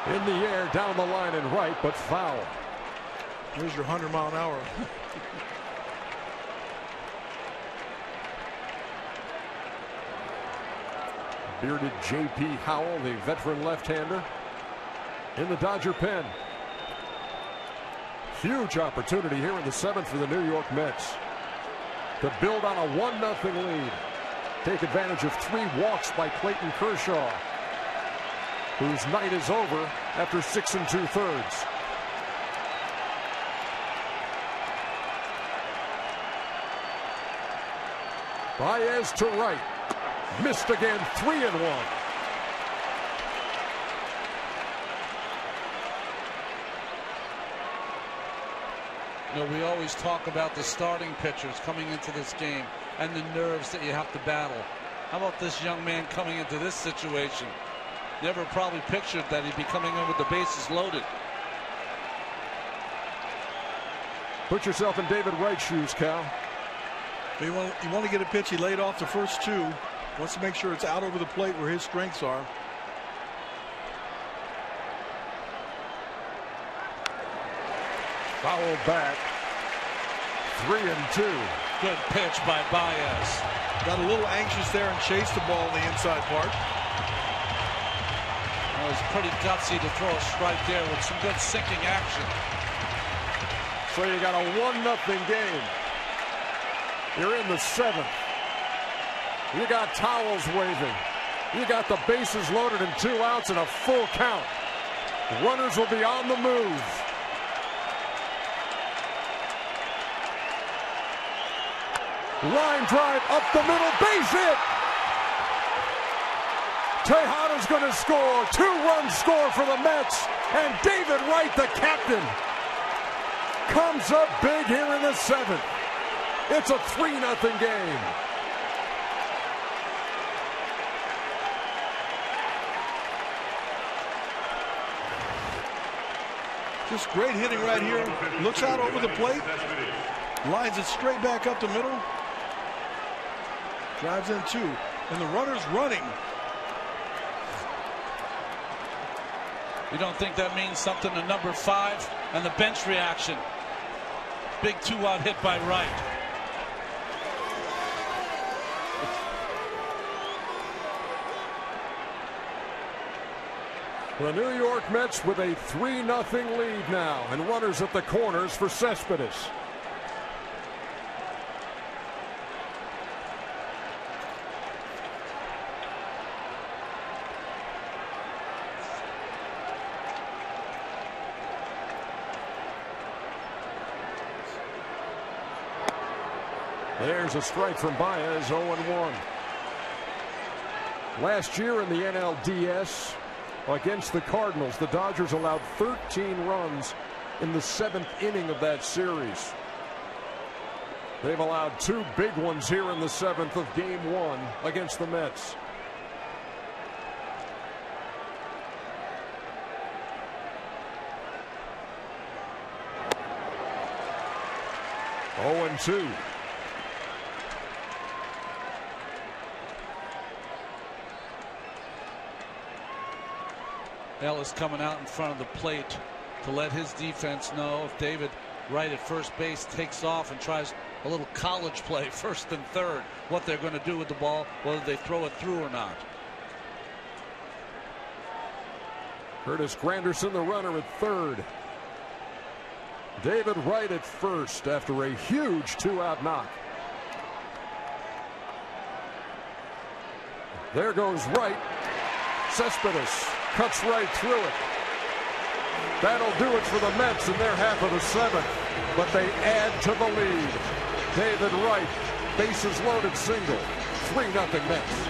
In the air, down the line and right, but foul. Here's your 100 mile an hour. Bearded J.P. Howell, the veteran left-hander, in the Dodger pen. Huge opportunity here in the 7th for the New York Mets to build on a 1-0 lead. Take advantage of 3 walks by Clayton Kershaw, whose night is over after 6 2/3. Baez to right. Missed again, 3-1. You know, we always talk about the starting pitchers coming into this game and the nerves that you have to battle. How about this young man coming into this situation? Never probably pictured that he'd be coming in with the bases loaded. Put yourself in David Wright's shoes, Cal. You want to get a pitch. He laid off the first 2. Wants to make sure it's out over the plate where his strengths are. Foul back. 3-2. Good pitch by Baez. Got a little anxious there and chased the ball in the inside part. It was pretty gutsy to throw a strike there with some good sinking action. So you got a 1-0 game. You're in the 7th. You got towels waving. You got the bases loaded and 2 outs and a full count. Runners will be on the move. Line drive up the middle, base hit. Tejada's going to score. 2-run score for the Mets. And David Wright, the captain, comes up big here in the 7th. It's a 3-0 game. Just great hitting right here. Looks out over the plate. Lines it straight back up the middle. Drives in 2. And the runner's running. You don't think that means something to number 5? And the bench reaction. Big 2-out hit by Wright. The New York Mets with a 3-0 lead now, and runners at the corners for Cespedes. There's a strike from Baez, 0-1. Last year in the NLDS against the Cardinals, the Dodgers allowed 13 runs in the 7th inning of that series. They've allowed 2 big ones here in the 7th of Game 1 against the Mets. Oh, and 2. Ellis coming out in front of the plate to let his defense know if David Wright at first base takes off and tries a little college play, 1st and 3rd, what they're going to do with the ball, whether they throw it through or not. Curtis Granderson, the runner, at 3rd. David Wright at 1st after a huge 2-out knock. There goes Wright. Cespedes cuts right through it. That'll do it for the Mets in their half of the 7th, but they add to the lead. David Wright, bases loaded single, 3-0 Mets.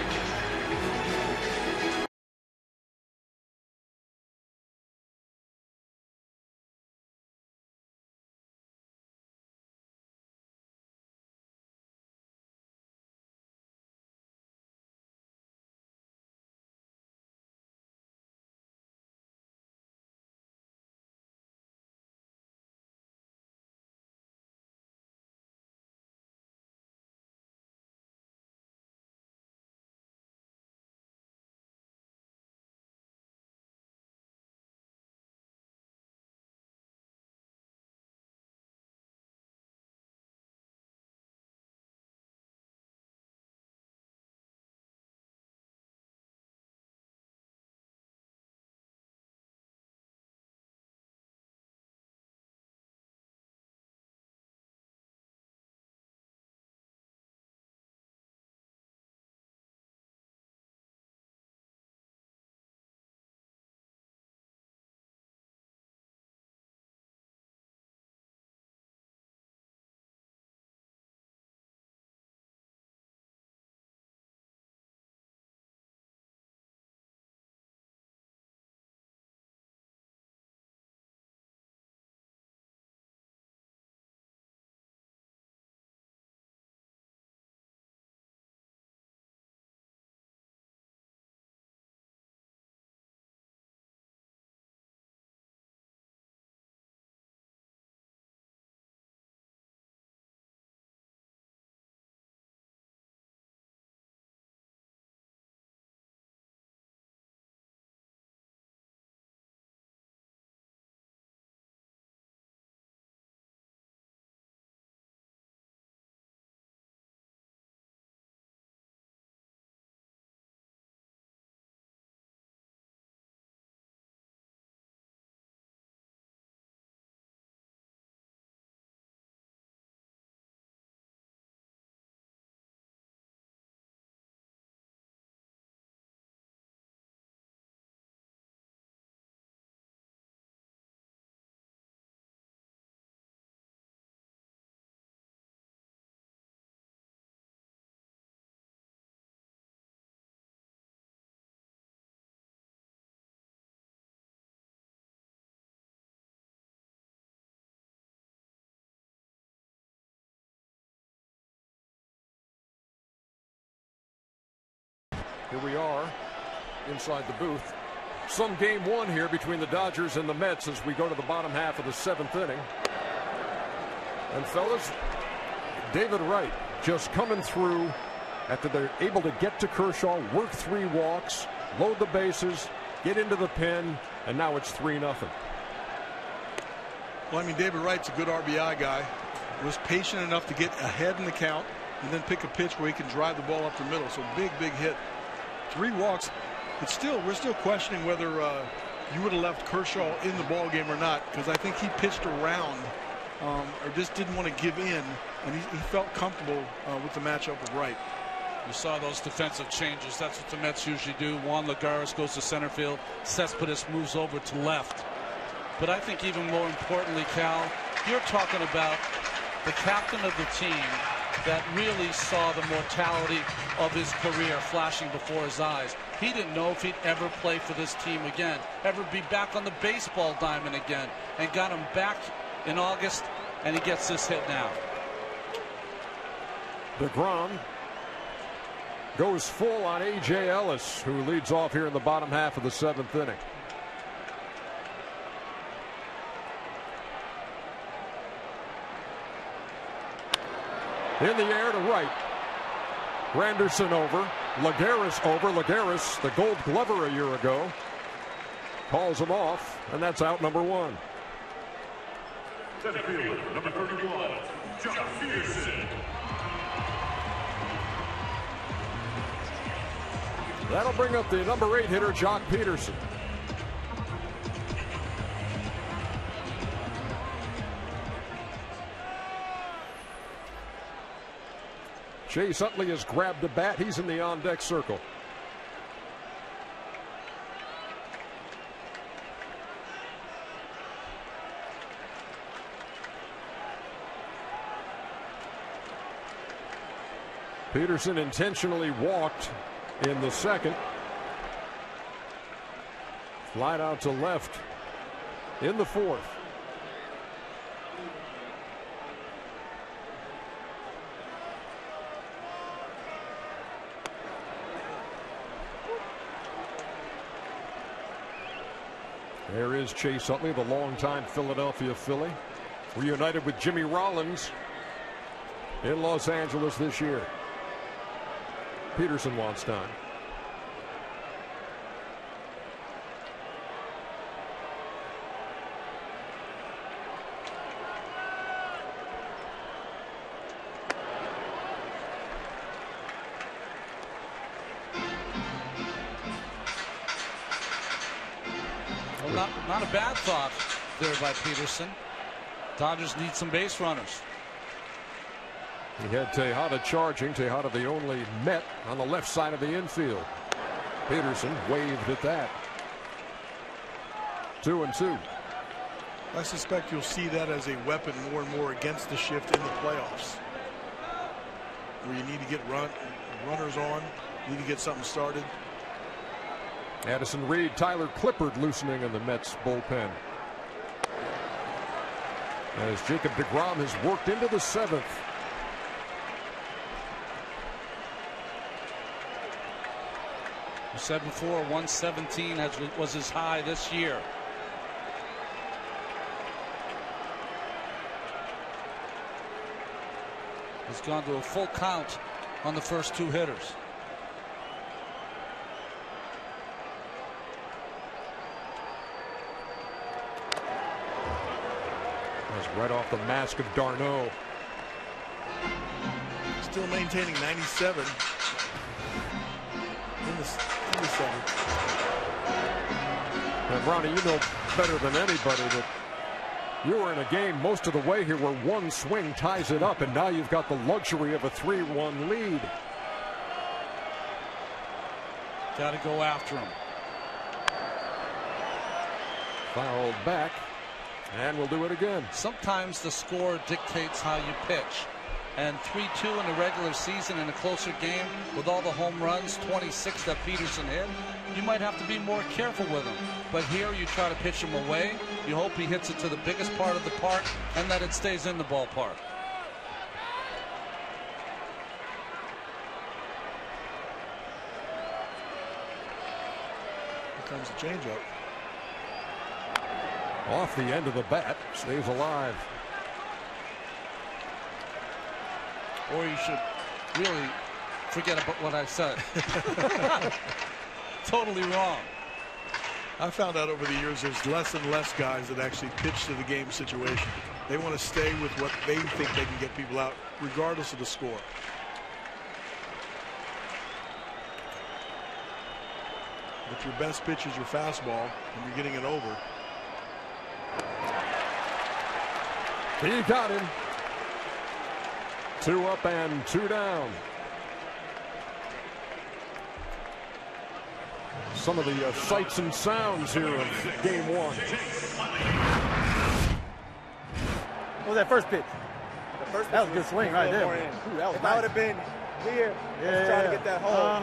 Here we are inside the booth. Some Game 1 here between the Dodgers and the Mets as we go to the bottom half of the 7th inning. And fellas, David Wright just coming through after they're able to get to Kershaw, work 3 walks, load the bases, get into the pen, and now it's 3-0. Well, I mean, David Wright's a good RBI guy. Was patient enough to get ahead in the count and then pick a pitch where he can drive the ball up the middle. So big hit. 3 walks. It's still, we're still questioning whether you would have left Kershaw in the ball game or not, because I think he pitched around or just didn't want to give in, and he felt comfortable with the matchup with Wright. You saw those defensive changes. That's what the Mets usually do. Juan Lagares goes to center field. Cespedes moves over to left. But I think even more importantly, Cal, you're talking about the captain of the team that really saw the mortality of his career flashing before his eyes. He didn't know if he'd ever play for this team again, ever be back on the baseball diamond again, and got him back in August, and he gets this hit now. DeGrom goes full on A.J. Ellis, who leads off here in the bottom half of the 7th inning. In the air to right. Granderson over. Lagares over. Lagares, the Gold Glover a year ago, calls him off, and that's out number 1. Center fielder, number 31, Jock Peterson. That'll bring up the number 8 hitter, Jock Peterson. Chase Utley has grabbed the bat. He's in the on-deck circle. Peterson intentionally walked in the 2nd. Flied out to left in the 4th. There is Chase Utley, the longtime Philadelphia Philly, reunited with Jimmy Rollins in Los Angeles this year. Peterson wants time. Not a bad thought there by Peterson. Dodgers need some base runners. He had Tejada charging. Tejada the only Met on the left side of the infield. Peterson waved at that. 2-2. I suspect you'll see that as a weapon more and more against the shift in the playoffs, where you need to get runners on, need to get something started. Addison Reed, Tyler Clifford loosening in the Mets bullpen. As Jacob DeGrom has worked into the 7th. We said before, 117 was his high this year. He's gone to a full count on the first 2 hitters. Right off the mask of Darno. Still maintaining 97 in the 7th. And Ronnie, you know better than anybody that you were in a game most of the way here where one swing ties it up, and now you've got the luxury of a 3-1 lead. Got to go after him. Fouled back. And we'll do it again. Sometimes the score dictates how you pitch. And 3-2 in the regular season in a closer game with all the home runs, 26 that Peterson hit, you might have to be more careful with him. But here you try to pitch him away. You hope he hits it to the biggest part of the park and that it stays in the ballpark. Here comes the changeup. Off the end of the bat, stays alive. Or you should really forget about what I said. Totally wrong. I found out over the years there's less and less guys that actually pitch to the game situation. They want to stay with what they think they can get people out, regardless of the score. If your best pitch is your fastball and you're getting it over. He got him. 2 up and 2 down. Some of the sights and sounds here of game 1. What was that first pitch? That was a good swing right there. Ooh, that was if I would have been here, trying to get that hole.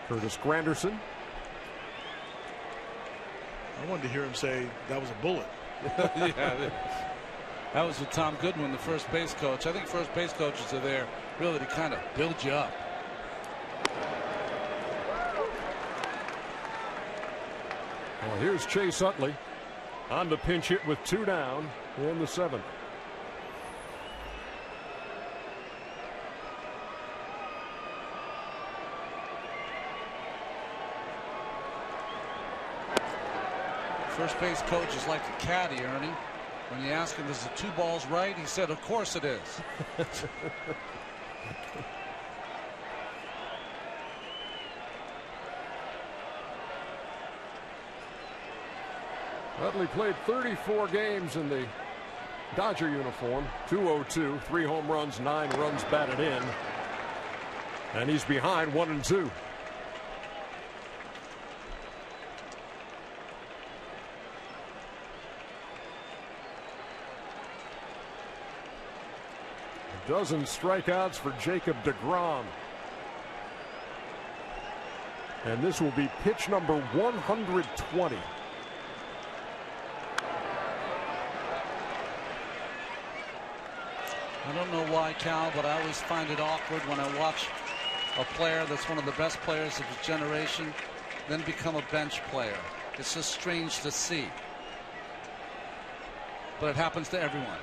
Curtis Granderson. I wanted to hear him say that was a bullet. Yeah, that was with Tom Goodwin, the first base coach. I think first base coaches are there really to kind of build you up. Well, here's Chase Utley on the pinch hit with 2 down in the 7th. First base coach is like a caddy, Ernie. When you ask him, is the 2 balls right? He said, of course it is. Utley played 34 games in the Dodger uniform. 202, 3 home runs, 9 runs batted in. And he's behind 1-2. A dozen strikeouts for Jacob DeGrom. And this will be pitch number 120. I don't know why, Cal, but I always find it awkward when I watch a player that's one of the best players of his generation then become a bench player. It's just strange to see. But it happens to everyone.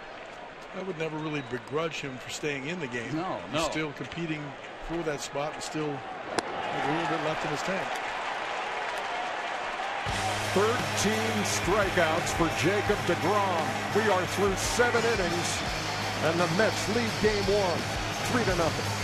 I would never really begrudge him for staying in the game. No. He's still competing for that spot and still has a little bit left in his tank. 13 strikeouts for Jacob DeGrom. We are through 7 innings, and the Mets lead game 1, 3-0.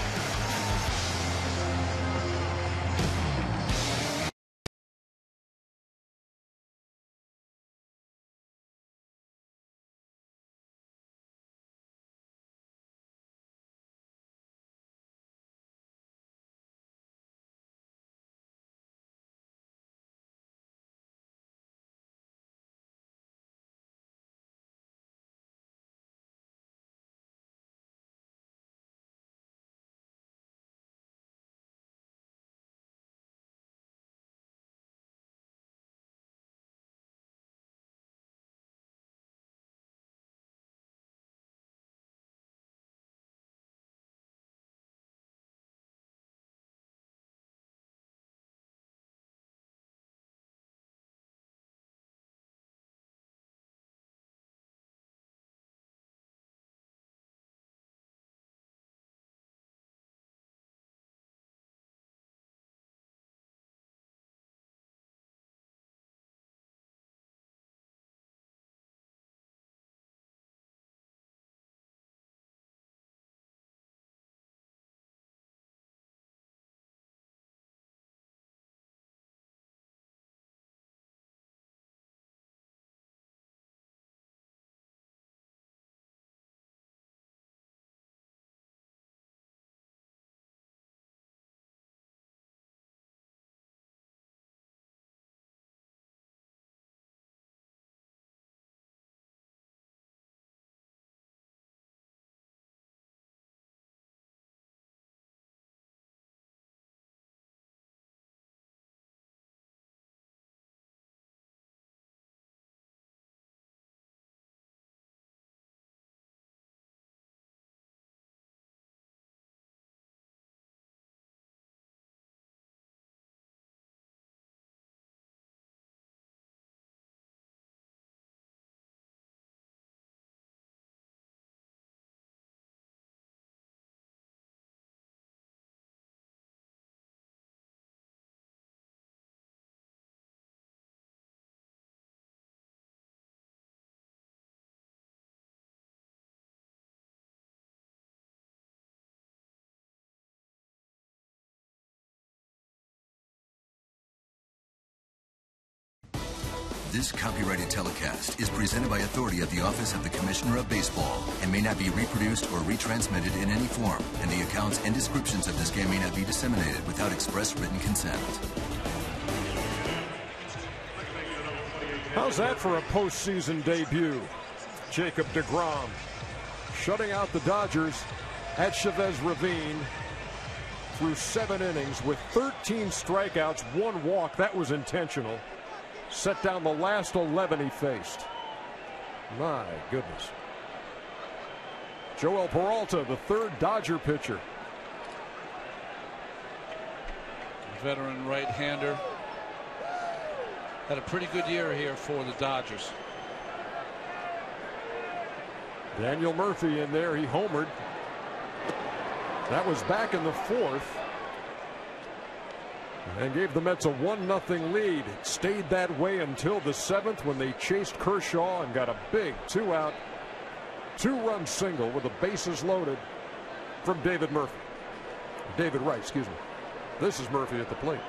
This copyrighted telecast is presented by authority of the Office of the Commissioner of Baseball and may not be reproduced or retransmitted in any form, and the accounts and descriptions of this game may not be disseminated without express written consent. How's that for a postseason debut? Jacob DeGrom shutting out the Dodgers at Chavez Ravine through 7 innings with 13 strikeouts, 1 walk. That was intentional. Set down the last 11 he faced. My goodness. Joel Peralta, the 3rd Dodger pitcher. Veteran right-hander. Had a pretty good year here for the Dodgers. Daniel Murphy in there. He homered. That was back in the 4th. And gave the Mets a 1-0 lead. It stayed that way until the 7th when they chased Kershaw and got a big 2-out, 2-run single with the bases loaded from David Wright, excuse me. This is Murphy at the plate.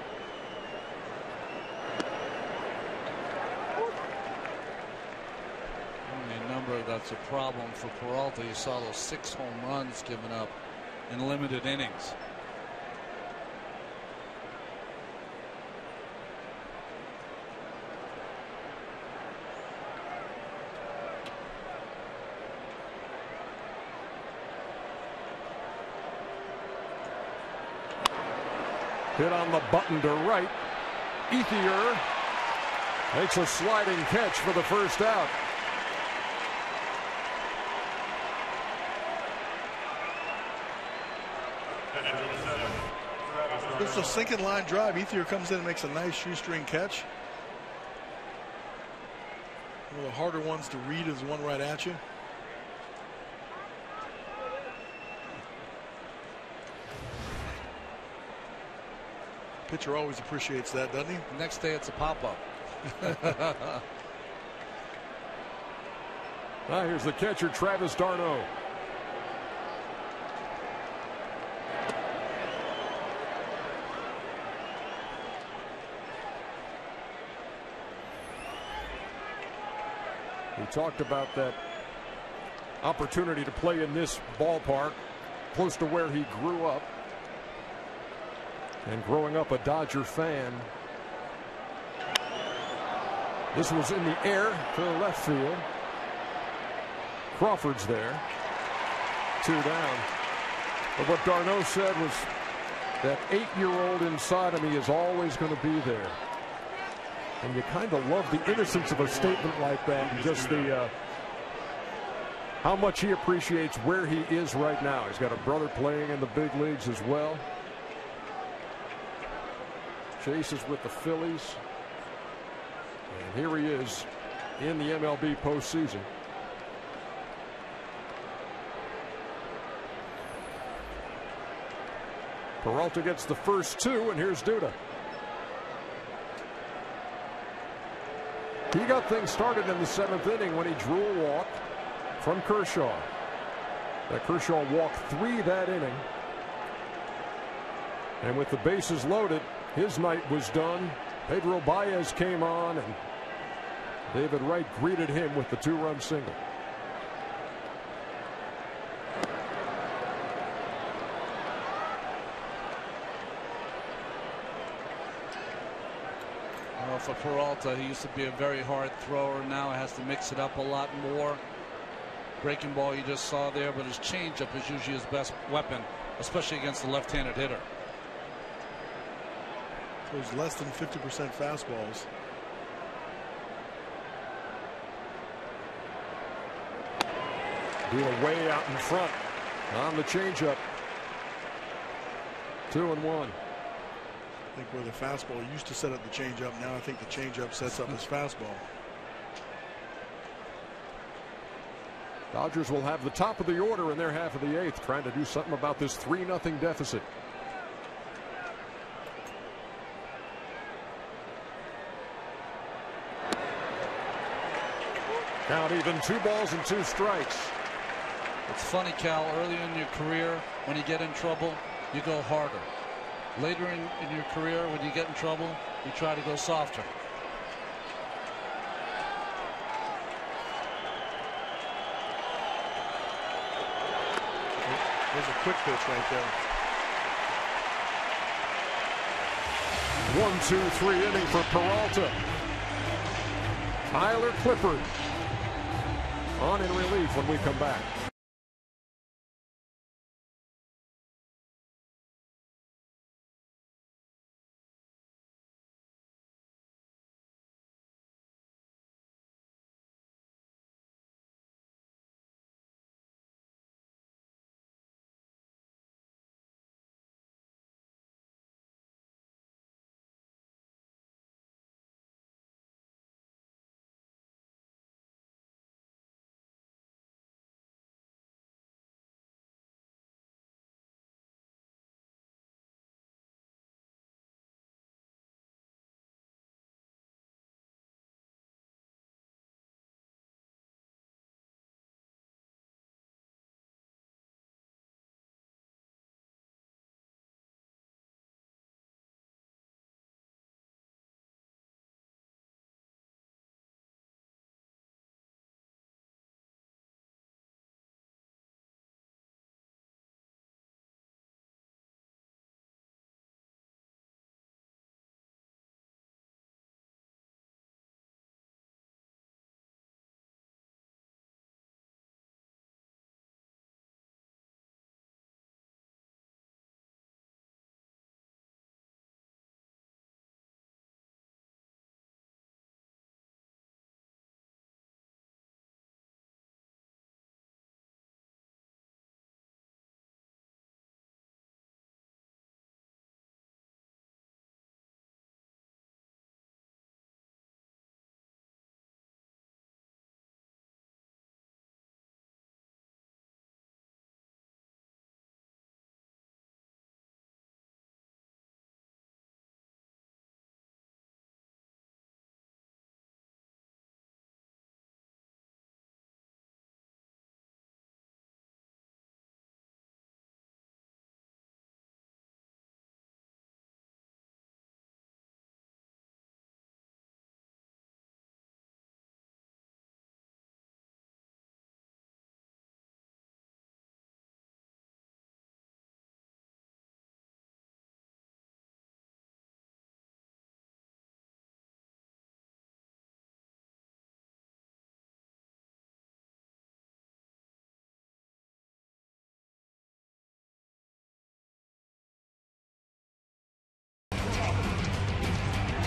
That's a problem for Peralta. You saw those 6 home runs given up in limited innings. Hit on the button to right. Ethier makes a sliding catch for the first out. It's a sinking line drive. Ethier comes in and makes a nice shoestring catch. One of the harder ones to read is one right at you. Pitcher always appreciates that, doesn't he? Next day it's a pop-up. Now here's the catcher, Travis d'Arnaud. We talked about that opportunity to play in this ballpark, close to where he grew up. And growing up a Dodger fan. This was in the air to the left field. Crawford's there. 2 down. But what d'Arnaud said was that 8-year-old inside of me is always going to be there. And you kind of love the innocence of a statement like that, and just the how much he appreciates where he is right now. He's got a brother playing in the big leagues as well. Chase is with the Phillies. And here he is in the MLB postseason. Peralta gets the first 2, and here's Duda. He got things started in the 7th inning when he drew a walk from Kershaw. That Kershaw walked 3 that inning. And with the bases loaded, his night was done. Pedro Baez came on, and David Wright greeted him with the 2-run single. For Peralta, he used to be a very hard thrower. Now has to mix it up a lot more. Breaking ball you just saw there, but his changeup is usually his best weapon, especially against the left-handed hitter. Those less than 50% fastballs. Duda way out in front on the changeup. 2-1. I think where the fastball used to set up the changeup, now I think the changeup sets up his fastball. Dodgers will have the top of the order in their half of the 8th, trying to do something about this 3-0 deficit. Count even, 2 balls and 2 strikes. It's funny, Cal, early in your career, when you get in trouble, you go harder. Later in your career, when you get in trouble, you try to go softer. There's a quick pitch right there. 1-2-3 inning for Peralta. Tyler Clifford on in relief when we come back.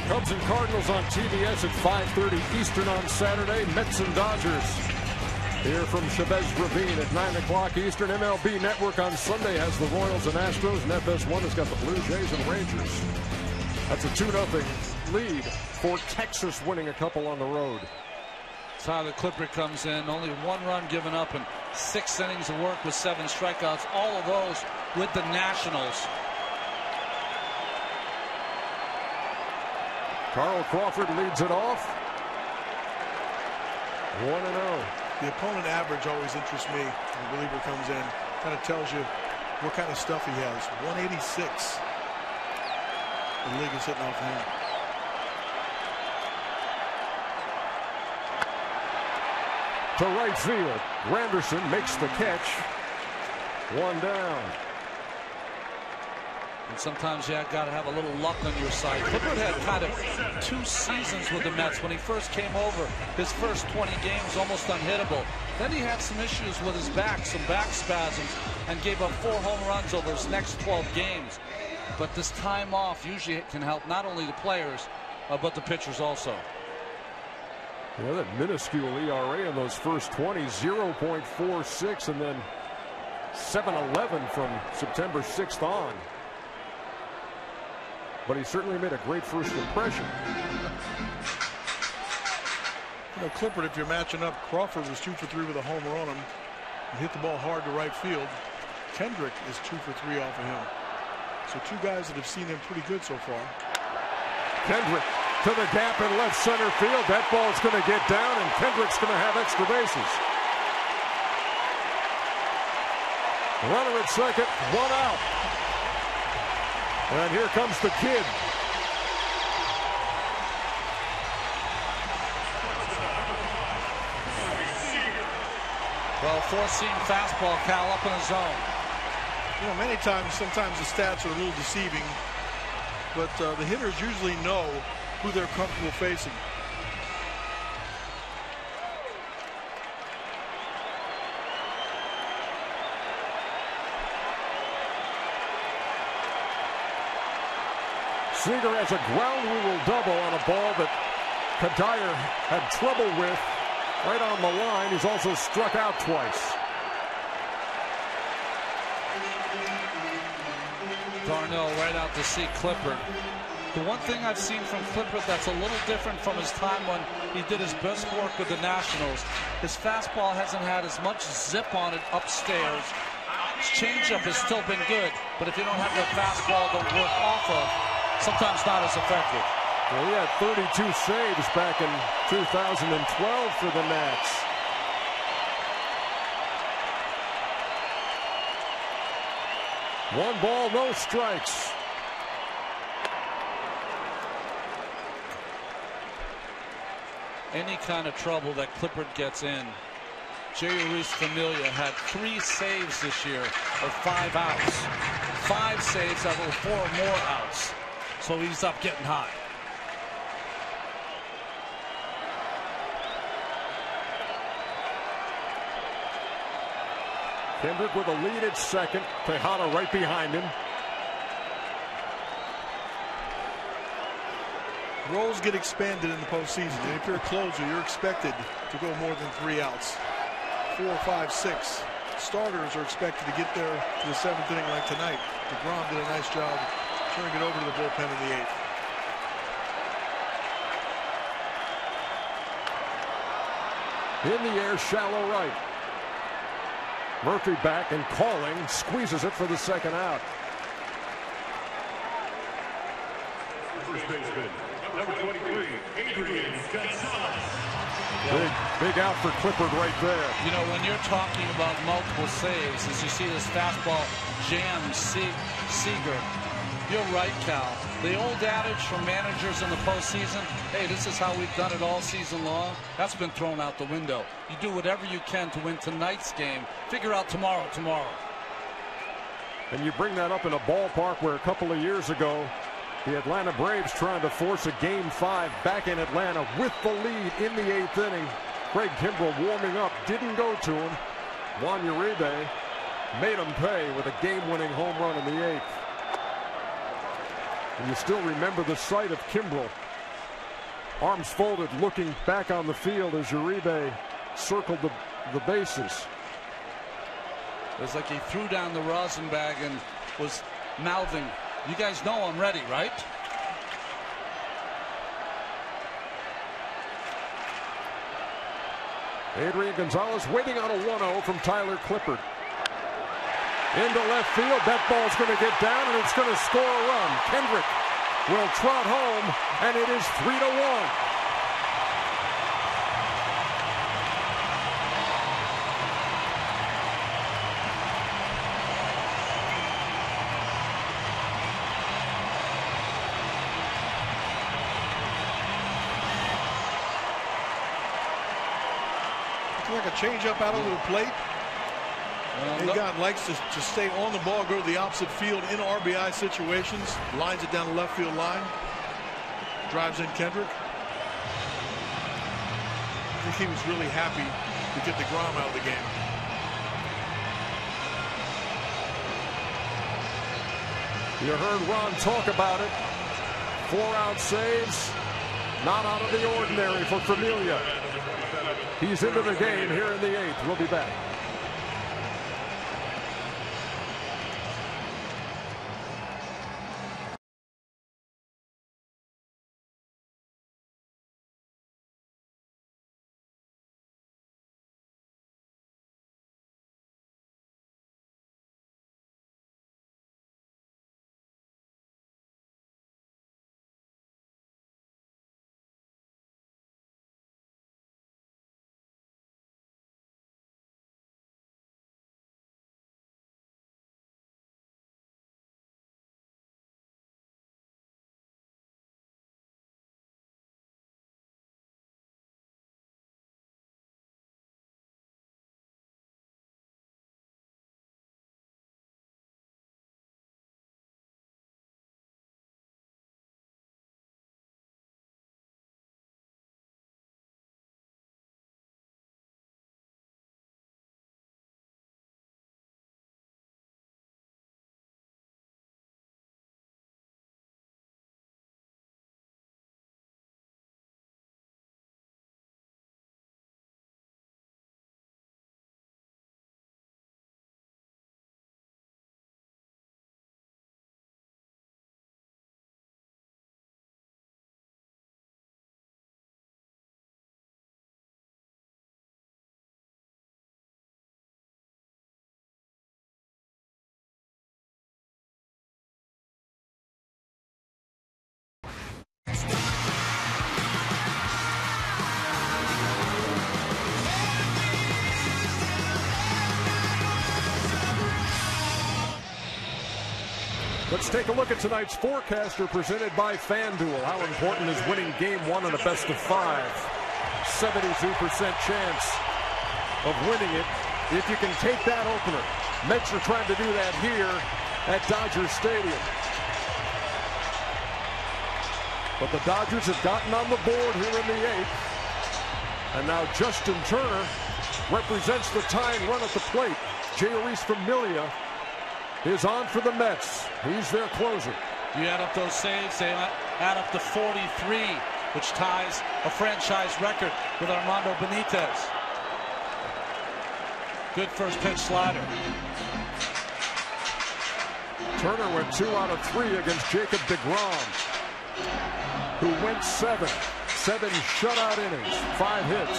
Cubs and Cardinals on TBS at 5:30 Eastern on Saturday. Mets and Dodgers here from Chavez Ravine at 9 o'clock Eastern. MLB Network on Sunday has the Royals and Astros, and FS1 has got the Blue Jays and Rangers. That's a 2-0 lead for Texas, winning a couple on the road. Tyler Clifford comes in, only 1 run given up in 6 innings of work with 7 strikeouts, all of those with the Nationals. Carl Crawford leads it off. 1-0. The opponent average always interests me when a reliever comes in. Kind of tells you what kind of stuff he has. 186. The league is hitting off of him. To right field. Granderson makes the catch. 1 down. And sometimes you got to have a little luck on your side. Clifford had kind of 2 seasons with the Mets. When he first came over, his first 20 games almost unhittable. Then he had some issues with his back, some back spasms, and gave up 4 home runs over his next 12 games. But this time off usually can help not only the players, but the pitchers also. Yeah, that minuscule ERA in those first 20, 0.46, and then 7.11 from September 6th on. But he certainly made a great first impression. You know, Clifford, if you're matching up, Crawford was 2 for 3 with a homer on him. He hit the ball hard to right field. Kendrick is 2 for 3 off of him. So 2 guys that have seen him pretty good so far. Kendrick to the gap in left center field. That ball's going to get down, and Kendrick's going to have extra bases. Runner at second, 1 out. And here comes the kid. Well, 4-seam fastball, Cal, up in the zone. You know, many times, sometimes the stats are a little deceiving, but the hitters usually know who they're comfortable facing. Seager has a ground rule double on a ball that Kadire had trouble with right on the line. He's also struck out twice. Darnell right out to see Clifford. The one thing I've seen from Clifford that's a little different from his time when he did his best work with the Nationals, his fastball hasn't had as much zip on it upstairs. His changeup has still been good, but if you don't have the fastball to work off of, sometimes not as effective. Well, he had 32 saves back in 2012 for the Nats. One ball, no strikes. Any kind of trouble that Clifford gets in. Jerry Reese Familia had 3 saves this year or 5 outs. 5 saves that were 4 more outs. So he's up getting high. Kendrick with a lead at second. Tejada right behind him. Roles get expanded in the postseason. And if you're a closer, you're expected to go more than 3 outs. 4, 5, 6. Starters are expected to get there to the 7th inning like tonight. DeGrom did a nice job turning it over to the bullpen in the 8th. In the air, shallow right. Murphy back and calling, squeezes it for the second out. First baseman, number 23, Adrian Gonzalez. Big out for Clifford right there. You know, when you're talking about multiple saves, as you see this fastball jam Seager, you're right, Cal. The old adage from managers in the postseason, hey, this is how we've done it all season long, that's been thrown out the window. You do whatever you can to win tonight's game. Figure out tomorrow. And you bring that up in a ballpark where a couple of years ago, the Atlanta Braves trying to force a Game 5 back in Atlanta with the lead in the 8th inning. Craig Kimbrell warming up, didn't go to him. Juan Uribe made him pay with a game-winning home run in the 8th. And you still remember the sight of Kimbrell, arms folded, looking back on the field as Uribe circled the bases. It was like he threw down the rosin bag and was mouthing, "You guys know I'm ready, right?" Adrian Gonzalez waiting on a 1-0 from Tyler Clifford. Into left field, that ball's going to get down and it's going to score a run. Kendrick will trot home and it is 3-1. Like a changeup out over the plate. God likes to stay on the ball, go to the opposite field in RBI situations. Lines it down the left field line. Drives in Kendrick. I think he was really happy to get DeGrom out of the game. You heard Ron talk about it. 4-out saves. Not out of the ordinary for Familia. He's into the game here in the 8th. We'll be back. Let's take a look at tonight's forecaster presented by FanDuel. How important is winning game one on a best of 5? 72% chance of winning it if you can take that opener. Mets are trying to do that here at Dodger Stadium. But the Dodgers have gotten on the board here in the 8th. And now Justin Turner represents the tying run at the plate. Jeurys Familia is on for the Mets. He's their closer. You add up those saves, they add up to 43, which ties a franchise record with Armando Benitez. Good first pitch slider. Turner went 2 out of 3 against Jacob DeGrom, who went 7 shutout innings, 5 hits,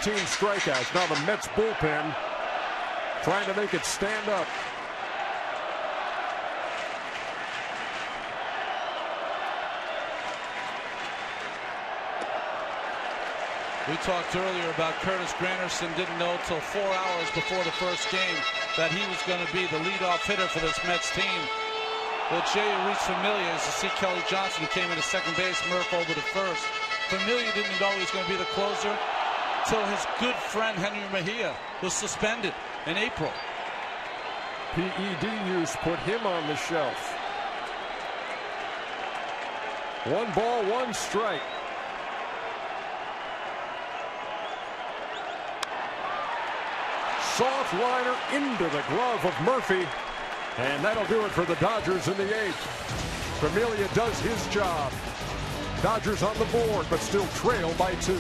13 strikeouts. Now the Mets bullpen trying to make it stand up. We talked earlier about Curtis Granderson didn't know till 4 hours before the first game that he was going to be the leadoff hitter for this Mets team. Well, Jeurys Familia is to see Kelly Johnson, who came into second base, Murph over to first. Familia didn't know he was going to be the closer till his good friend Henry Mejia was suspended in April. PED use put him on the shelf. 1 ball, 1 strike. Soft liner into the glove of Murphy. And that'll do it for the Dodgers in the 8th. Familia does his job. Dodgers on the board, but still trail by 2.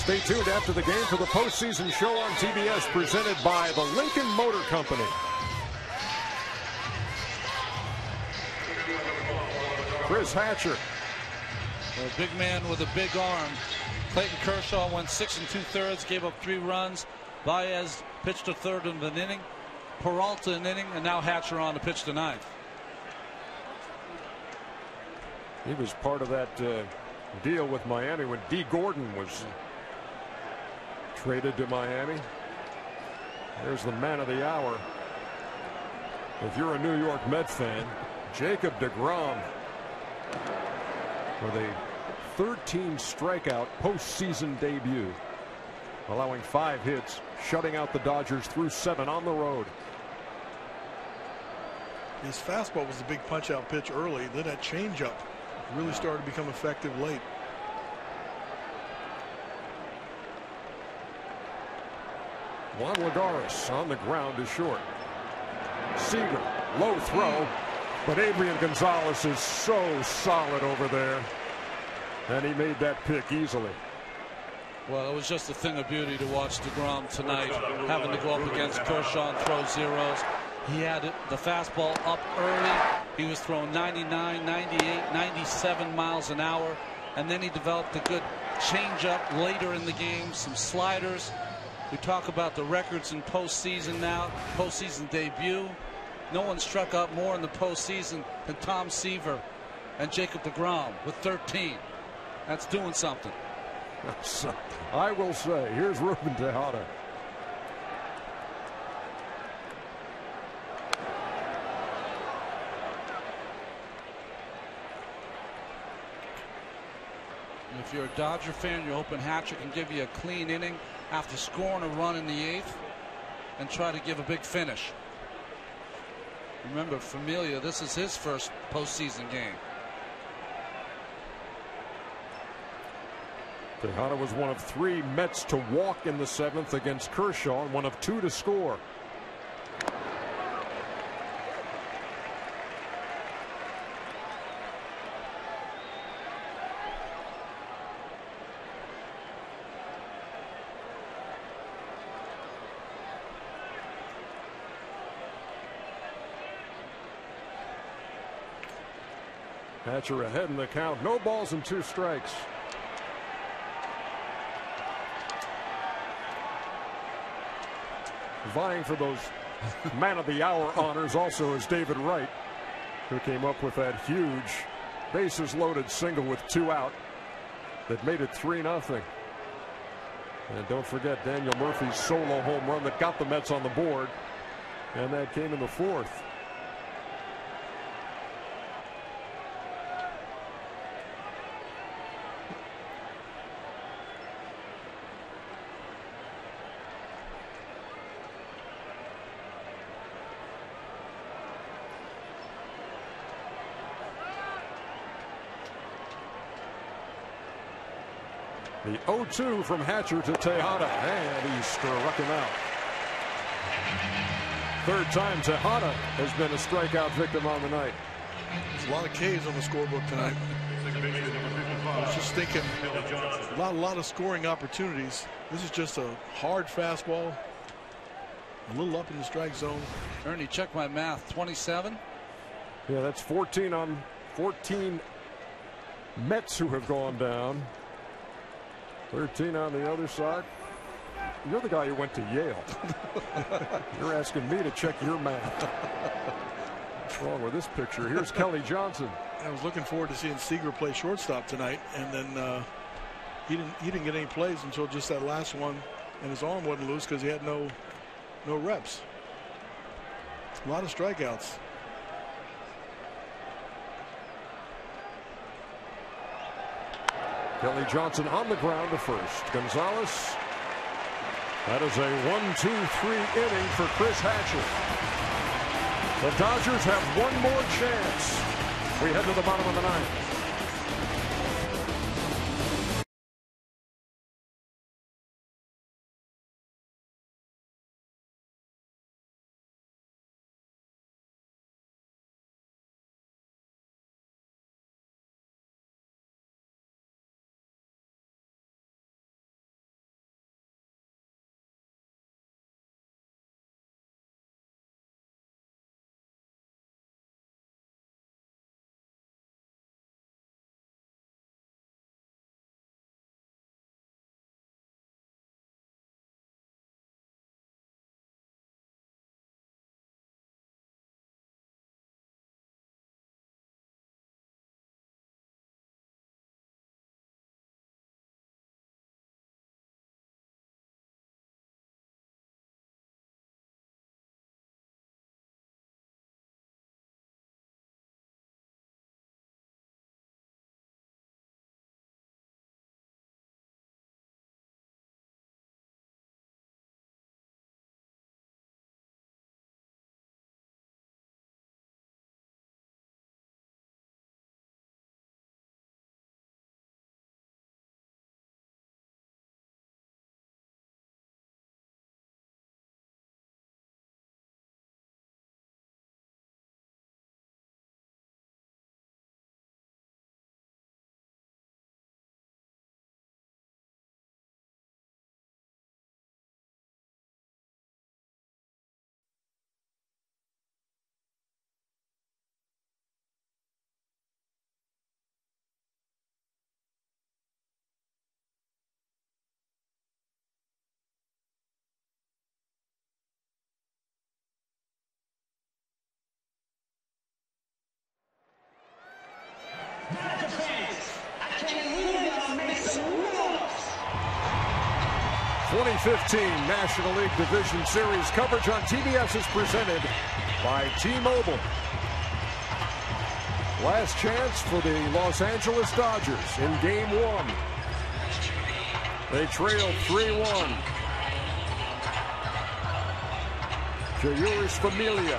Stay tuned after the game for the postseason show on TBS presented by the Lincoln Motor Company. Chris Hatcher. A big man with a big arm. Clayton Kershaw went 6 2/3, gave up 3 runs. Baez pitched a third of an inning. Peralta an inning, and now Hatcher on to pitch the 9th. He was part of that deal with Miami when D. Gordon was traded to Miami. There's the man of the hour. If you're a New York Mets fan, Jacob DeGrom with a 13 strikeout postseason debut, allowing 5 hits, shutting out the Dodgers through 7 on the road. His fastball was a big punch-out pitch early. Then that changeup really started to become effective late. Juan Lagares on the ground is short. Seager, low throw, but Adrian Gonzalez is so solid over there, and he made that pick easily. Well, it was just a thing of beauty to watch DeGrom tonight, having to go up against Kershaw and throw zeros. He had the fastball up early. He was throwing 99, 98, 97 miles an hour, and then he developed a good changeup later in the game, some sliders. We talk about the records in postseason now, postseason debut. No one struck out more in the postseason than Tom Seaver and Jacob DeGrom with 13. That's doing something. I will say, here's Ruben Tejada. If you're a Dodger fan, you're hoping Hatcher can give you a clean inning after scoring a run in the 8th and try to give a big finish. Remember, Familia, this is his first postseason game. Tejada was one of 3 Mets to walk in the 7th against Kershaw and one of 2 to score. Hatcher ahead in the count. No balls and 2 strikes. Vying for those man of the hour honors also is David Wright, who came up with that huge bases loaded single with 2 out that made it 3-0. And don't forget Daniel Murphy's solo home run that got the Mets on the board, and that came in the 4th. The 0-2 from Hatcher to Tejada, and he struck him out. 3rd time Tejada has been a strikeout victim on the night. There's a lot of Ks on the scorebook tonight. I was just thinking, a lot of scoring opportunities. This is just a hard fastball, a little up in the strike zone. Ernie, check my math. 27. Yeah, that's 14 on 14 Mets who have gone down. 13 on the other side. You're the guy who went to Yale. You're asking me to check your math. What's wrong with this picture? Here's Kelly Johnson. I was looking forward to seeing Seager play shortstop tonight, and then he didn't get any plays until just that last one, and his arm wasn't loose because he had no reps. A lot of strikeouts. Kelly Johnson on the ground to first. Gonzalez. That is a 1-2-3 inning for Chris Hatcher. The Dodgers have one more chance. We head to the bottom of the 9th. ...2015 National League Division Series coverage on TBS is presented by T-Mobile. Last chance for the Los Angeles Dodgers in Game 1. They trailed 3-1. Jayuris Familia,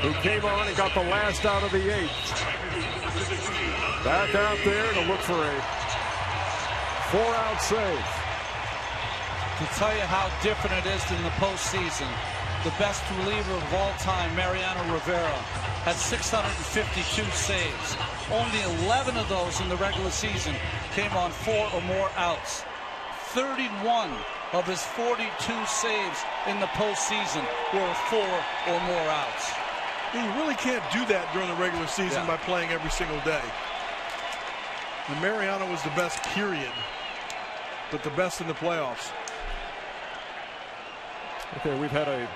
who came on and got the last out of the 8th. Back out there to look for a 4-out save. To tell you how different it is in the postseason, the best reliever of all time, Mariano Rivera, had 652 saves. Only 11 of those in the regular season came on 4 or more outs. 31 of his 42 saves in the postseason were 4 or more outs. You really can't do that during the regular season by playing every single day. And Mariano was the best, period, but the best in the playoffs. Okay, we've had a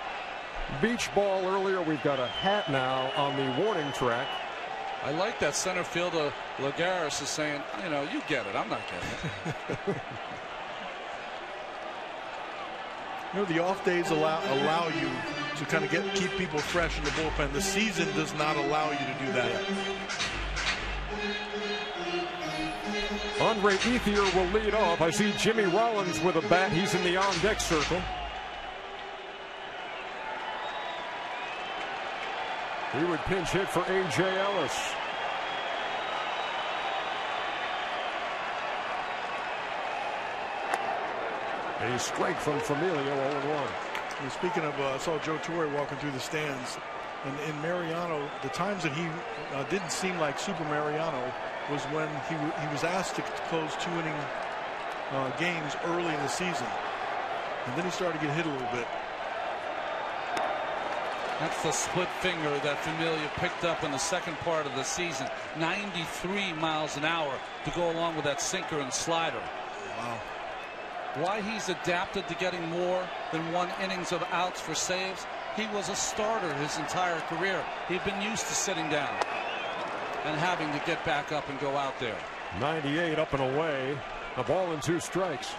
beach ball earlier. We've got a hat now on the warning track. I like that center fielder Lagares is saying, you know, you get it. I'm not getting it. You know, the off days allow you to kind of keep people fresh in the bullpen. The season does not allow you to do that. Andre Ethier will lead off. I see Jimmy Rollins with a bat. He's in the on-deck circle. He would pinch hit for A.J. Ellis. A strike from Familia, 0-1. And speaking of, I saw Joe Torre walking through the stands. And in Mariano, the times that he didn't seem like Super Mariano was when he was asked to close 2-inning games early in the season. And then he started to get hit a little bit. That's the split finger that Familia picked up in the second part of the season. 93 miles an hour to go along with that sinker and slider. Wow. Why he's adapted to getting more than 1 innings of outs for saves? He was a starter his entire career. He'd been used to sitting down and having to get back up and go out there. 98 up and away. A ball and 2 strikes.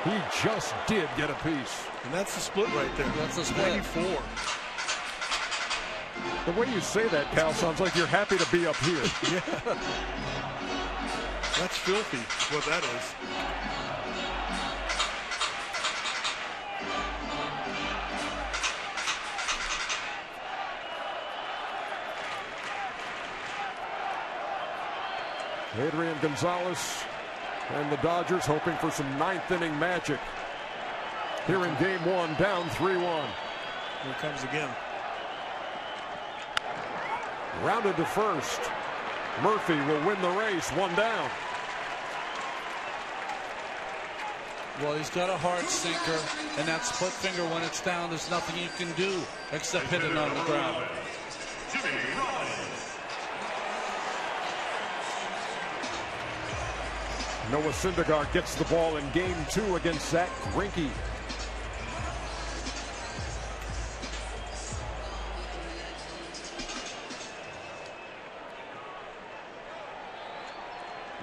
He just did get a piece. And that's the split right there. That's the split. 94. The way you say that, Cal, sounds like you're happy to be up here. Yeah. That's filthy, what that is. Adrian Gonzalez and the Dodgers hoping for some 9th-inning magic. Here in Game 1, down 3-1. Here it comes again. Rounded to first. Murphy will win the race, 1 down. Well, he's got a hard sinker, and that split finger, when it's down, there's nothing you can do except hit it on the ground. Noah Syndergaard gets the ball in Game 2 against Zach Greinke.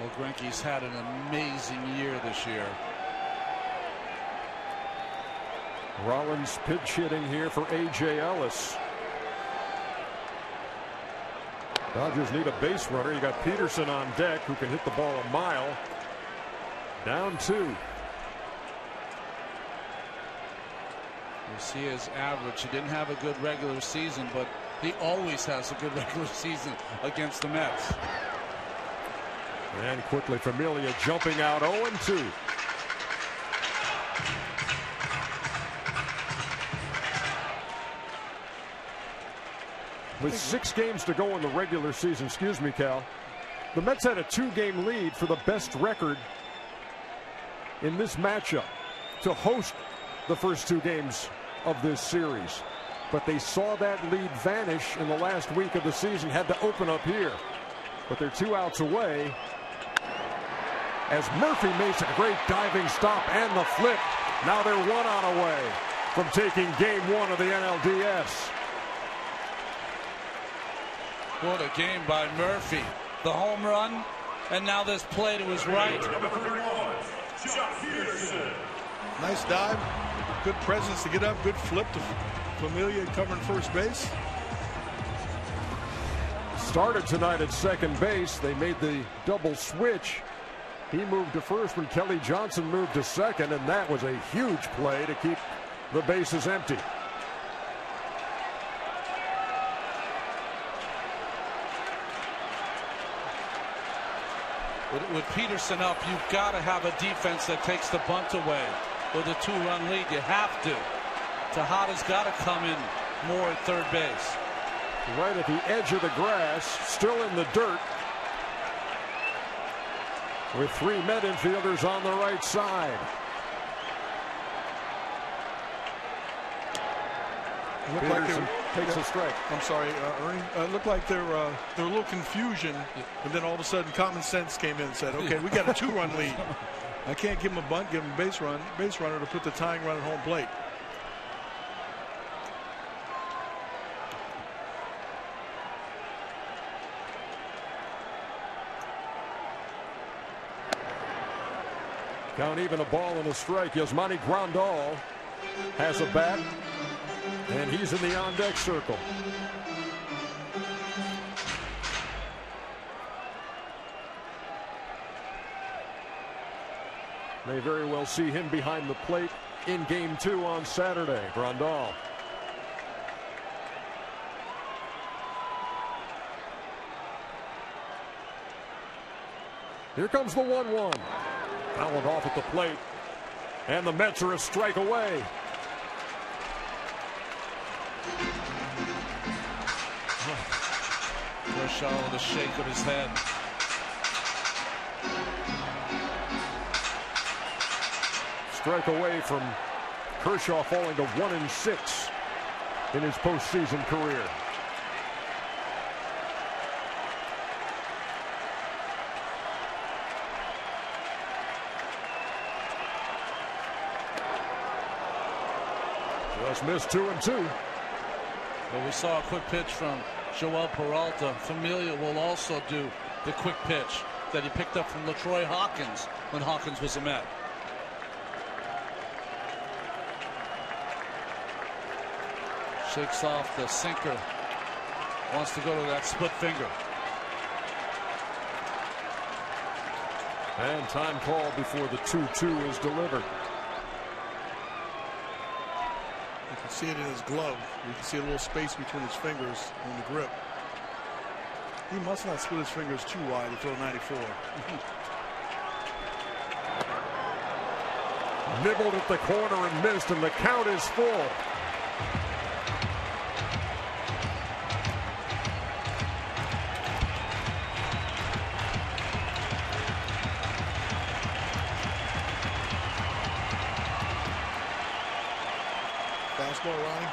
Well, Greinke's had an amazing year this year. Rollins pitch hitting here for A.J. Ellis. Dodgers need a base runner. You got Peterson on deck who can hit the ball a mile. Down 2. You see his average. He didn't have a good regular season, but he always has a good regular season against the Mets. And quickly Familia jumping out 0-2. With 6 games to go in the regular season, excuse me, Cal, the Mets had a 2-game lead for the best record in this matchup to host the first 2 games of this series. But they saw that lead vanish in the last week of the season, had to open up here. But they're 2 outs away as Murphy makes a great diving stop and the flip. Now they're 1 out away from taking game 1 of the NLDS. What a game by Murphy. The home run, and now this play to his right. Nice dive, good presence to get up, good flip to Familia covering first base. Started tonight at second base. They made the double switch. He moved to first when Kelly Johnson moved to second, and that was a huge play to keep the bases empty. With Peterson up, you've got to have a defense that takes the bunt away. With a 2-run lead, you have to. Tejada's got to come in more at third base. Right at the edge of the grass, still in the dirt, with 3 Met infielders on the right side. Peterson takes a strike. I'm sorry, Ernie. It looked like there a little confusion, and then all of a sudden common sense came in and said, okay, we got a 2-run lead. I can't give him a bunt, give him a base runner to put the tying run at home plate. Count even, a ball and a strike. Yasmani Grandal has a bat, and he's in the on-deck circle. May very well see him behind the plate in game 2 on Saturday. Grandal. Here comes the 1-1. Fouled off at the plate, and the Mets are a strike away. Kershaw with a shake of his head. Strike away from Kershaw, falling to 1-6 in his postseason career. Just missed 2-2. But we saw a quick pitch from Joel Peralta. Familia will also do the quick pitch that he picked up from LaTroy Hawkins when Hawkins was a Met. Shakes off the sinker. Wants to go to that split finger. And time called before the 2-2 is delivered. You can see it in his glove. You can see a little space between his fingers and the grip. He must not split his fingers too wide to throw 94. Nibbled at the corner and missed, and the count is full. Fastball, Ronnie?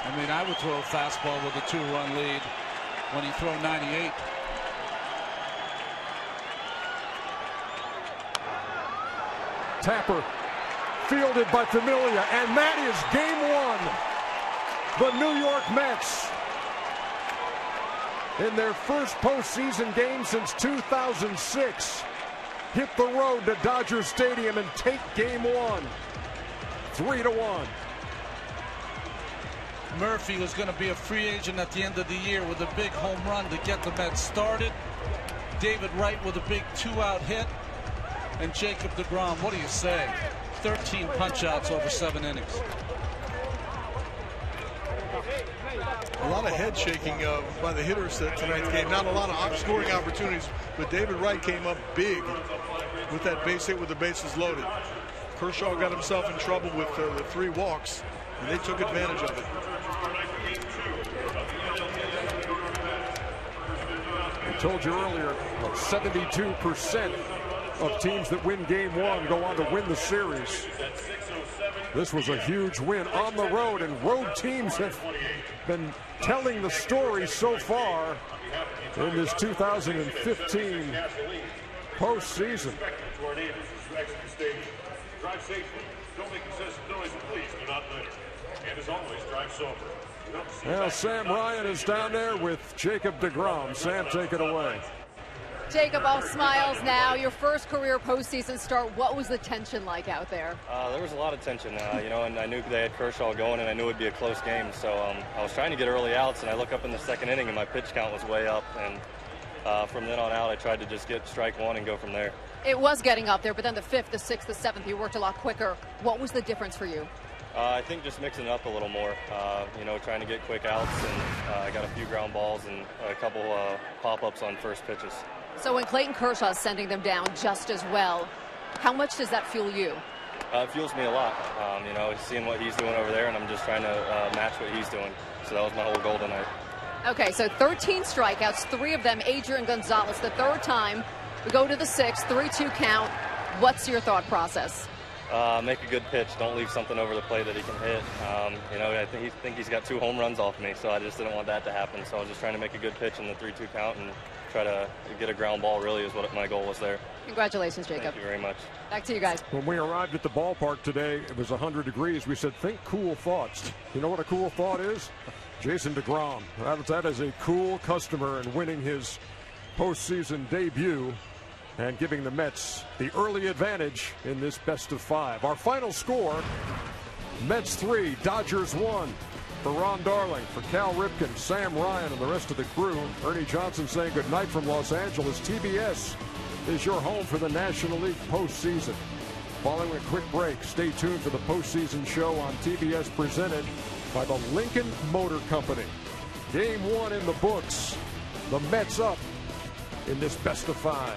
I mean, I would throw a fastball with a 2-run lead when he threw 98. Tapper fielded by Familia, and that is game 1. The New York Mets, in their first postseason game since 2006, hit the road to Dodger Stadium and take game 1, 3-1. Murphy was going to be a free agent at the end of the year with a big home run to get the Mets started. David Wright with a big 2-out hit. And Jacob DeGrom, what do you say? 13 punch-outs over 7 innings. A lot of head shaking by the hitters tonight's game. Not a lot of scoring opportunities, but David Wright came up big with that base hit with the bases loaded. Kershaw got himself in trouble with the 3 walks, and they took advantage of it. I told you earlier, 72% of teams that win game 1 go on to win the series. This was a huge win on the road, and road teams have been telling the story so far in this 2015 postseason. To our neighbors as you exit the stadium. Drive safely. Don't make excessive noise, and please do not litter. And as always, drive sober. Well, Sam Ryan is down there with Jacob DeGrom. Sam, take it away. Jacob, all smiles now. Your first career postseason start. What was the tension like out there? There was a lot of tension, you know, and I knew they had Kershaw going, and I knew it would be a close game. So I was trying to get early outs, and I look up in the second inning, and my pitch count was way up. And from then on out, I tried to just get strike one and go from there. It was getting up there, but then the 5th, the 6th, the 7th, you worked a lot quicker. What was the difference for you? I think just mixing it up a little more, you know, trying to get quick outs, and I got a few ground balls and a couple pop-ups on first pitches. So when Clayton Kershaw is sending them down just as well, how much does that fuel you? It fuels me a lot, you know, seeing what he's doing over there, and I'm just trying to match what he's doing. So that was my whole goal tonight. Okay, so 13 strikeouts, 3 of them Adrian Gonzalez. The third time, we go to the 6th, 3-2 count. What's your thought process? Make a good pitch. Don't leave something over the plate that he can hit. You know, I think he's got 2 home runs off me, so I just didn't want that to happen. So I was just trying to make a good pitch in the 3-2 count and try to get a ground ball, really, is what my goal was there. Congratulations, Jacob. Thank you very much. Back to you guys. When we arrived at the ballpark today, it was 100 degrees. We said, think cool thoughts. You know what a cool thought is? Jason DeGrom. That is a cool customer in winning his postseason debut and giving the Mets the early advantage in this best-of-5. Our final score, Mets 3, Dodgers 1. For Ron Darling, for Cal Ripken, Sam Ryan, and the rest of the crew, Ernie Johnson saying good night from Los Angeles. TBS is your home for the National League postseason. Following a quick break, stay tuned for the postseason show on TBS presented by the Lincoln Motor Company. Game 1 in the books. The Mets up in this best-of-5.